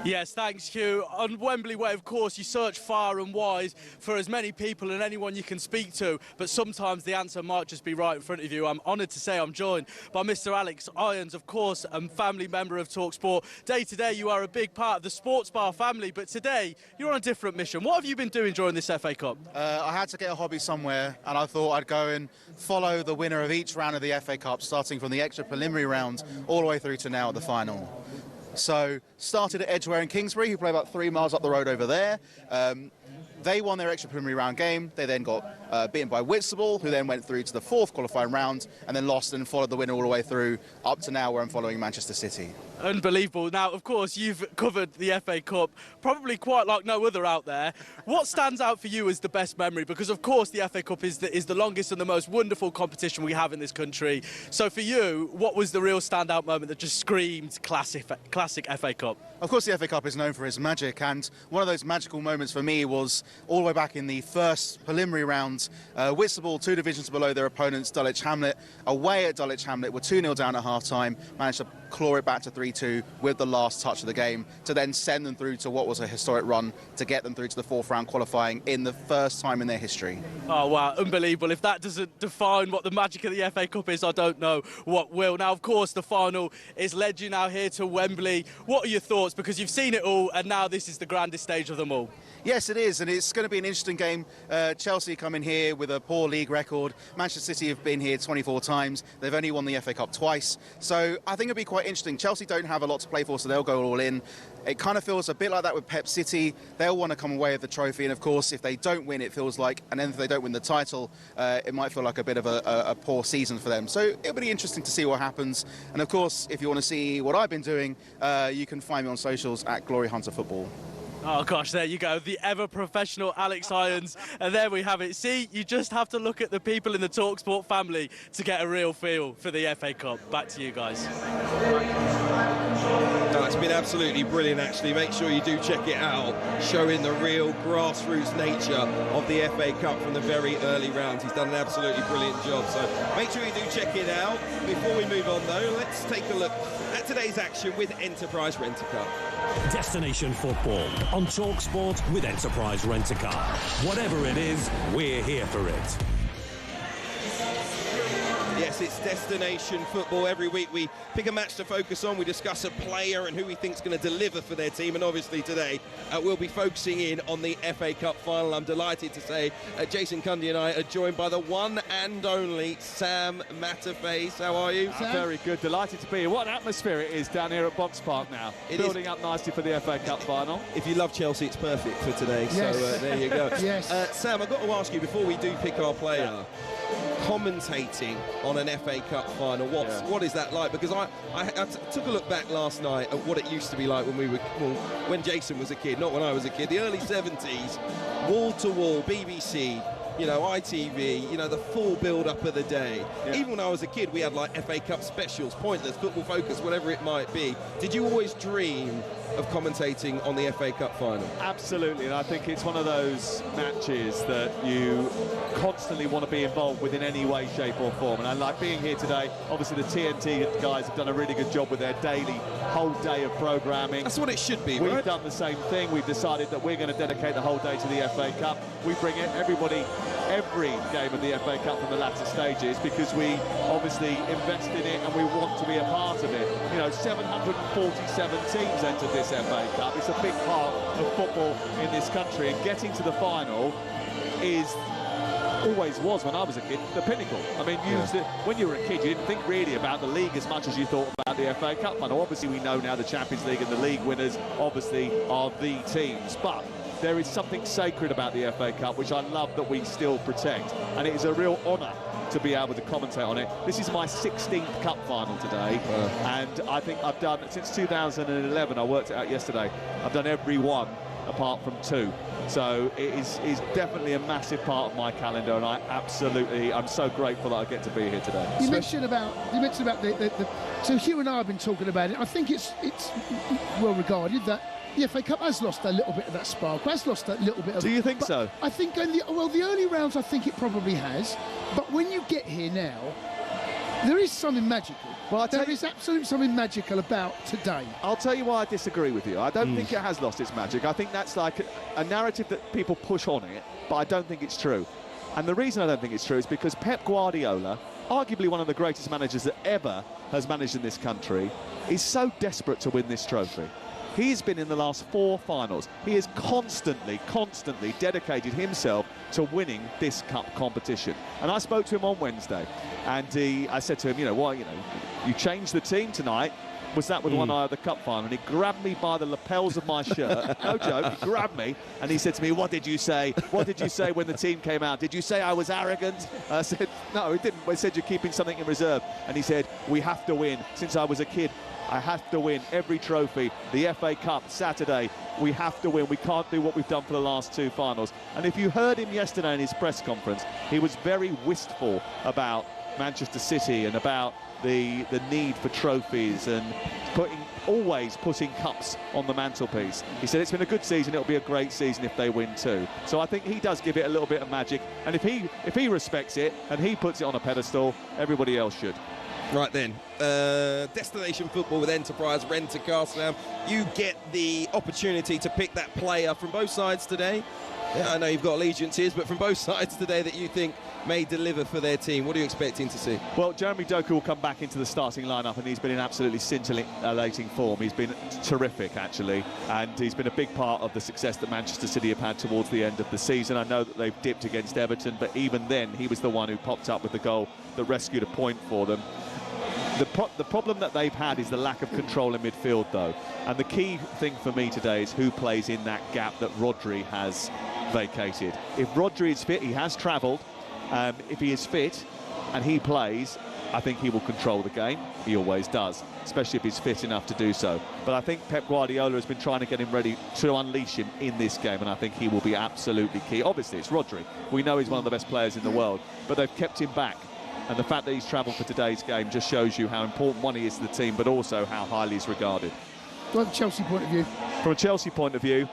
Yes, thanks, Hugh. On Wembley Way, of course, you search far and wide for as many people and anyone you can speak to, but sometimes the answer might just be right in front of you. I'm honoured to say I'm joined by Mr. Alex Irons, of course, a family member of talkSPORT. Day to day, you are a big part of the Sports Bar family, but today, you're on a different mission. What have you been doing during this FA Cup? I had to get a hobby somewhere, and I thought I'd go and follow the winner of each round of the FA Cup, starting from the extra preliminary round all the way through to now at the final. So, started at Edgware in Kingsbury, who play about 3 miles up the road over there. They won their extra preliminary round game. They then got beaten by Whitstable, who then went through to the 4th qualifying round, and then lost and followed the winner all the way through up to now, where I'm following Manchester City. Unbelievable. Now, of course, you've covered the FA Cup probably quite like no other out there. What stands out for you as the best memory? Because, of course, the FA Cup is the longest and the most wonderful competition we have in this country. So for you, what was the real standout moment that just screamed classic FA Cup? Of course, the FA Cup is known for its magic, and one of those magical moments for me was all the way back in the first preliminary round. Whitstable, 2 divisions below their opponents, Dulwich Hamlet, away at Dulwich Hamlet, were 2-0 down at half-time, managed to claw it back to 3-2 with the last touch of the game to then send them through to what was a historic run to get them through to the 4th round qualifying in the first time in their history. Oh, wow, unbelievable. If that doesn't define what the magic of the FA Cup is, I don't know what will. Now, of course, the final is led you now here to Wembley. What are your thoughts? Because you've seen it all, and now this is the grandest stage of them all. Yes, it is, and it's going to be an interesting game. Chelsea come in here with a poor league record. Manchester City have been here 24 times. They've only won the FA Cup twice. So I think it'll be quite interesting. Chelsea don't have a lot to play for, so they'll go all in. It kind of feels a bit like that with Pep City. They'll want to come away with the trophy, and of course, if they don't win, it feels like, and then if they don't win the title, it might feel like a bit of a poor season for them. So it'll be interesting to see what happens. And of course, if you want to see what I've been doing, you can find me on socials at Glory Hunter Football. Oh, gosh, there you go. The ever-professional Alex Irons. And there we have it. See, you just have to look at the people in the talkSPORT family to get a real feel for the FA Cup. Back to you guys. No, it's been absolutely brilliant, actually. Make sure you do check it out, showing the real grassroots nature of the FA Cup from the very early rounds. He's done an absolutely brilliant job, so make sure you do check it out. Before we move on, though, let's take a look at today's action with Enterprise Rent-A-Car. Destination football on talkSPORT with Enterprise Rent-A-Car. Whatever it is, we're here for it. Yes, it's destination football. Every week we pick a match to focus on. We discuss a player and who we think is going to deliver for their team. And obviously today we'll be focusing in on the FA Cup final. I'm delighted to say Jason Cundy and I are joined by the one and only Sam Matterface. How are you, Sam? Very good. Delighted to be here. What an atmosphere it is down here at Box Park now. Building up nicely for the FA Cup final. If you love Chelsea, it's perfect for today. Yes. So there you go. Yes. Sam, I've got to ask you, before we do pick our player, commentating on an FA Cup final, what is that like? Because I took a look back last night at what it used to be like when Jason was a kid, not when I was a kid. The early 70s, wall-to-wall, BBC, ITV, the full build-up of the day. Yeah. Even when I was a kid, we had like FA Cup specials, Pointless, Football Focus, whatever it might be. Did you always dream of commentating on the FA Cup final? Absolutely, and I think it's one of those matches that you constantly want to be involved with in any way, shape or form. And I like being here today. Obviously the TNT guys have done a really good job with their daily whole day of programming. That's what it should be, We've right? done the same thing. We've decided that we're going to dedicate the whole day to the FA Cup. We bring everybody every game of the FA Cup from the latter stages because we obviously invest in it and we want to be a part of it. 747 teams entered this FA Cup. It's a big part of football in this country, and getting to the final always was, when I was a kid, the pinnacle. I mean, when you were a kid, you didn't think really about the league as much as you thought about the FA Cup final. Obviously, we know now the Champions League and the league winners obviously are the teams, but there is something sacred about the FA Cup which I love that we still protect, and it is a real honour to be able to commentate on it. This is my 16th cup final today, and I think I've done, since 2011, I worked it out yesterday, I've done every one apart from 2. So it is definitely a massive part of my calendar, and I'm so grateful that I get to be here today. You mentioned about the so Hugh and I have been talking about it. I think it's well regarded that the FA Cup has lost a little bit of that spark, has lost a little bit of... Do you think so? I think the early rounds, I think it probably has, but when you get here now, there is something magical. Well, there is absolutely something magical about today. I'll tell you why I disagree with you. I don't think it has lost its magic. I think that's like a narrative that people push on it, but I don't think it's true. And the reason I don't think it's true is because Pep Guardiola, arguably one of the greatest managers that ever has managed in this country, is so desperate to win this trophy. He's been in the last 4 finals. He has constantly dedicated himself to winning this cup competition. And I spoke to him on Wednesday, and I said to him, you changed the team tonight. Was that with one eye of the cup final? And he grabbed me by the lapels of my shirt. No joke, he grabbed me and he said to me, "What did you say? What did you say when the team came out? Did you say I was arrogant?" I said, "No, he didn't. I said you're keeping something in reserve." And he said, "We have to win. Since I was a kid, I have to win every trophy. The FA Cup, Saturday, we have to win. We can't do what we've done for the last 2 finals." And if you heard him yesterday in his press conference, he was very wistful about Manchester City and about the need for trophies and always putting cups on the mantelpiece. He said it's been a good season, it'll be a great season if they win too. So I think he does give it a little bit of magic, and if he respects it and he puts it on a pedestal, everybody else should. Right then, Destination Football with Enterprise Rent-A-Car. Now, you get the opportunity to pick that player from both sides today. Yeah, I know you've got allegiances, but from both sides today that you think may deliver for their team. What are you expecting to see? Well, Jeremy Doku will come back into the starting lineup, and he's been in absolutely scintillating form. He's been terrific, actually, and he's been a big part of the success that Manchester City have had towards the end of the season. I know that they've dipped against Everton, but even then, he was the one who popped up with the goal that rescued a point for them. The problem that they've had is the lack of control in midfield, though. And the key thing for me today is who plays in that gap that Rodri has vacated. If Rodri is fit, he has travelled. If he is fit and he plays, I think he will control the game. He always does, especially if he's fit enough to do so. But I think Pep Guardiola has been trying to get him ready to unleash him in this game, and I think he will be absolutely key. Obviously, it's Rodri. We know he's one of the best players in the world, but they've kept him back. And the fact that he's travelled for today's game just shows you how important, one, he is to the team, but also how highly he's regarded. From a Chelsea point of view? From a Chelsea point of view,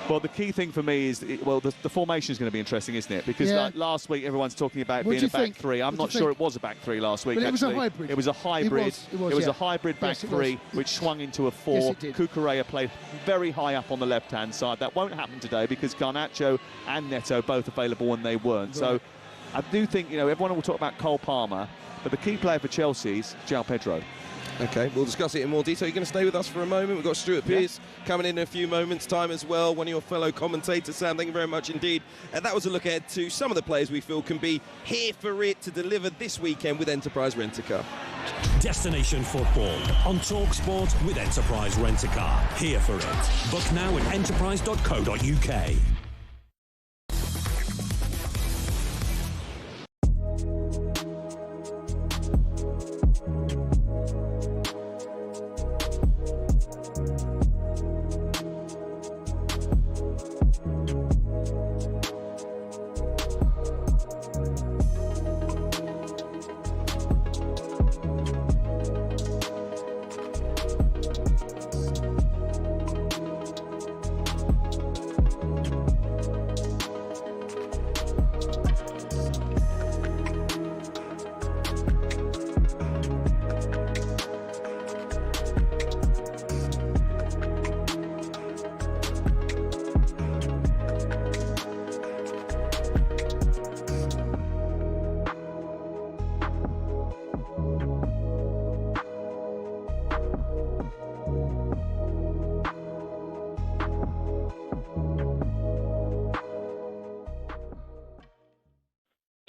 well, the key thing for me is, the formation is going to be interesting, isn't it? Because like last week, everyone's talking about being a back three. I'm not sure it was a back three last week, but actually. It was a hybrid. It was a hybrid. It was a hybrid back three, which swung into a 4. Yes, it did. Cucurella played very high up on the left-hand side. That won't happen today because Garnacho and Neto both available when they weren't. Right. So I do think, everyone will talk about Cole Palmer, but the key player for Chelsea is João Pedro. Okay, we'll discuss it in more detail. You're going to stay with us for a moment. We've got Stuart Pearce coming in a few moments' time as well, one of your fellow commentators. Sam, thank you very much indeed. That was a look ahead to some of the players we feel can be here for it to deliver this weekend with Enterprise Rent-A-Car. Destination Football on talkSPORT with Enterprise Rent-A-Car. Here for it. Book now at enterprise.co.uk.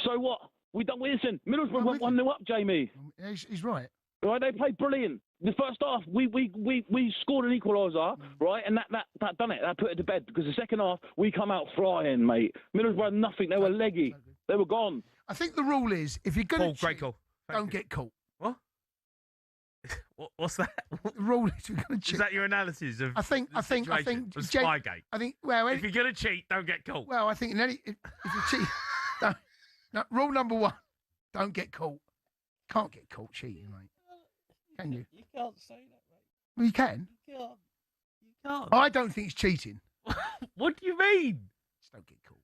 So what? Listen, Middlesbrough went 1-0 up, Jamie. He's right. Right, they played brilliant. The first half, we scored an equaliser, right, and that done it. That put it to bed because the second half we come out flying, mate. Middlesbrough had nothing. They were leggy. They were gone. I think the rule is if you're going to great call. Don't get caught. What? What's that? The rule is you're going to cheat. Is that your analysis of? I think Spygate. I think. Well, if you're going to cheat, don't get caught. Well, I think if you cheat, rule number 1, don't get caught. Can't get caught cheating, mate. Can you? You can't say that, mate. Well, you can. You can't. You can't. I don't think it's cheating. What do you mean? Just don't get caught.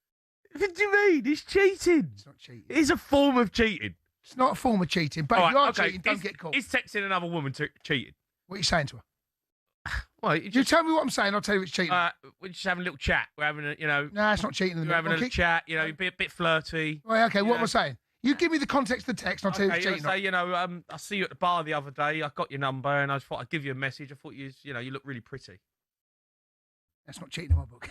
What do you mean? It's cheating. It's not cheating. It is a form of cheating. It's not a form of cheating, but if you are cheating, don't get caught. Is texting another woman cheating? What are you saying to her? Well, you tell me what I'm saying, I'll tell you it's cheating. We're just having a little chat. We're having a, No, it's not cheating. We're having a little chat. You're a bit flirty. Well, okay, what am I saying? You give me the context of the text, and I'll tell you it's cheating. Say, I see you at the bar the other day. I got your number, and I thought I'd give you a message. I thought you look really pretty. That's not cheating in my book.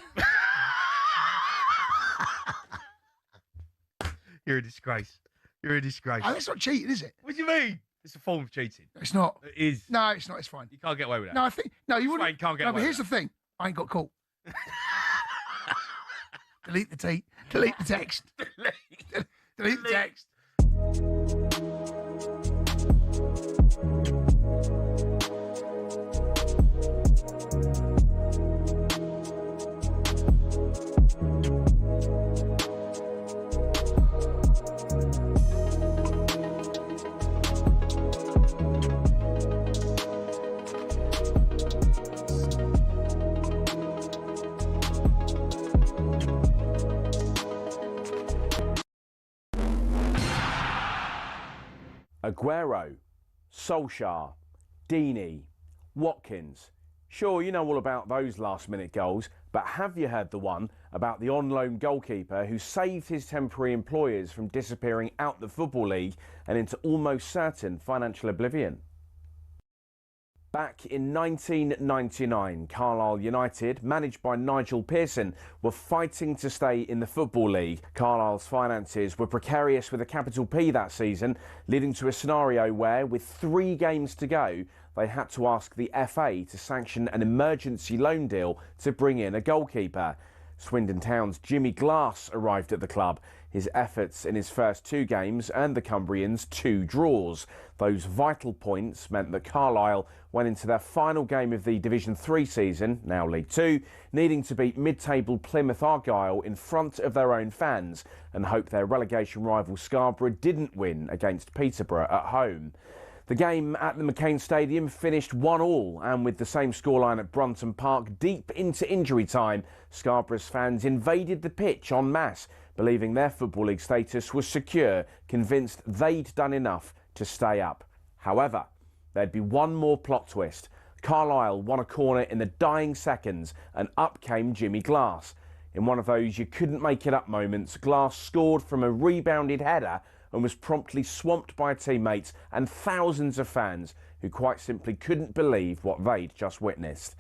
You're a disgrace. You're a disgrace. Oh, that's not cheating, is it? What do you mean? It's a form of cheating. It's not. It is. No, it's not. It's fine. You can't get away with that. No, I think you wouldn't. You can't get no, away but here's with the thing. I ain't got caught. Delete the text. Delete the text. Delete the text. Aguero, Solskjaer, Deeney, Watkins. Sure, you know all about those last-minute goals, but have you heard the one about the on-loan goalkeeper who saved his temporary employers from disappearing out the Football League and into almost certain financial oblivion? Back in 1999, Carlisle United, managed by Nigel Pearson, were fighting to stay in the Football League. Carlisle's finances were precarious with a capital P that season, leading to a scenario where, with 3 games to go, they had to ask the FA to sanction an emergency loan deal to bring in a goalkeeper. Swindon Town's Jimmy Glass arrived at the club. His efforts in his first 2 games earned the Cumbrians 2 draws. Those vital points meant that Carlisle went into their final game of the Division 3 season, now League 2, needing to beat mid-table Plymouth Argyle in front of their own fans and hope their relegation rival Scarborough didn't win against Peterborough at home. The game at the McCain Stadium finished 1-1, and with the same scoreline at Brunton Park deep into injury time, Scarborough's fans invaded the pitch en masse, believing their Football League status was secure, convinced they'd done enough to stay up. However, there'd be one more plot twist. Carlisle won a corner in the dying seconds, and up came Jimmy Glass. In one of those you couldn't make it up moments, Glass scored from a rebounded header and was promptly swamped by teammates and thousands of fans who quite simply couldn't believe what they'd just witnessed.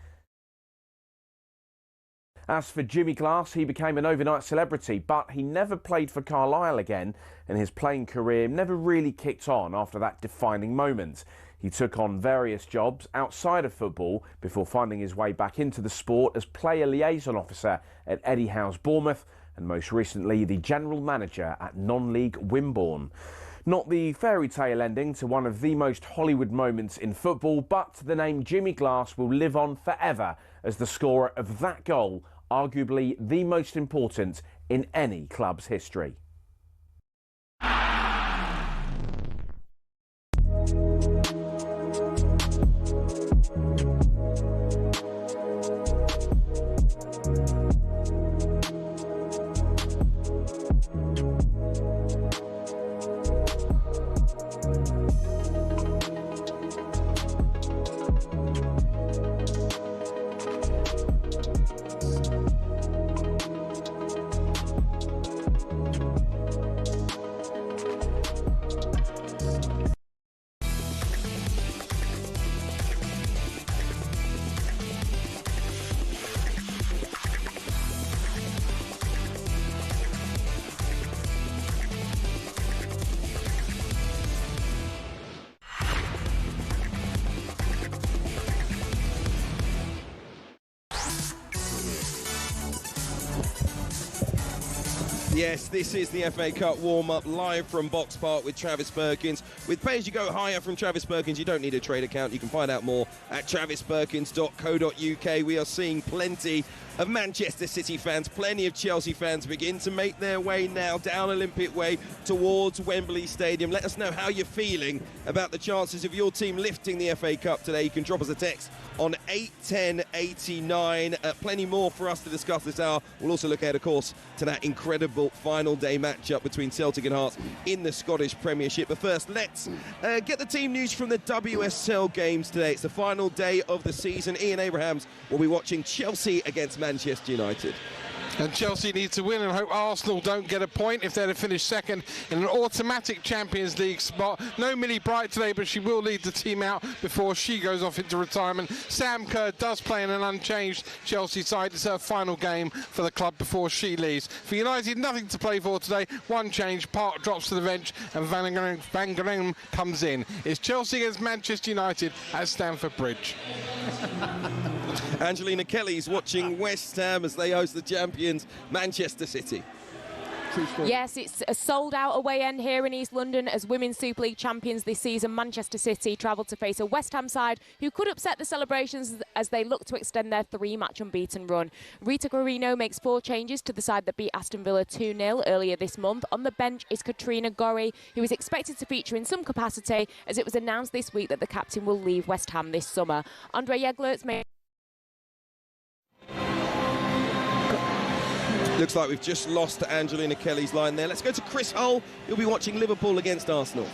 As for Jimmy Glass, he became an overnight celebrity, but he never played for Carlisle again, and his playing career never really kicked on after that defining moment. He took on various jobs outside of football before finding his way back into the sport as player liaison officer at Eddie Howe's Bournemouth, and most recently the general manager at non-league Wimborne. Not the fairy tale ending to one of the most Hollywood moments in football, but the name Jimmy Glass will live on forever as the scorer of that goal, arguably the most important in any club's history. Yes, this is the FA Cup warm-up live from Box Park with Travis Perkins. With pay-as-you-go hire from Travis Perkins, you don't need a trade account. You can find out more at travisperkins.co.uk. We are seeing plenty of Manchester City fans, plenty of Chelsea fans begin to make their way now down Olympic Way towards Wembley Stadium. Let us know how you're feeling about the chances of your team lifting the FA Cup today. You can drop us a text on 81089. Plenty more for us to discuss this hour. We'll also look ahead, of course, to that incredible final day matchup between Celtic and Hearts in the Scottish Premiership. But first, let's get the team news from the WSL games today. It's the final day of the season. Ian Abrahams will be watching Chelsea against Manchester United. And Chelsea need to win and hope Arsenal don't get a point if they're to finish second in an automatic Champions League spot. No Millie Bright today, but she will lead the team out before she goes off into retirement. Sam Kerr does play in an unchanged Chelsea side. It's her final game for the club before she leaves. For United, nothing to play for today. One change, Park drops to the bench and Van Gogh comes in. It's Chelsea against Manchester United at Stamford Bridge. Angelina Kelly's watching West Ham as they host the champions Manchester City. Yes, it's a sold-out away end here in East London as Women's Super League champions this season. Manchester City travel to face a West Ham side who could upset the celebrations as they look to extend their three-match unbeaten run. Rita Guarino makes 4 changes to the side that beat Aston Villa 2-0 earlier this month. On the bench is Katrina Gorry, who is expected to feature in some capacity as it was announced this week that the captain will leave West Ham this summer. Andre Jeglert's made... Looks like we've just lost Angelina Kelly's line there. Let's go to Chris Hull. He'll be watching Liverpool against Arsenal.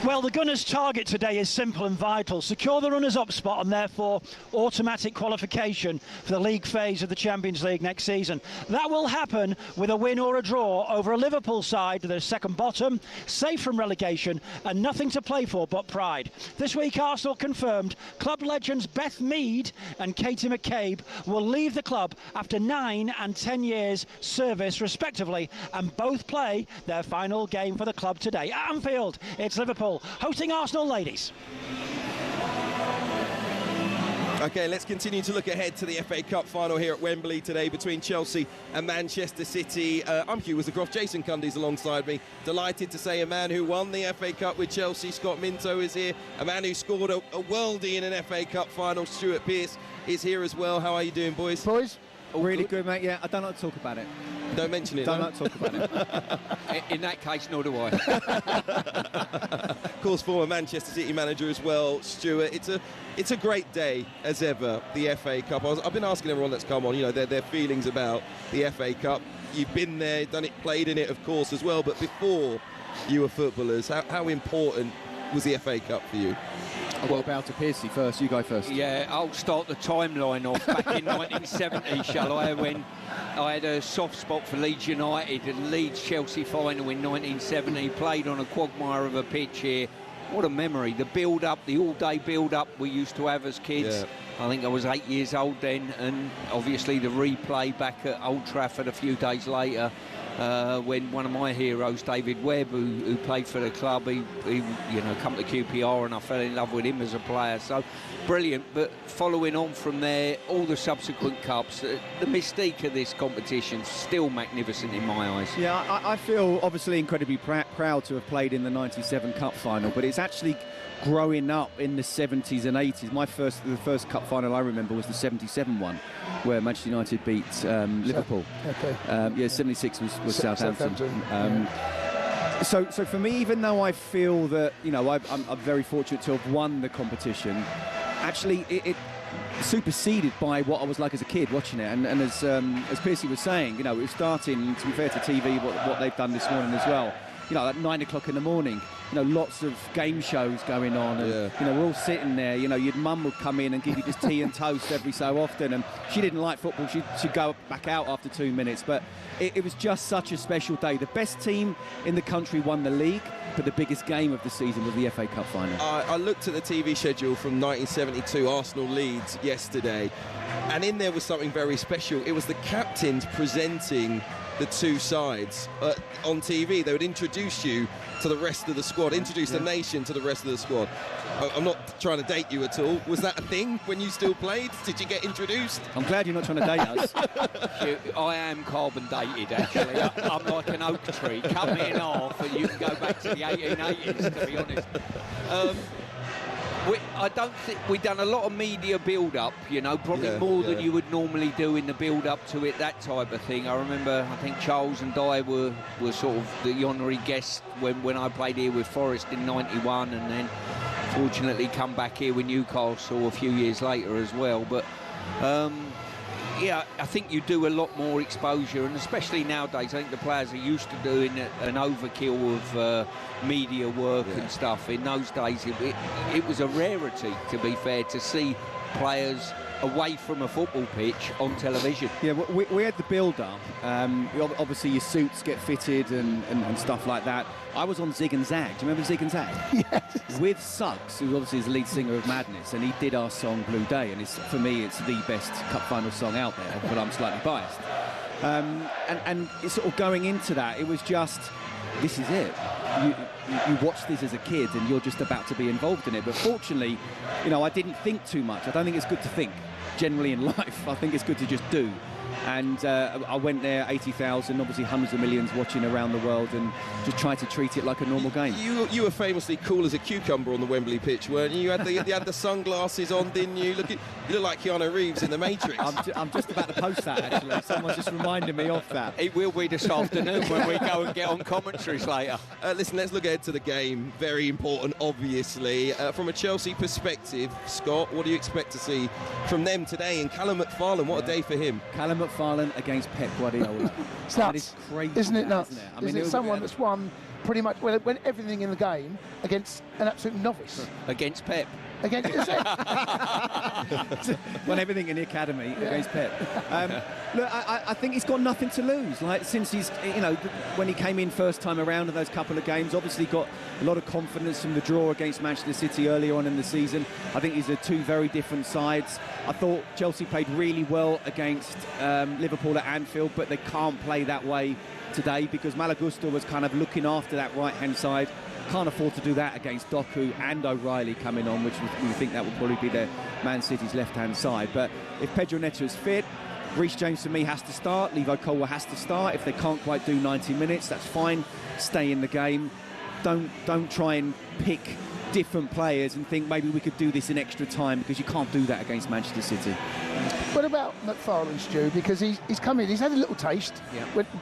Well, the Gunners' target today is simple and vital. Secure the runners-up spot and therefore automatic qualification for the league phase of the Champions League next season. That will happen with a win or a draw over a Liverpool side that is second bottom, safe from relegation and nothing to play for but pride. This week, Arsenal confirmed club legends Beth Mead and Katie McCabe will leave the club after 9 and 10 years service respectively, and both play their final game for the club today. At Anfield, it's Liverpool hosting Arsenal ladies. OK, let's continue to look ahead to the FA Cup final here at Wembley today between Chelsea and Manchester City. I'm Hugh Woozencroft. Jason Cundy's alongside me. Delighted to say a man who won the FA Cup with Chelsea, Scott Minto, is here. A man who scored a worldie in an FA Cup final, Stuart Pearce, is here as well. How are you doing, boys? All really good, mate. Yeah, I don't like to talk about it. Don't mention it. Don't like to talk about it. In that case, nor do I. Of course, former Manchester City manager as well, Stuart. It's a great day as ever. The FA Cup. I've been asking everyone that's come on, you know, their feelings about the FA Cup. You've been there, done it, played in it, of course, as well. But before you were footballers, how important was the FA Cup for you? Well, bow to Piercy first. You go first. Yeah, I'll start the timeline off back in 1970, shall I? When I had a soft spot for Leeds United and Leeds Chelsea final in 1970, played on a quagmire of a pitch here. What a memory. The build-up, the all-day build-up we used to have as kids. Yeah. I think I was 8 years old then, and obviously the replay back at Old Trafford a few days later. When one of my heroes, David Webb, who played for the club, he come to QPR and I fell in love with him as a player. So brilliant. But following on from there, all the subsequent cups, the mystique of this competition still magnificent in my eyes. Yeah, I feel obviously incredibly proud to have played in the '97 Cup final, but it's actually growing up in the 70s and 80s. The first cup final I remember was the 77 one, where Manchester United beat Liverpool. Okay. 76 was Southampton. So for me, even though I feel that, you know, I'm very fortunate to have won the competition, actually it superseded by what I was like as a kid watching it. And as Piercy was saying, you know, it was starting, to be fair to TV, what they've done this morning as well. You know, at 9 o'clock in the morning, you know, lots of game shows going on, and you know, we're all sitting there. You know, your mum would come in and give you just tea and toast every so often, and she didn't like football. She'd go back out after 2 minutes, but it was just such a special day. The best team in the country won the league, but the biggest game of the season was the FA Cup final. I looked at the TV schedule from 1972, Arsenal Leeds, yesterday, and in there was something very special. It was the captains presenting the two sides on TV. They would introduce you to the rest of the squad, introduce the nation to the rest of the squad. I'm not trying to date you at all. Was that a thing when you still played? Did you get introduced? I'm glad you're not trying to date us. I am carbon dated, actually. I'm like an oak tree. Cut me in half and you can go back to the 1880s, to be honest. I don't think we've done a lot of media build-up, you know, probably more than you would normally do in the build-up to it, that type of thing. I remember, I think Charles and Di were sort of the honorary guests when I played here with Forest in '91, and then fortunately come back here with Newcastle a few years later as well. But yeah, I think you do a lot more exposure, and especially nowadays, I think the players are used to doing an overkill of media work and stuff. In those days, it was a rarity, to be fair, to see players away from a football pitch on television. Yeah, we had the build-up. Obviously, your suits get fitted and stuff like that. I was on Zig and Zag. Do you remember Zig and Zag? Yes. With Suggs, who obviously is the lead singer of Madness, and he did our song Blue Day, and for me, it's the best cup final song out there, but I'm slightly biased. And it's sort of going into that, it was just, this is it. You watch this as a kid and you're just about to be involved in it. But fortunately, you know, I didn't think too much. I don't think it's good to think generally in life. I think it's good to just do. And I went there, 80,000, obviously hundreds of millions watching around the world, and just tried to treat it like a normal game. You were famously cool as a cucumber on the Wembley pitch, weren't you? You had the sunglasses on, didn't you? You look like Keanu Reeves in The Matrix. I'm just about to post that, actually. Someone just reminded me of that. It will be this afternoon when we go and get on commentaries later. Listen, let's look ahead to the game. Very important, obviously. From a Chelsea perspective, Scott, what do you expect to see from them today? And Callum McFarlane, what a day for him. Callum McFarlane against Pep Guardiola. It's nuts. Is crazy, isn't it nuts? Isn't it? I mean, it's someone that's won pretty much when everything in the game against an absolute novice. Against Pep. Against won everything in the academy against Pep. Look, I think he's got nothing to lose. Like, since he's, you know, when he came in first time around in those couple of games, obviously got a lot of confidence from the draw against Manchester City earlier on in the season. I think these are two very different sides. I thought Chelsea played really well against Liverpool at Anfield, but they can't play that way today because Malagusta was kind of looking after that right-hand side. Can't afford to do that against Doku and O'Reilly coming on, which we think that will probably be their Man City's left-hand side. But if Pedro Neto is fit, Reece James for me has to start, Levo Colwill has to start. If they can't quite do 90 minutes, that's fine. Stay in the game. Don't try and pick different players and think maybe we could do this in extra time, because you can't do that against Manchester City. What about McFarlane, Stu? Because he's come in, he's had a little taste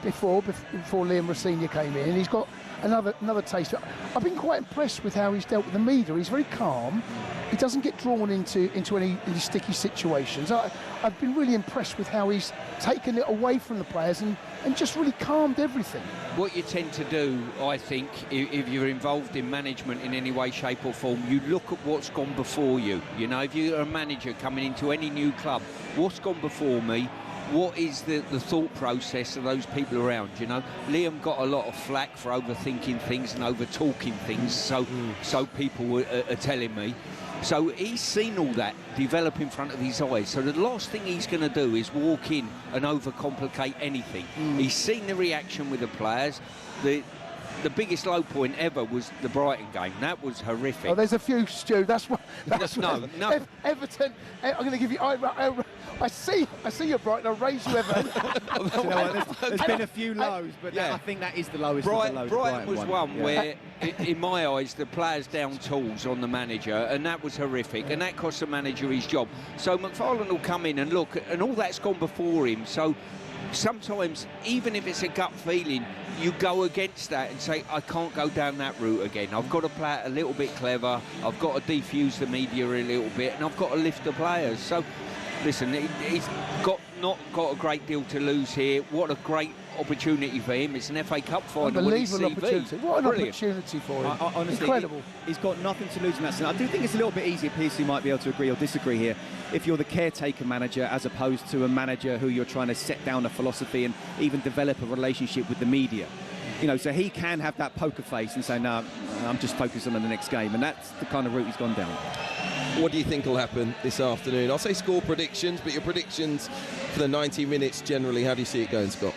before Liam Rosenior came in, and he's got another taste. I've been quite impressed with how he's dealt with the media. He's very calm. He doesn't get drawn into any sticky situations. I've been really impressed with how he's taken it away from the players and just really calmed everything. What you tend to do, I think, if you're involved in management in any way, shape or form, you look at what's gone before you. You know, if you're a manager coming into any new club, what's gone before me? What is the thought process of those people around, you know? Liam got a lot of flack for overthinking things and over-talking things, so people are telling me. So he's seen all that develop in front of his eyes. So the last thing he's going to do is walk in and overcomplicate anything. He's seen the reaction with the players. The biggest low point ever was the Brighton game. That was horrific. Oh, there's a few, Stu. That's no. Everton. I'm going to give you. I see your Brighton. I'll raise you, Everton. You know what, there's been a few lows, but I think that is the lowest of the lows. Brighton was one where, in my eyes, the players down tools on the manager, and that was horrific, and that cost the manager his job. So McFarlane will come in and look, and all that's gone before him. So sometimes, even if it's a gut feeling, you go against that and say, I can't go down that route again. I've got to play it a little bit clever. I've got to defuse the media a little bit, and I've got to lift the players. So, listen, he's not got a great deal to lose here. What a great opportunity for him. It's an FA Cup final. Unbelievable opportunity. What an opportunity for him. Honestly, incredible. He's got nothing to lose in that sense. I do think it's a little bit easier. PC might be able to agree or disagree here. If you're the caretaker manager as opposed to a manager who you're trying to set down a philosophy and even develop a relationship with the media. You know, so he can have that poker face and say, no, I'm just focused on the next game. And that's the kind of route he's gone down. What do you think will happen this afternoon? I'll say score predictions, but your predictions for the 90 minutes generally, how do you see it going, Scott?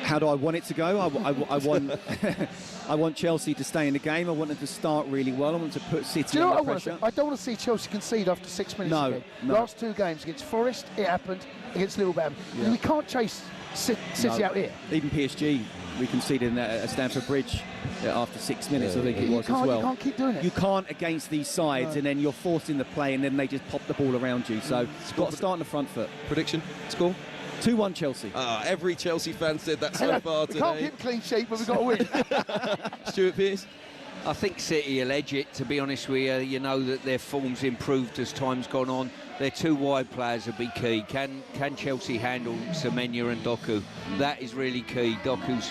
How do I want it to go? I want I want Chelsea to stay in the game. I want them to start really well. I want to put City Do you know under what I want to pressure. see? I don't want to see Chelsea concede after 6 minutes No, again. no. Last 2 games against Forest, it happened. Against Liverpool, Yeah. we can't chase City No. out here. Even PSG, we conceded at Stamford Bridge after 6 minutes, I think it You was can't- as well. you can't keep doing it. You can't against these sides, No. and then you're forcing the play, and then they just pop the ball around you. So you've got to start on the front foot. Prediction? Score? 2-1 Chelsea. Every Chelsea fan said that so far We can't today. keep a clean sheet, but we've got to win. Stuart Pearce? I think City will edge it, to be honest with you. You know that their form's improved as time's gone on. Their 2 wide players will be key. Can Chelsea handle Semenyo and Doku? That is really key. Doku's,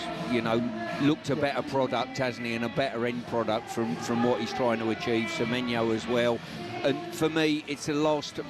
looked a better product, hasn't he, and a better end product from what he's trying to achieve. Semenyo as well. And for me, it's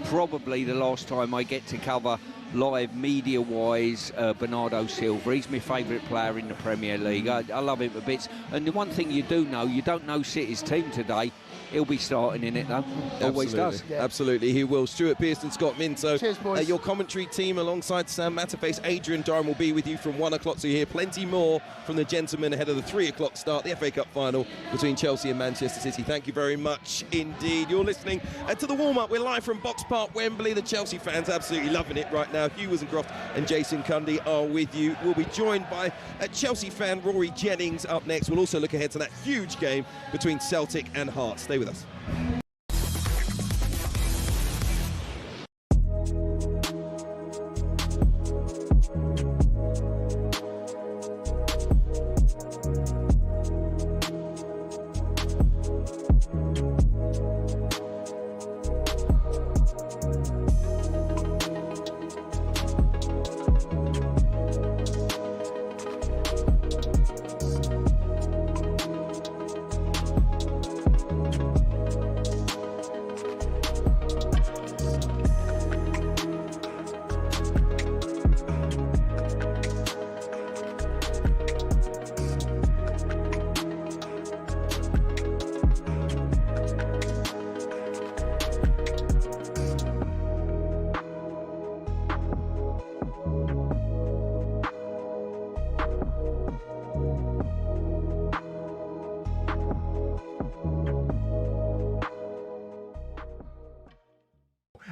probably the last time I get to cover live media-wise Bernardo Silva. He's my favourite player in the Premier League. I love him to bits. And the one thing you don't know City's team today. He'll be starting in it, though. Always does. Absolutely, he will. Stuart Pearson, Scott Minto. Cheers, boys. Your commentary team alongside Sam Matterface, Adrian Durham will be with you from 1 o'clock, so you hear plenty more from the gentlemen ahead of the 3 o'clock start, the FA Cup final between Chelsea and Manchester City. Thank you very much indeed. You're listening to the warm-up. We're live from Box Park, Wembley. The Chelsea fans absolutely loving it right now. Hugh Woozencroft and Jason Cundy are with you. We'll be joined by a Chelsea fan, Rory Jennings, up next. We'll also look ahead to that huge game between Celtic and Hearts. Stay with us.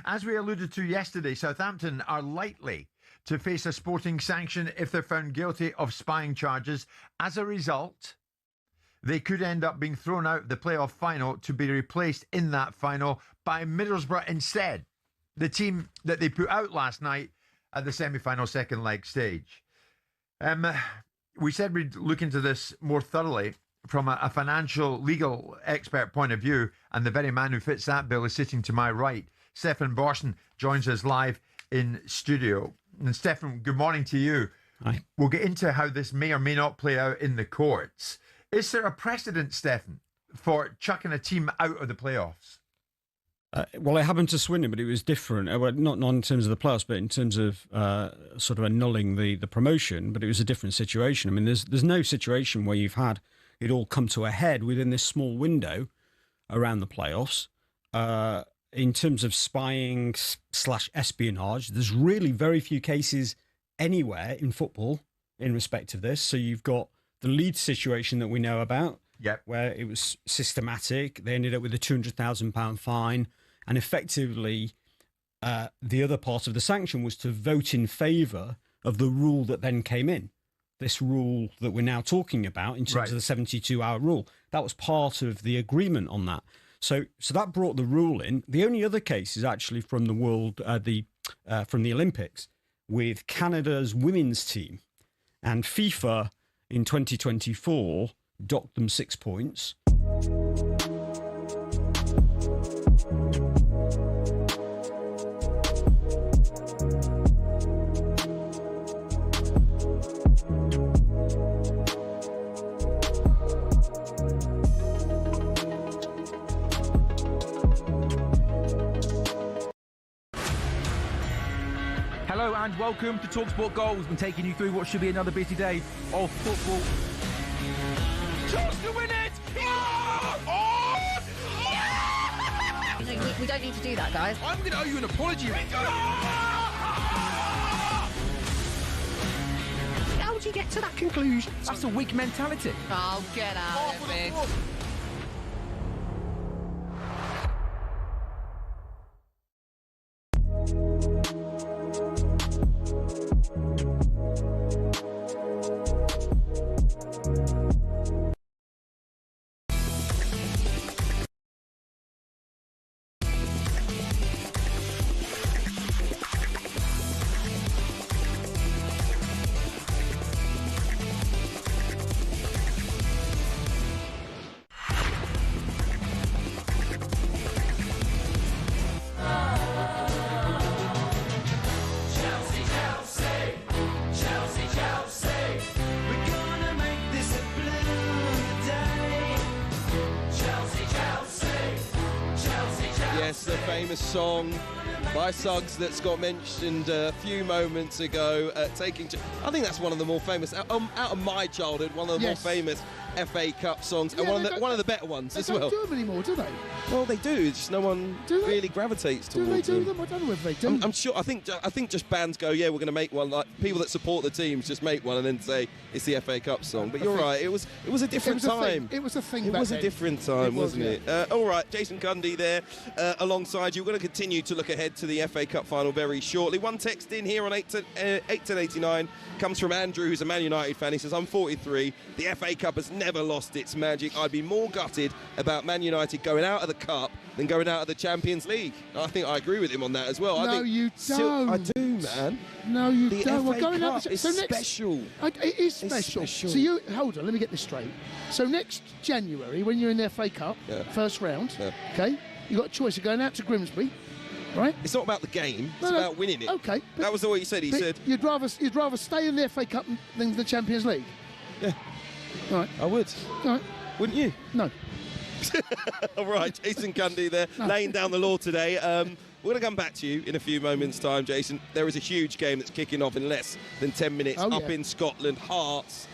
As we alluded to yesterday, Southampton are likely to face a sporting sanction if they're found guilty of spying charges. As a result, they could end up being thrown out of the playoff final to be replaced in that final by Middlesbrough instead, the team that they put out last night at the semi-final second leg stage. We said we'd look into this more thoroughly from a financial, legal expert point of view, and the very man who fits that bill is sitting to my right. Stefan Borsten joins us live in studio. And Stefan, good morning to you. Hi. We'll get into how this may or may not play out in the courts. Is there a precedent, Stefan, for chucking a team out of the playoffs? Well, it happened to Swindon, but it was different. Well, not in terms of the playoffs, but in terms of sort of annulling the promotion. But it was a different situation. I mean, there's no situation where you've had it all come to a head within this small window around the playoffs. In terms of spying / espionage, there's really very few cases anywhere in football in respect of this. So you've got the Leeds situation that we know about, where it was systematic. They ended up with a £200,000 fine. And effectively, the other part of the sanction was to vote in favour of the rule that then came in. This rule that we're now talking about in terms of the 72-hour rule. That was part of the agreement on that. So that brought the rule in. The only other case is actually from the from the Olympics with Canada's women's team, and FIFA in 2024 docked them 6 points. Hello and welcome to talkSPORT Goals. We're taking you through what should be another busy day of football. Chance to win it! We don't need to do that, guys. I'm going to owe you an apology. How do you get to that conclusion? That's a weak mentality. Oh, get out of it. The famous song by Suggs that's got mentioned a few moments ago. I think that's one of the more famous, out of my childhood, one of the more famous FA Cup songs, and one of the better ones as well. They don't do them anymore, do they? Well, they do. It's just no one really gravitates towards them. Do they do them? I don't know whether they do. I'm sure. I think just bands go, yeah, we're going to make one. Like people that support the teams just make one and then say it's the FA Cup song. But you're right. It was a different time. It was a thing. It was a different time, wasn't it? All right, Jason Cundy there alongside you. We're going to continue to look ahead to the FA Cup final very shortly. One text in here on 81089 comes from Andrew, who's a Man United fan. He says, I'm 43. The FA Cup has never lost its magic. I'd be more gutted about Man United going out of the Cup than going out of the Champions League. I think I agree with him on that as well. No, you don't. I do, man. No, you don't. The FA Cup is special. It is special. So you hold on. Let me get this straight. So next January, when you're in the FA Cup, first round, okay, you got a choice of going out to Grimsby, right? It's not about the game. It's about winning it. Okay. That was what he said. He said you'd rather stay in the FA Cup than the Champions League. Yeah. All right. I would. All right. Wouldn't you? No. All right, Jason Cundy there, laying down the law today. We're going to come back to you in a few moments' time, Jason. There is a huge game that's kicking off in less than 10 minutes up in Scotland. Hearts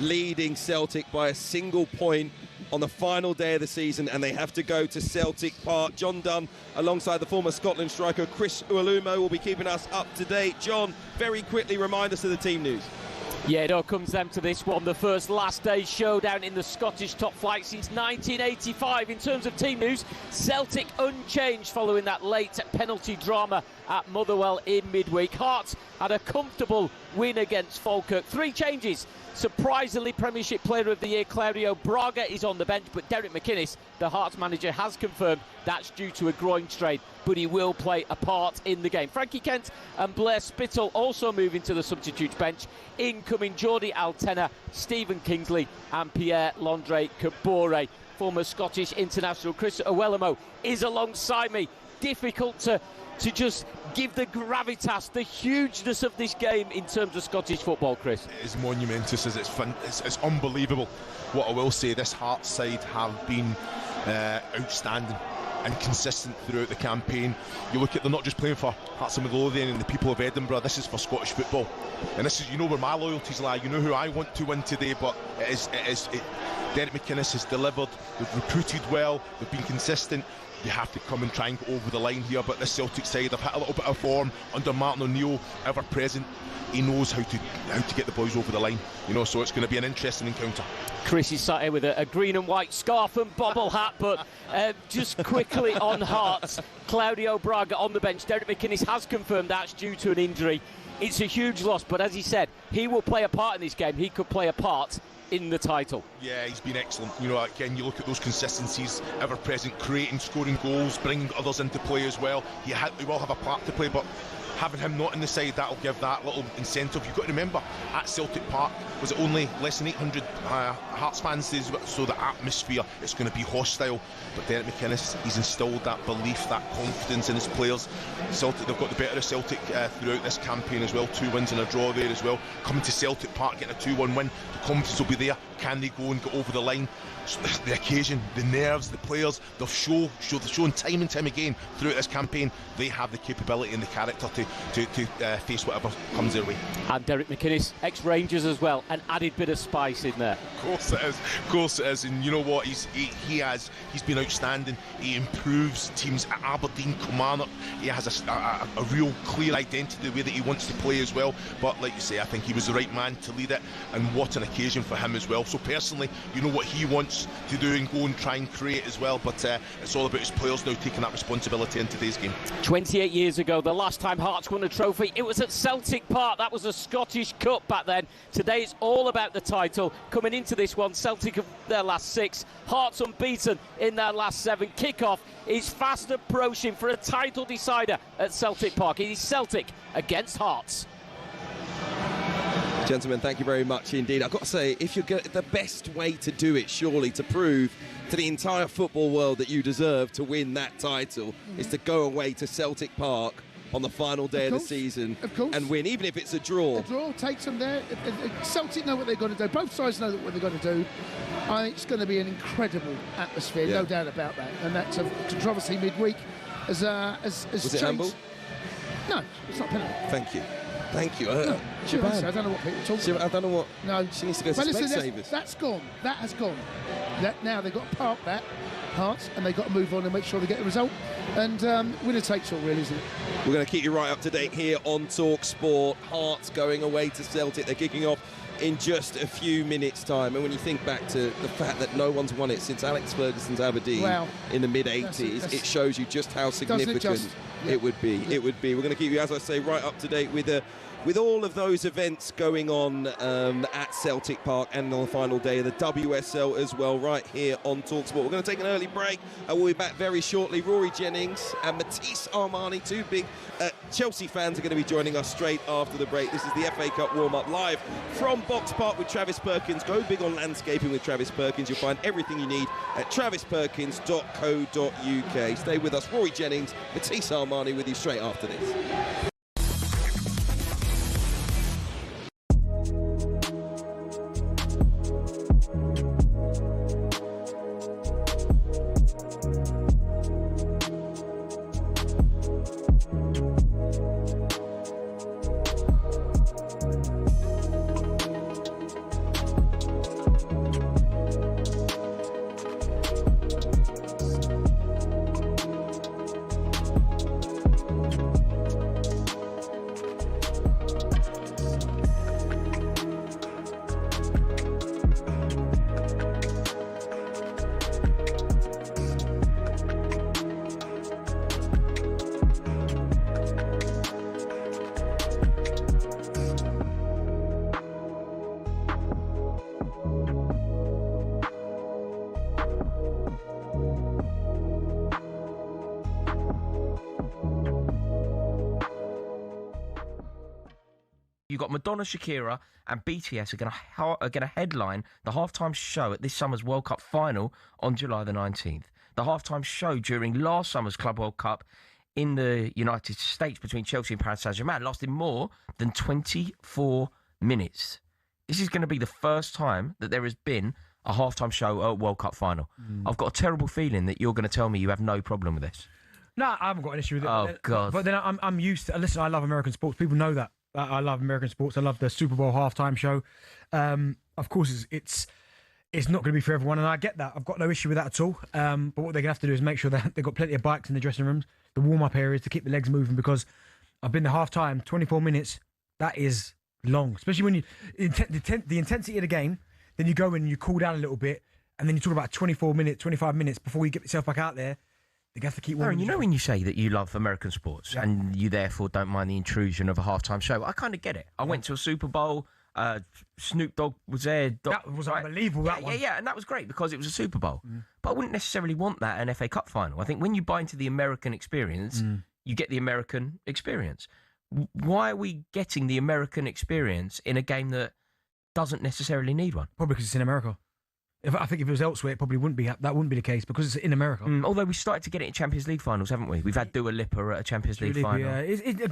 leading Celtic by a single point on the final day of the season, and they have to go to Celtic Park. John Dunn, alongside the former Scotland striker Chris Uolumo, will be keeping us up to date. John, very quickly remind us of the team news. Yeah, it all comes down to this one, the first last day showdown in the Scottish top flight since 1985. In terms of team news, Celtic unchanged following that late penalty drama at Motherwell in midweek. Hearts had a comfortable win against Falkirk. 3 changes. Surprisingly, Premiership Player of the Year Claudio Braga is on the bench, but Derek McInnes, the Hearts manager, has confirmed that's due to a groin strain, but he will play a part in the game. Frankie Kent and Blair Spittle also moving to the substitutes bench. Incoming Jordi Altena, Stephen Kingsley and Pierre Londré Cabore. Former Scottish international Chris Uolumo is alongside me. Difficult to just give the gravitas, the hugeness of this game in terms of Scottish football, Chris. It is monumentous, as it's unbelievable. What I will say, this Hearts side have been outstanding and consistent throughout the campaign. You look at, they're not just playing for Hearts and Midlothian and the people of Edinburgh, this is for Scottish football. And this is, you know where my loyalties lie, you know who I want to win today, but Derek McInnes has delivered, they've recruited well, they've been consistent. You have to come and try and go over the line here, but the Celtic side have hit a little bit of form under Martin O'Neill, ever present. He knows how to get the boys over the line, you know, so it's going to be an interesting encounter. Chris is sat here with a green and white scarf and bobble hat, but just quickly on Hearts, Claudio Braga on the bench. Derek McInnes has confirmed that's due to an injury. It's a huge loss, but as he said, he will play a part in this game. He could play a part in the title. Yeah, he's been excellent. You know, again, you look at those consistencies, ever present, creating, scoring goals, bringing others into play as well. He will have a part to play, but having him not in the side, that'll give that little incentive. You've got to remember, at Celtic Park, was it only less than 800 Hearts fans, so the atmosphere, it's going to be hostile. But Derek McInnes, he's instilled that belief, that confidence in his players. Celtic, they've got the better of Celtic throughout this campaign as well. 2 wins and a draw there as well. Coming to Celtic Park, getting a 2-1 win, the confidence will be there. can they go and get over the line? The occasion, the nerves, the players, they've shown time and time again throughout this campaign they have the capability and the character to face whatever comes their way. And Derek McInnes, ex-Rangers as well, an added bit of spice in there. Of course it is, and you know what? He's been outstanding. He improves teams at Aberdeen, Kilmarnock. He has a real clear identity the way that he wants to play as well. But like you say, I think he was the right man to lead it, and what an occasion for him as well. So personally, you know what he wants to do and go and try and create as well. But it's all about his players now taking that responsibility in today's game. 28 years ago, the last time Hearts won a trophy, it was at Celtic Park. That was a Scottish Cup back then. Today it's all about the title. Coming into this one, Celtic have their last 6, Hearts unbeaten in their last 7. Kickoff is fast approaching for a title decider at Celtic Park. It is Celtic against Hearts. Gentlemen, thank you very much indeed. I've got to say, if you're the best way to do it, surely, to prove to the entire football world that you deserve to win that title, is to go away to Celtic Park on the final day of the season and win, even if it's a draw. A draw takes them there. Celtic know what they've got to do. Both sides know what they've got to do. I think it's going to be an incredible atmosphere, no doubt about that. And that's a controversy midweek as Was it handball? No, it's not penalty. Thank you. No, I don't know what people talk about. I don't know what. No, she needs to go to Specsavers. That's gone. That has gone. Now they've got to park that, Hearts, and they've got to move on and make sure they get the result. And winner takes all, really, isn't it? We're going to keep you right up to date here on talkSPORT. Hearts going away to Celtic. They're kicking off in just a few minutes' time. And when you think back to the fact that no one's won it since Alex Ferguson's Aberdeen in the mid-80s, it shows you just how significant it would be. It would be. We're going to keep you, as I say, right up to date with all of those events going on at Celtic Park and on the final day of the WSL as well, right here on talkSPORT. We're going to take an early break and we'll be back very shortly. Rory Jennings and Matisse Armani, two big Chelsea fans, are going to be joining us straight after the break. This is the FA Cup warm-up live from Box Park with Travis Perkins. Go big on landscaping with Travis Perkins. You'll find everything you need at travisperkins.co.uk. Stay with us. Rory Jennings, Matisse Armani with you straight after this. You've got Madonna, Shakira and BTS are going to headline the halftime show at this summer's World Cup final on July the 19th. The halftime show during last summer's Club World Cup in the United States between Chelsea and Paris Saint-Germain lasted more than 24 minutes. This is going to be the first time that there has been a halftime show at a World Cup final. I've got a terrible feeling that you're going to tell me you have no problem with this. No, I haven't got an issue with it. Oh, God. But then I'm used to... Listen, I love American sports. People know that. I love American sports. I love the Super Bowl halftime show. Of course, it's not going to be for everyone, and I get that. I've got no issue with that at all. But what they're going to have to do is make sure that they've got plenty of bikes in the dressing rooms, the warm-up areas to keep the legs moving, because I've been the halftime, 24 minutes, that is long. Especially when the intensity of the game, then you go in and you cool down a little bit, and then you talk about 25 minutes before you get yourself back out there. They have to keep Aaron, you know when you say that you love American sports and you therefore don't mind the intrusion of a halftime show, I kind of get it. I went to a Super Bowl, Snoop Dogg was there. That was unbelievable, that one. Yeah, and that was great because it was a Super Bowl. But I wouldn't necessarily want that at an FA Cup final. I think when you buy into the American experience, you get the American experience. Why are we getting the American experience in a game that doesn't necessarily need one? Probably because it's in America. I think if it was elsewhere, it probably wouldn't be. That wouldn't be the case because it's in America. Although we started to get it in Champions League finals, haven't we? We've had Dua Lipa at a Champions League final. Yeah,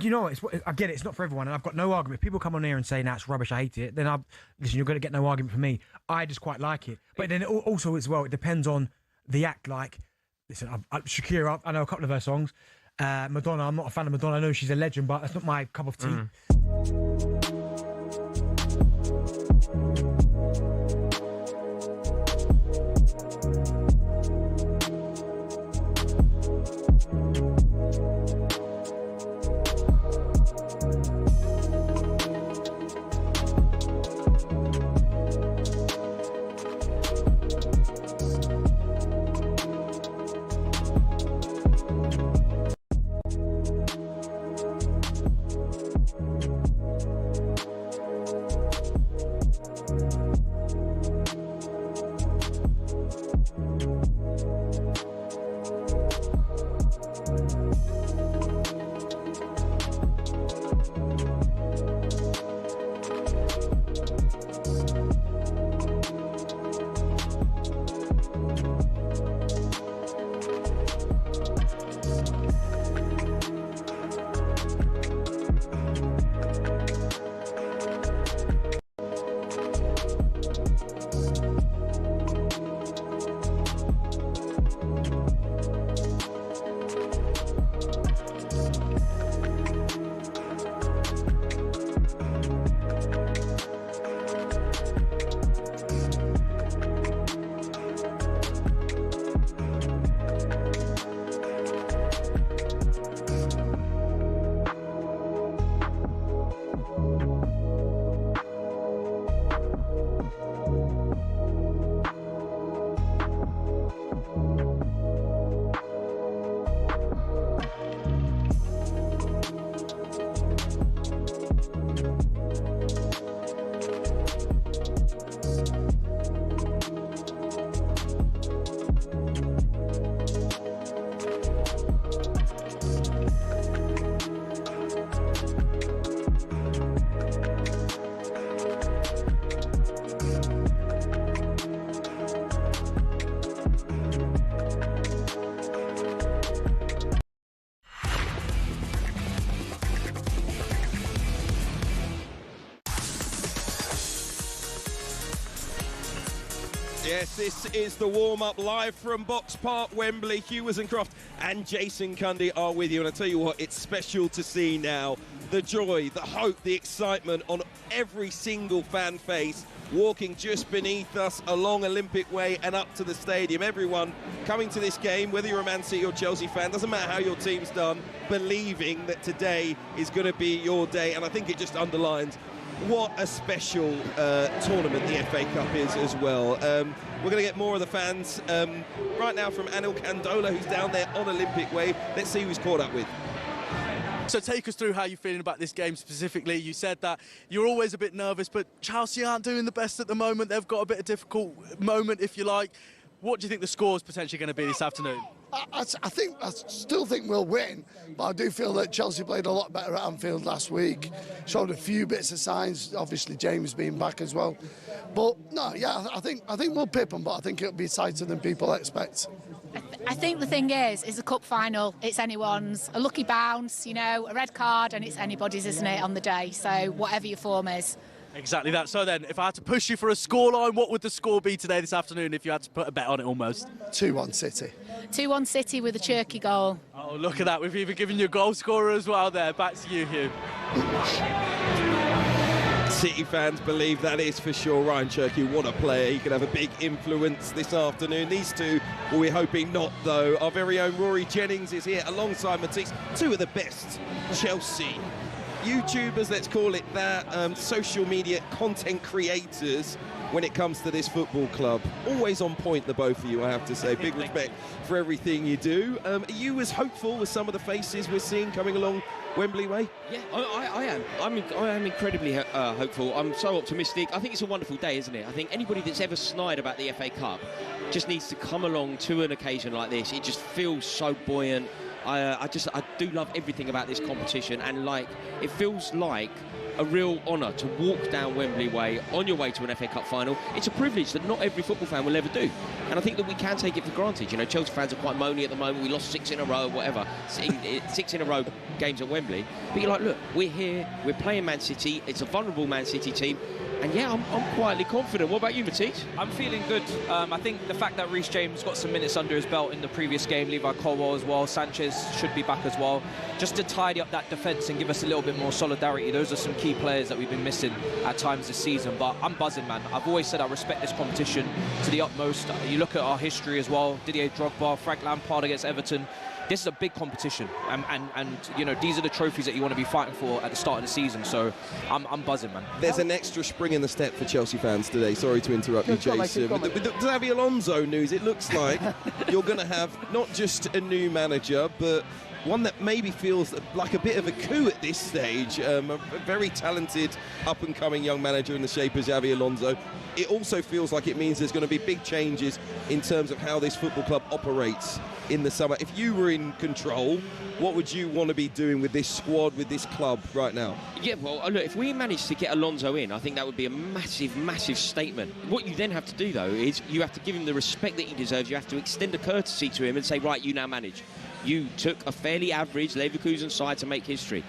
you know, I get it. It's not for everyone, and I've got no argument. If people come on here and say, "Nah, it's rubbish. I hate it," then listen. You're going to get no argument from me. I just quite like it. But then also as well, it depends on the act. Like, listen, Shakira. I know a couple of her songs. Madonna. I'm not a fan of Madonna. I know she's a legend, but that's not my cup of tea. Yes, this is the warm-up live from Box Park, Wembley. Hugh, Woozencroft and Jason Cundy are with you. And I tell you what, it's special to see now the joy, the hope, the excitement on every single fan face walking just beneath us along Olympic Way and up to the stadium. Everyone coming to this game, whether you're a Man City or Chelsea fan, doesn't matter how your team's done, believing that today is going to be your day. And I think it just underlines what a special tournament the FA Cup is as well. We're going to get more of the fans right now from Anil Kandola, who's down there on Olympic Way. Let's see who's caught up with. So take us through how you're feeling about this game specifically. You said that you're always a bit nervous, but Chelsea aren't doing the best at the moment. They've got a bit of difficult moment, if you like. What do you think the score is potentially going to be this afternoon? I still think we'll win, but I do feel that Chelsea played a lot better at Anfield last week. Showed a few bits of signs, obviously James being back as well. But no, yeah, I think we'll pip them, but I think it'll be tighter than people expect. I think the thing is a cup final. It's anyone's. A lucky bounce, you know, a red card, and it's anybody's, isn't it, on the day? So whatever your form is. Exactly that. So then, if I had to push you for a scoreline, what would the score be today, this afternoon, if you had to put a bet on it almost? 2-1 City. 2-1 City with a Cherky goal. Oh, look at that. We've even given you a goal scorer as well there. Back to you, Hugh. City fans believe that is for sure. Ryan Cherky, what a player. He could have a big influence this afternoon. These two, well, we're hoping not, though. Our very own Rory Jennings is here alongside Matisse. Two of the best Chelsea YouTubers, let's call it that, social media content creators when it comes to this football club. Always on point, the both of you, I have to say. Big respect for everything you do. Are you as hopeful with some of the faces we're seeing coming along Wembley Way? Yeah, I am. I am incredibly hopeful. I'm so optimistic. I think it's a wonderful day, isn't it? I think anybody that's ever snide about the FA Cup just needs to come along to an occasion like this. It just feels so buoyant. I do love everything about this competition, and like it feels like a real honour to walk down Wembley Way on your way to an FA Cup final. It's a privilege that not every football fan will ever do, and I think that we can take it for granted. You know, Chelsea fans are quite moany at the moment. We lost 6 in a row, whatever, 6 in a row games at Wembley. But you're like, look, we're here, we're playing Man City. It's a vulnerable Man City team. And yeah, I'm quietly confident. What about you, Matisse? I'm feeling good. I think the fact that Reece James got some minutes under his belt in the previous game, Levi Colwill as well, Sanchez should be back as well, just to tidy up that defence and give us a little bit more solidarity. Those are some key players that we've been missing at times this season. But I'm buzzing, man. I've always said I respect this competition to the utmost. You look at our history as well, Didier Drogba, Frank Lampard against Everton. This is a big competition, and you know, these are the trophies that you want to be fighting for at the start of the season. So I'm buzzing, man. There's an extra spring in the step for Chelsea fans today. Sorry to interrupt you, Jason. With the Xabi Alonso news, it looks like you're going to have not just a new manager, but one that maybe feels like a bit of a coup at this stage. A very talented, up-and-coming young manager in the shape of Xabi Alonso. It also feels like it means there's going to be big changes in terms of how this football club operates in the summer. If you were in control, what would you want to be doing with this squad, with this club right now? Yeah, well, look, if we manage to get Alonso in, I think that would be a massive, massive statement. What you then have to do, though, is you have to give him the respect that he deserves. You have to extend a courtesy to him and say, right, you now manage. You took a fairly average Leverkusen side to make history.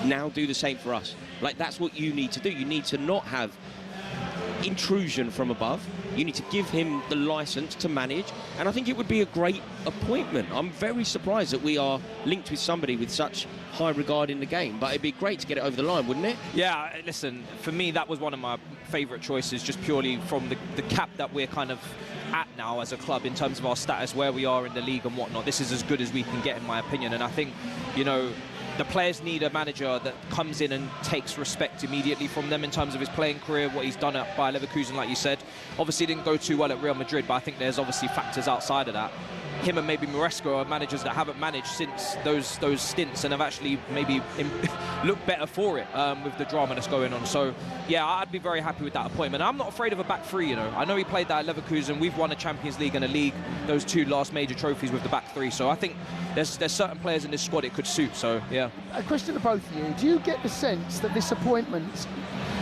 Now do the same for us. Like, that's what you need to do. You need to not have intrusion from above. You need to give him the licence to manage, and I think it would be a great appointment. I'm very surprised that we are linked with somebody with such high regard in the game, but it'd be great to get it over the line, wouldn't it? Yeah, listen, for me that was one of my favourite choices, just purely from the cap that we're kind of at now as a club in terms of our status, where we are in the league and whatnot. This is as good as we can get, in my opinion, and I think, you know, the players need a manager that comes in and takes respect immediately from them in terms of his playing career, what he's done at Bayer Leverkusen, like you said. Obviously didn't go too well at Real Madrid, but I think there's obviously factors outside of that. Him and maybe Maresco are managers that haven't managed since those stints and have actually maybe looked better for it with the drama that's going on. So, yeah, I'd be very happy with that appointment. I'm not afraid of a back three, you know. I know he played that at Leverkusen. We've won a Champions League and a league, those 2 last major trophies with the back three. So I think there's certain players in this squad it could suit. So, yeah. A question to both of you. Do you get the sense that this appointment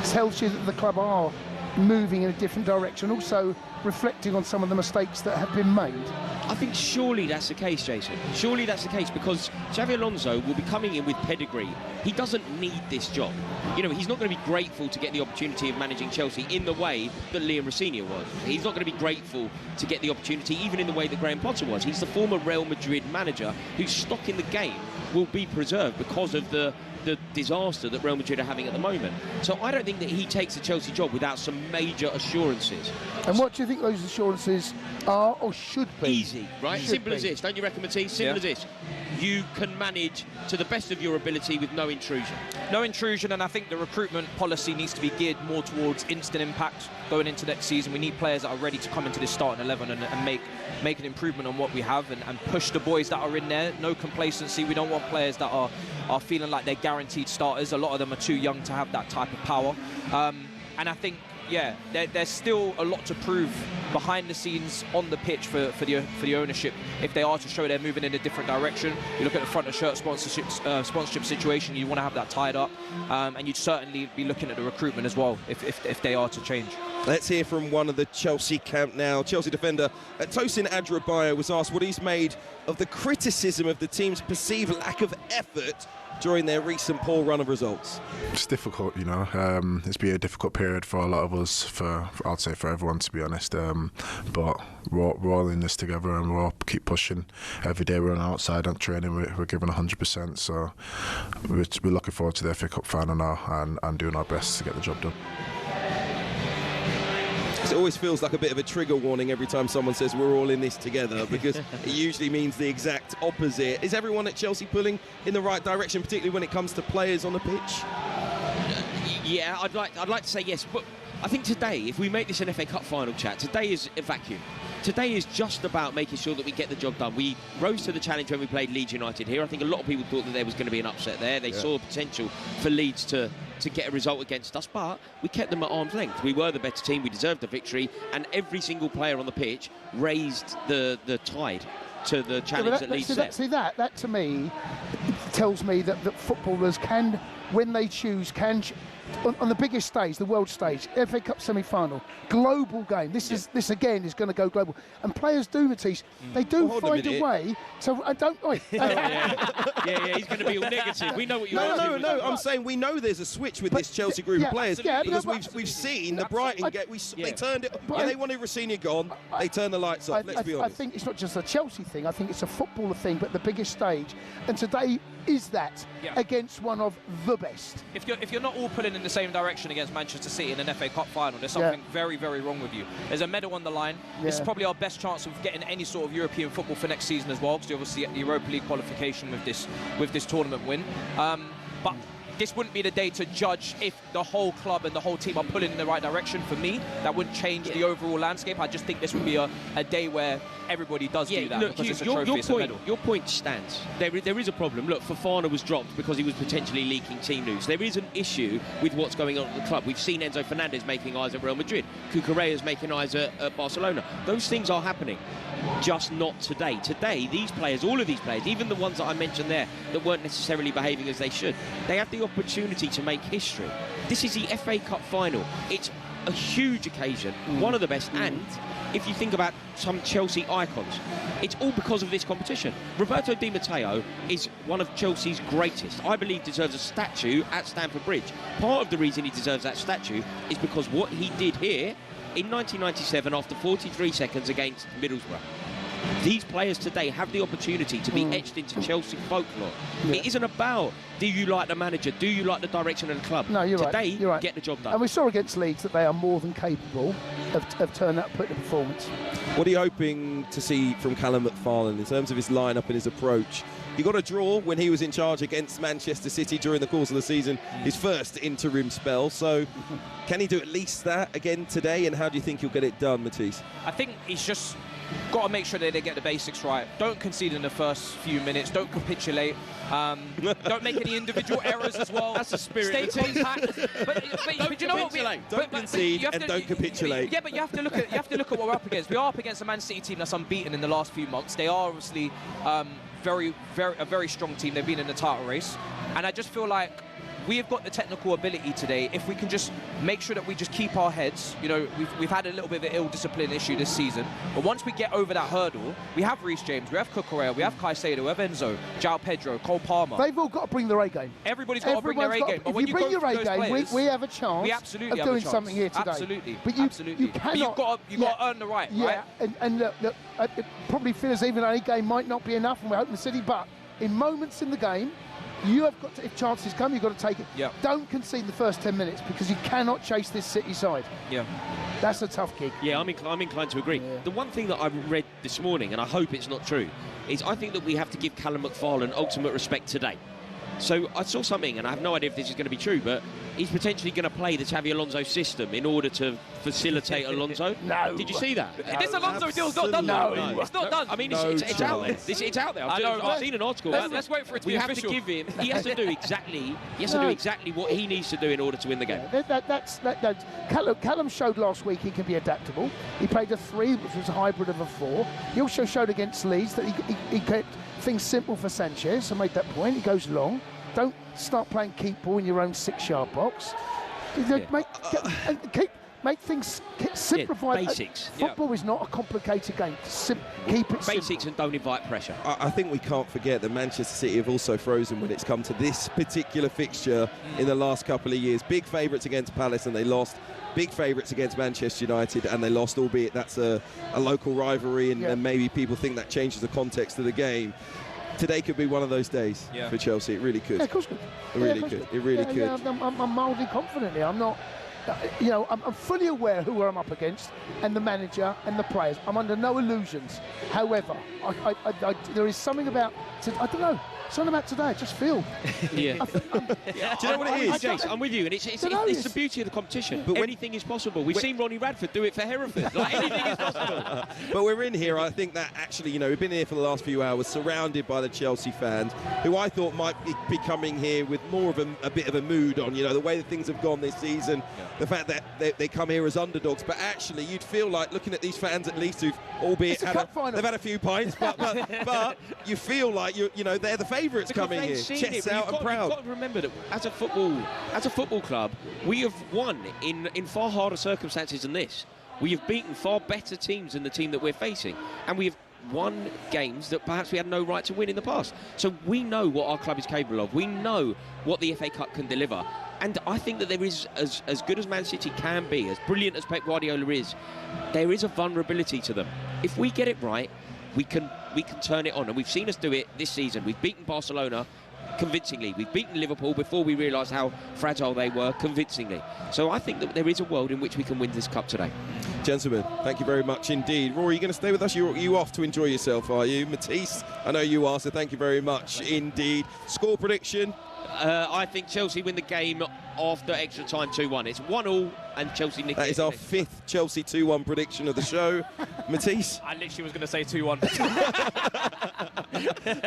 tells you that the club are moving in a different direction, also reflecting on some of the mistakes that have been made? I think surely that's the case, Jason. Surely that's the case, because Xabi Alonso will be coming in with pedigree. He doesn't need this job. You know, he's not going to be grateful to get the opportunity of managing Chelsea in the way that Liam Rossini was. He's not going to be grateful to get the opportunity even in the way that Graham Potter was. He's the former Real Madrid manager whose stock in the game will be preserved because of the disaster that Real Madrid are having at the moment. So I don't think that he takes the Chelsea job without some major assurances. And what do you think those assurances are or should be? Easy, right? Simple as this, don't you reckon, Matisse? Simple as this. You can manage to the best of your ability with no intrusion. No intrusion, and I think the recruitment policy needs to be geared more towards instant impact going into next season. We need players that are ready to come into this starting 11 and make an improvement on what we have and push the boys that are in there. No complacency. We don't want players that are feeling like they're guaranteed starters. A lot of them are too young to have that type of power. And I think, yeah, there's still a lot to prove behind the scenes on the pitch for the ownership if they are to show they're moving in a different direction. You look at the front of shirt sponsorship situation, you want to have that tied up, and you'd certainly be looking at the recruitment as well if they are to change. Let's hear from one of the Chelsea camp now. Chelsea defender Tosin Adrabaya was asked what he's made of the criticism of the team's perceived lack of effort during their recent poor run of results. It's difficult, you know. It's been a difficult period for a lot of us, I'd say for everyone, to be honest. But we're all in this together and we'll keep pushing. Every day we're on the outside on training, we're giving 100%. So we're looking forward to the FA Cup final now and doing our best to get the job done. It always feels like a bit of a trigger warning every time someone says we're all in this together, because it usually means the exact opposite. Is everyone at Chelsea pulling in the right direction, particularly when it comes to players on the pitch? Yeah, I'd like to say yes, but I think today, if we make this an FA Cup final chat, today is a vacuum. Today is just about making sure that we get the job done. We rose to the challenge when we played Leeds United here. I think a lot of people thought that there was going to be an upset there. They saw potential for Leeds to get a result against us, but we kept them at arm's length. We were the better team, we deserved the victory, and every single player on the pitch raised the tide. to the challenge that Leeds set. See that to me tells me that footballers can, when they choose, on the biggest stage, the world stage, FA Cup semi-final, global game. This again is going to go global, and players do, Matisse. They do find a way. So I don't. Yeah, he's going to be all negative. We know what you're. No. I'm saying we know there's a switch with this Chelsea group of players because we've seen the Brighton get. They turned it. They wanted Rossini gone. They turned the lights off. Let's be honest. I think it's not just a Chelsea thing. I think it's a footballer thing, but the biggest stage. And today is that against one of the best. If you're not all pulling in the same direction against Manchester City in an FA Cup final, there's something very, very wrong with you. There's a medal on the line. This is probably our best chance of getting any sort of European football for next season as well, because you obviously get the Europa League qualification with this tournament win. But this wouldn't be the day to judge if the whole club and the whole team are pulling in the right direction. For me, that wouldn't change the overall landscape. I just think this would be a day where everybody does do that, because it's a trophy, it's a medal. Your point stands. There is a problem. Look, Fofana was dropped because he was potentially leaking team news. There is an issue with what's going on at the club. We've seen Enzo Fernandez making eyes at Real Madrid. Cucurella's making eyes at Barcelona. Those things are happening, just not today. Today, these players, all of these players, even the ones that I mentioned there that weren't necessarily behaving as they should, they have the opportunity to make history. This is the FA Cup final. It's a huge occasion, one of the best, and if you think about some Chelsea icons, it's all because of this competition. Roberto Di Matteo is one of Chelsea's greatest. I believe deserves a statue at Stamford Bridge. Part of the reason he deserves that statue is because what he did here in 1997 after 43 seconds against Middlesbrough. These players today have the opportunity to be etched into Chelsea folklore. It isn't about, do you like the manager, do you like the direction of the club? No, you're today, right. You're right. Get the job done. And we saw against Leeds that they are more than capable of turning up, putting a performance. What are you hoping to see from Callum McFarlane in terms of his lineup and his approach? He got a draw when he was in charge against Manchester City during the course of the season, his first interim spell. So can he do at least that again today? And how do you think he'll get it done, Matisse? I think he's just got to make sure that they get the basics right. Don't concede in the first few minutes. Don't capitulate. Don't make any individual errors as well. That's the spirit. Stay compact. But you know what? Don't concede and don't capitulate. Yeah, but you have to look at what we're up against. We are up against a Man City team that's unbeaten in the last few months. They are obviously a very strong team. They've been in the title race, and I just feel like we have got the technical ability today. If we can just make sure that we just keep our heads, you know, we've had a little bit of an ill-discipline issue this season, but once we get over that hurdle, we have Reece James, we have Cucurella, we have Caicedo, we have Enzo, João Pedro, Cole Palmer. They've all got to bring their A game. Everybody's got to bring their A game. But when you bring your A game, we have a chance of doing something here today. Absolutely. But you cannot. But you've got to earn the right, right? And look, it probably feels even an A game might not be enough, and we're hoping the City, but in moments in the game, you have got to, if chances come, you've got to take it. Yeah. Don't concede the first 10 minutes because you cannot chase this City side. Yeah. That's a tough gig. Yeah, I'm inclined to agree. Yeah. The one thing that I read this morning, and I hope it's not true, is I think that we have to give Callum McFarlane ultimate respect today. So I saw something, and I have no idea if this is going to be true, but he's potentially going to play the Xavi Alonso system in order to facilitate Alonso. No. Did you see that? This Alonso deal's not done. No. It's not done. I mean, it's out there. It's out there. I've seen an article. Let's wait for it to be official. We have to give him. He has to do exactly what he needs to do in order to win the game. Callum showed last week he can be adaptable. He played a 3, which was a hybrid of a 4. He also showed against Leeds that he kept things simple for Sanchez. I made that point. He goes long. Don't start playing keep ball in your own 6-yard box. Make things simplified. Basics. Football is not a complicated game. Keep it basics simple. and don't invite pressure. I think we can't forget that Manchester City have also frozen when it's come to this particular fixture in the last couple of years. Big favourites against Palace and they lost. Big favourites against Manchester United and they lost, albeit that's a local rivalry and maybe people think that changes the context of the game. Today could be one of those days for Chelsea. It really could. Yeah, of course it could. It really could. It really could. Yeah, I'm mildly confident here. I'm not. You know, I'm fully aware who I'm up against and the manager and the players. I'm under no illusions. However, there is something about. I don't know. Something about today, I just feel. Yeah. Do you know what it is, Jace? I'm with you, and it's the beauty of the competition. But anything is possible. We've seen Ronnie Radford do it for Hereford. Like, anything is possible. But we're in here, I think that actually, you know, we've been here for the last few hours, surrounded by the Chelsea fans, who I thought might be coming here with more of a bit of a mood on, you know, the way that things have gone this season. the fact that they come here as underdogs. But actually, you'd feel like looking at these fans at least who've albeit they've had a few pints, but you feel like you know they're the favourites coming here, chests out and proud. You've got to remember that as a football club, we have won in far harder circumstances than this. We have beaten far better teams than the team that we're facing, and we have won games that perhaps we had no right to win in the past. So we know what our club is capable of. We know what the FA Cup can deliver. And I think that there is, as good as Man City can be, as brilliant as Pep Guardiola is, there is a vulnerability to them. If we get it right, we can turn it on. And we've seen us do it this season. We've beaten Barcelona convincingly. We've beaten Liverpool before we realised how fragile they were convincingly. So I think that there is a world in which we can win this cup today. Gentlemen, thank you very much indeed. Rory, are you going to stay with us? You off to enjoy yourself, are you? Matisse, I know you are, so thank you very much indeed. Score prediction? I think Chelsea win the game after extra time 2-1. It's 1-1 and Chelsea nick it. That is our 5th Chelsea 2-1 prediction of the show. Matisse? I literally was going to say 2-1.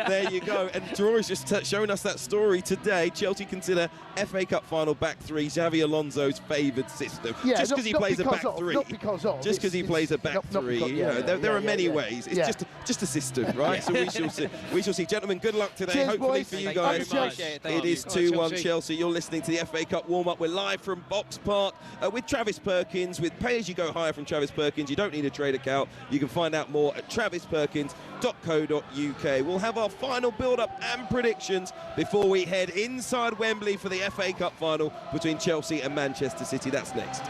There you go. And Rory's just showing us that story today. Chelsea consider FA Cup final back three, Xavi Alonso's favoured system. Yeah, just because he plays a back three. Not because of. Just because he plays a back three. There are many ways. It's just a system, right? So we shall see. We shall see. Gentlemen, good luck today. Cheers, hopefully boys. for you guys. It is 2-1 Chelsea. You're listening to the FA Cup warm-up. We're live from Box Park with Travis Perkins, with Pay As You Go Hire from Travis Perkins. You don't need a trade account. You can find out more at travisperkins.co.uk. We'll have our final build-up and predictions before we head inside Wembley for the FA Cup final between Chelsea and Manchester City. That's next.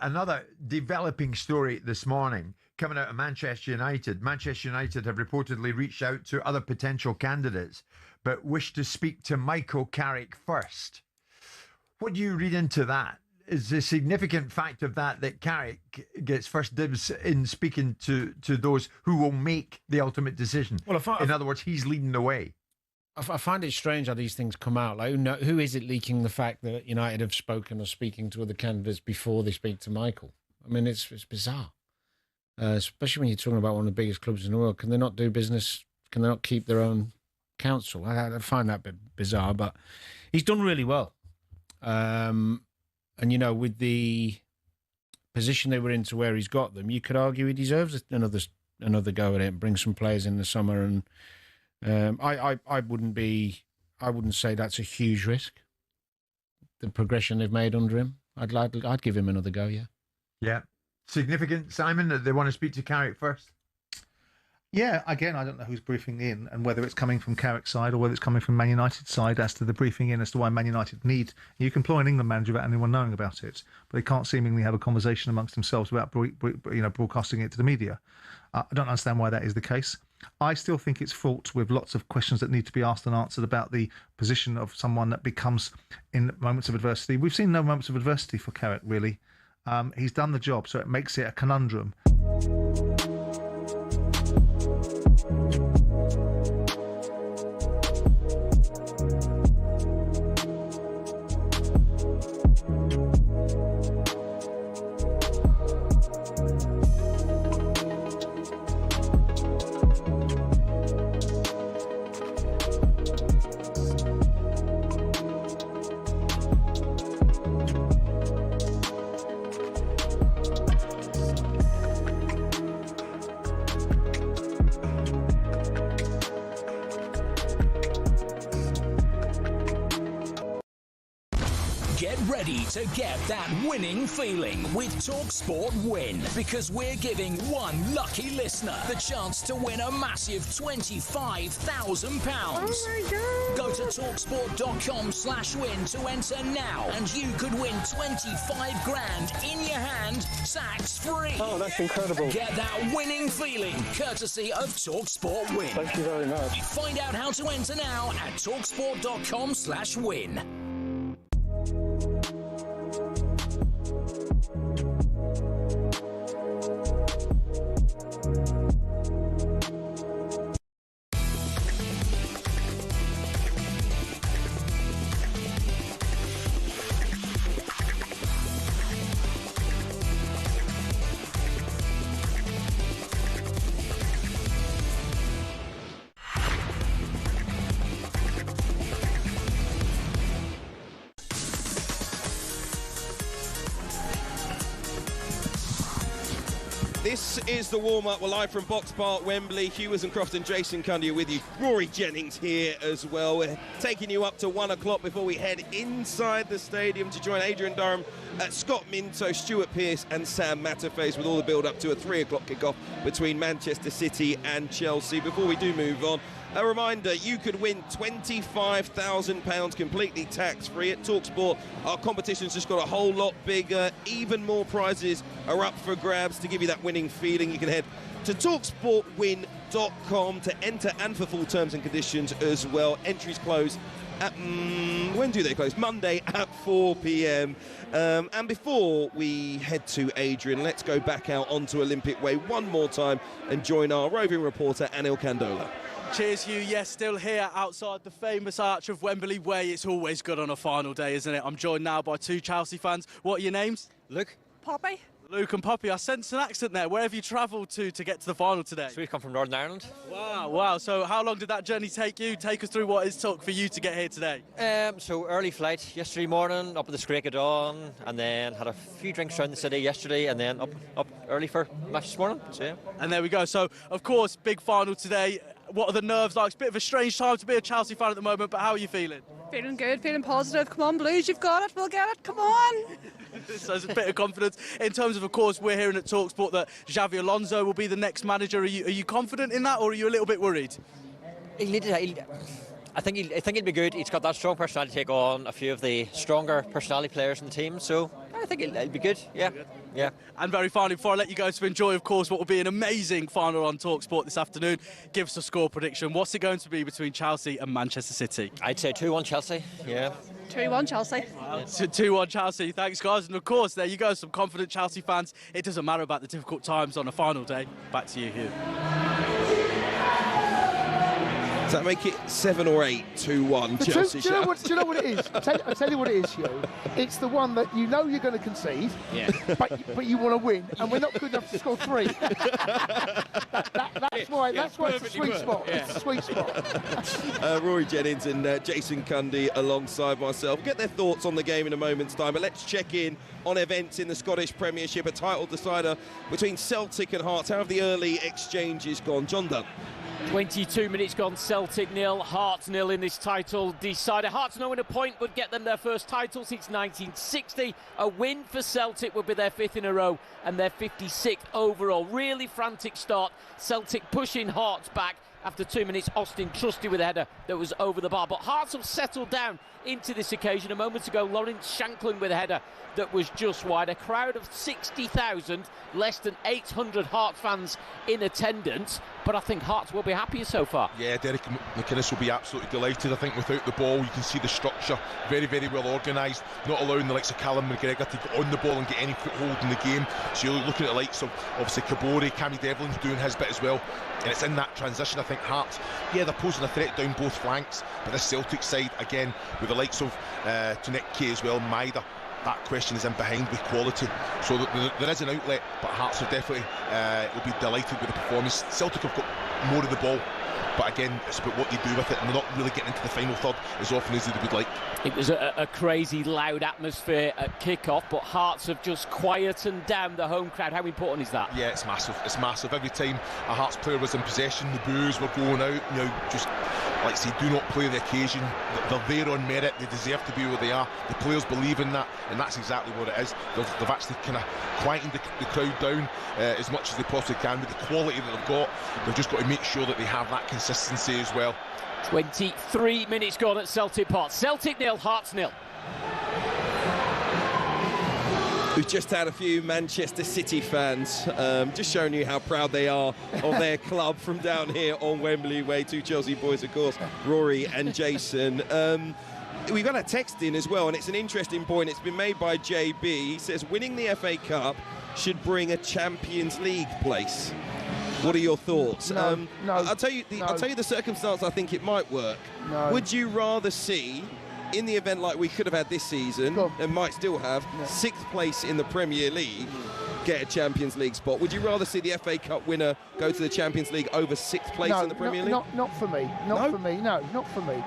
Another developing story this morning coming out of Manchester United. Manchester United have reportedly reached out to other potential candidates, but wish to speak to Michael Carrick first. What do you read into that? Is the significant fact of that Carrick gets first dibs in speaking to those who will make the ultimate decision? Well, in other words, he's leading the way. I find it strange how these things come out. Like, who is it leaking the fact that United have spoken or speaking to other candidates before they speak to Michael? I mean, it's bizarre, especially when you're talking about one of the biggest clubs in the world. Can they not do business? Can they not keep their own counsel? I find that a bit bizarre, but he's done really well. And, with the position they were in to where he's got them, you could argue he deserves another go at it and bring some players in the summer. And I wouldn't say that's a huge risk. The progression they've made under him, I'd give him another go. Yeah. Yeah. Significant, Simon, that they want to speak to Carrick first. Yeah, again, I don't know who's briefing in and whether it's coming from Carrick's side or whether it's coming from Man United's side as to the briefing in as to why Man United need. You can employ an England manager without anyone knowing about it, but they can't seemingly have a conversation amongst themselves without broadcasting it to the media. I don't understand why that is the case. I still think it's fraught with lots of questions that need to be asked and answered about the position of someone that becomes in moments of adversity. We've seen no moments of adversity for Carrick, really. He's done the job, so it makes it a conundrum. ready to get that winning feeling with talkSPORT Win, because we're giving one lucky listener the chance to win a massive £25,000. Oh my God. Go to talksport.com/win to enter now, and you could win 25 grand in your hand, tax free. Oh, that's incredible. Get that winning feeling courtesy of talkSPORT Win. Thank you very much. Find out how to enter now at talksport.com/win. This is the warm-up. We're live from Box Park, Wembley. Hugh, Woozencroft and Jason Cundy are with you. Rory Jennings here as well. We're taking you up to 1 o'clock before we head inside the stadium to join Adrian Durham, Scott Minto, Stuart Pearce and Sam Matterface with all the build-up to a 3 o'clock kickoff between Manchester City and Chelsea. Before we do move on, a reminder, you could win £25,000 completely tax-free at talkSPORT. Our competition's just got a whole lot bigger. Even more prizes are up for grabs. To give you that winning feeling, you can head to talksportwin.com to enter and for full terms and conditions as well. Entries close at, when do they close? Monday at 4 p.m. And before we head to Adrian, let's go back out onto Olympic Way one more time and join our roving reporter, Anil Kandola. Cheers, Hugh. Yes, still here outside the famous arch of Wembley Way. It's always good on a final day, isn't it? I'm joined now by 2 Chelsea fans. What are your names? Luke. Poppy. Luke and Poppy. I sense an accent there. Where have you travelled to get to the final today? So we've come from Northern Ireland. Wow, wow. So how long did that journey take you? Take us through what it took for you to get here today. So early flight yesterday morning, up at the Scraik of Dawn, and then had a few drinks around the city yesterday, and then up early for match this morning. So yeah. And there we go. So, of course, big final today. What are the nerves like? It's a bit of a strange time to be a Chelsea fan at the moment, but how are you feeling? Feeling good, feeling positive. Come on, Blues, you've got it. We'll get it. Come on. So there's a bit of confidence. In terms of course, we're hearing at talkSPORT that Xavi Alonso will be the next manager. Are you confident in that, or are you a little bit worried? I think he'll be good. He's got that strong personality to take on a few of the stronger personality players in the team. So I think he'll be good. Yeah. Yeah. And very finally, before I let you go to enjoy, of course, what will be an amazing final on talkSPORT this afternoon, give us a score prediction. What's it going to be between Chelsea and Manchester City? I'd say 2-1 Chelsea. Yeah. 2-1 Chelsea. Wow. 2-1 Chelsea. Thanks, guys. And of course, there you go, some confident Chelsea fans. It doesn't matter about the difficult times on a final day. Back to you, Hugh. Does that make it 7 or 8, 2-1 Chelsea? Do you know what it is? I'll tell you what it is, Hugh. It's the one that you know you're going to concede, but you want to win, and we're not good enough to score 3. That's why it's a sweet spot. Yeah. It's a sweet spot. Rory Jennings and Jason Cundy alongside myself. We'll get their thoughts on the game in a moment's time, but let's check in on events in the Scottish Premiership, a title decider between Celtic and Hearts. How have the early exchanges gone? John Dunn. 22 minutes gone, Celtic 0, Hearts 0 in this title decider. Hearts knowing a point would get them their first title since 1960. A win for Celtic would be their 5th in a row and their 56th overall. Really frantic start. Celtic pushing Hearts back. After 2 minutes, Austin Trusty with a header that was over the bar. But Hearts have settled down into this occasion. A moment ago, Lawrence Shanklin with a header that was just wide. A crowd of 60,000, less than 800 Hearts fans in attendance. But I think Hearts will be happier so far. Yeah, Derek McInnes will be absolutely delighted. I think without the ball, you can see the structure very, very well organised, not allowing the likes of Callum McGregor to get on the ball and get any foothold in the game. So you're looking at the likes of obviously Kabore, Cammy Devlin's doing his bit as well. And it's in that transition, I think Hearts, yeah, they're posing a threat down both flanks, but this Celtic side, again, with the likes of Nick Kay as well, Maida, that question is in behind with quality. So there is an outlet, but Hearts are definitely will be delighted with the performance. Celtic have got more of the ball, but again, it's about what you do with it, and they're not really getting into the final third as often as they would like. It was a crazy, loud atmosphere at kick-off, but Hearts have just quietened down the home crowd. How important is that? Yeah, it's massive. It's massive. Every time a Hearts player was in possession, the boos were going out. You know, just like I say, do not play the occasion. They're there on merit. They deserve to be where they are. The players believe in that, and that's exactly what it is. They've actually kind of quietened the crowd down as much as they possibly can. With the quality that they've got, they've just got to make sure that they have that consistency as well. 23 minutes gone at Celtic Park. Celtic 0, Hearts 0. We've just had a few Manchester City fans just showing you how proud they are of their club from down here on Wembley Way. Two Chelsea boys, of course, Rory and Jason. We've got a text in as well, and it's an interesting point. It's been made by JB. He says, winning the FA Cup should bring a Champions League place. What are your thoughts? No, I'll tell you the circumstance I think it might work. No. Would you rather see, in the event like we could have had this season, and might still have, 6th place in the Premier League, get a Champions League spot? Would you rather see the FA Cup winner go to the Champions League over 6th place in the Premier League? Not for me. Not for me. No, not for me.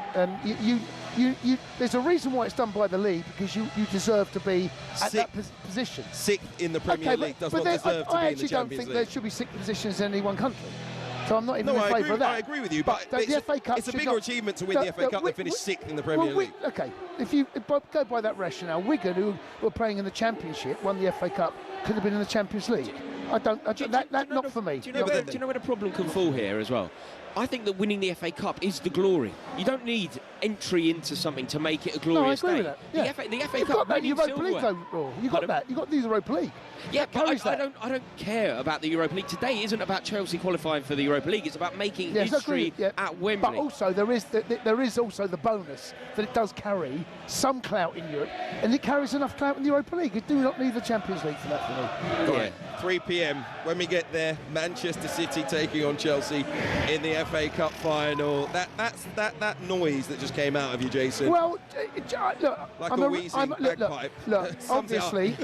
There's a reason why it's done by the league, because you deserve to be at that position. 6th in the Premier League does not deserve to be in the Champions League. I actually don't think there should be 6 positions in any one country. So I'm not even in favour of that. I agree with you, but the FA Cup it's a bigger achievement to win the FA Cup than finish 6th in the Premier League. Okay, if you go by that rationale, Wigan, who were playing in the Championship, won the FA Cup, could have been in the Champions League. Not for me. Do you know where the problem can fall here as well? I think that winning the FA Cup is the glory. You don't need entry into something to make it a glorious day. With that. Yeah. The FA You've Cup, got that. winning Europa League, silverware. You got that. You got the Europa League. Yeah, but I don't care about the Europa League. Today isn't about Chelsea qualifying for the Europa League. It's about making history at Wembley. But also there is also the bonus that it does carry some clout in Europe, and it carries enough clout in the Europa League. You do not need the Champions League for that for me. Yeah. 3 p.m. when we get there, Manchester City taking on Chelsea in the FA Cup final. That noise that just came out of you, Jason. Well, look, like a wheezing bagpipe. Look, obviously,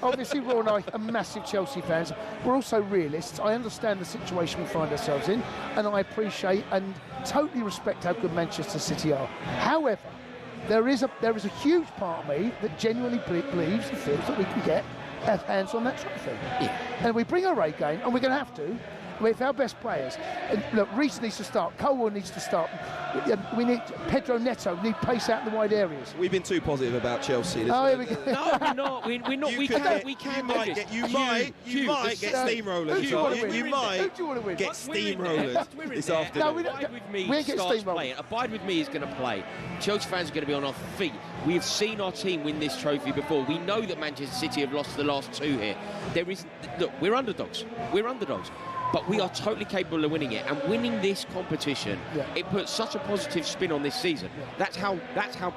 Raw and I are massive Chelsea fans. We're also realists. I understand the situation we find ourselves in, and I appreciate and totally respect how good Manchester City are. However, there is a huge part of me that genuinely believes and feels that we can get our hands on that trophy. Yeah. And we bring our A game, and we're going to have to, with our best players. And look, Reece needs to start. Colwell needs to start. We need Pedro Neto. Need pace out in the wide areas. We've been too positive about Chelsea. Here we go. No, we're not. We're not. We can. You might get steamrollers. You might get steamrollers this afternoon. Abide with me starts playing. Abide with me is going to play. Chelsea fans are going to be on our feet. We have seen our team win this trophy before. We know that Manchester City have lost the last 2 here. Look, we're underdogs. But we are totally capable of winning it, and winning this competition, it puts such a positive spin on this season. That's how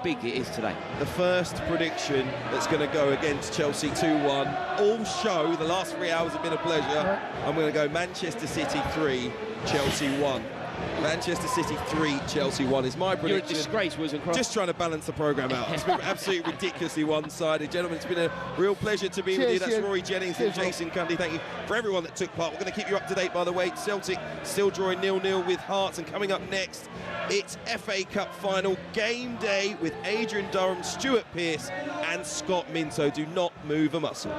big it is today. The first prediction that's going to go against Chelsea 2-1. All show the last 3 hours have been a pleasure. I'm going to go Manchester City 3, Chelsea 1. Manchester City 3, Chelsea 1 is my prediction. You're a disgrace, Woozencroft. Just trying to balance the programme out. It's been absolutely ridiculously one-sided. Gentlemen, it's been a real pleasure to be with you. That's Rory Jennings and Jason Cundy. Thank you for everyone that took part. We're going to keep you up to date, by the way. Celtic still drawing 0-0 with Hearts, and coming up next, it's FA Cup final game day with Adrian Durham, Stuart Pearce and Scott Minto. Do not move a muscle.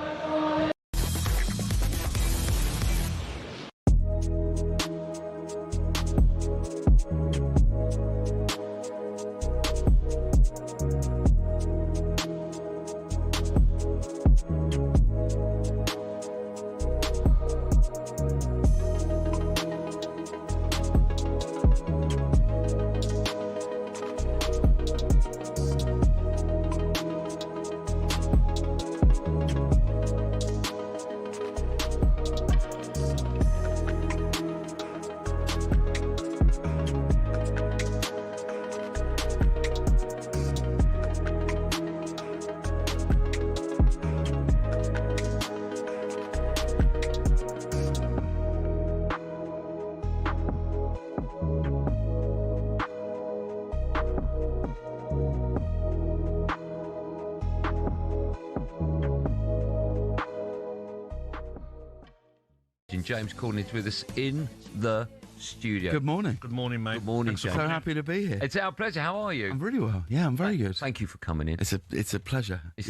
James Corden is with us in the studio. Good morning. Good morning, mate. Good morning, James. So happy to be here. It's our pleasure. How are you? I'm really well. Yeah, I'm very good. Thank you for coming in. It's a pleasure. It's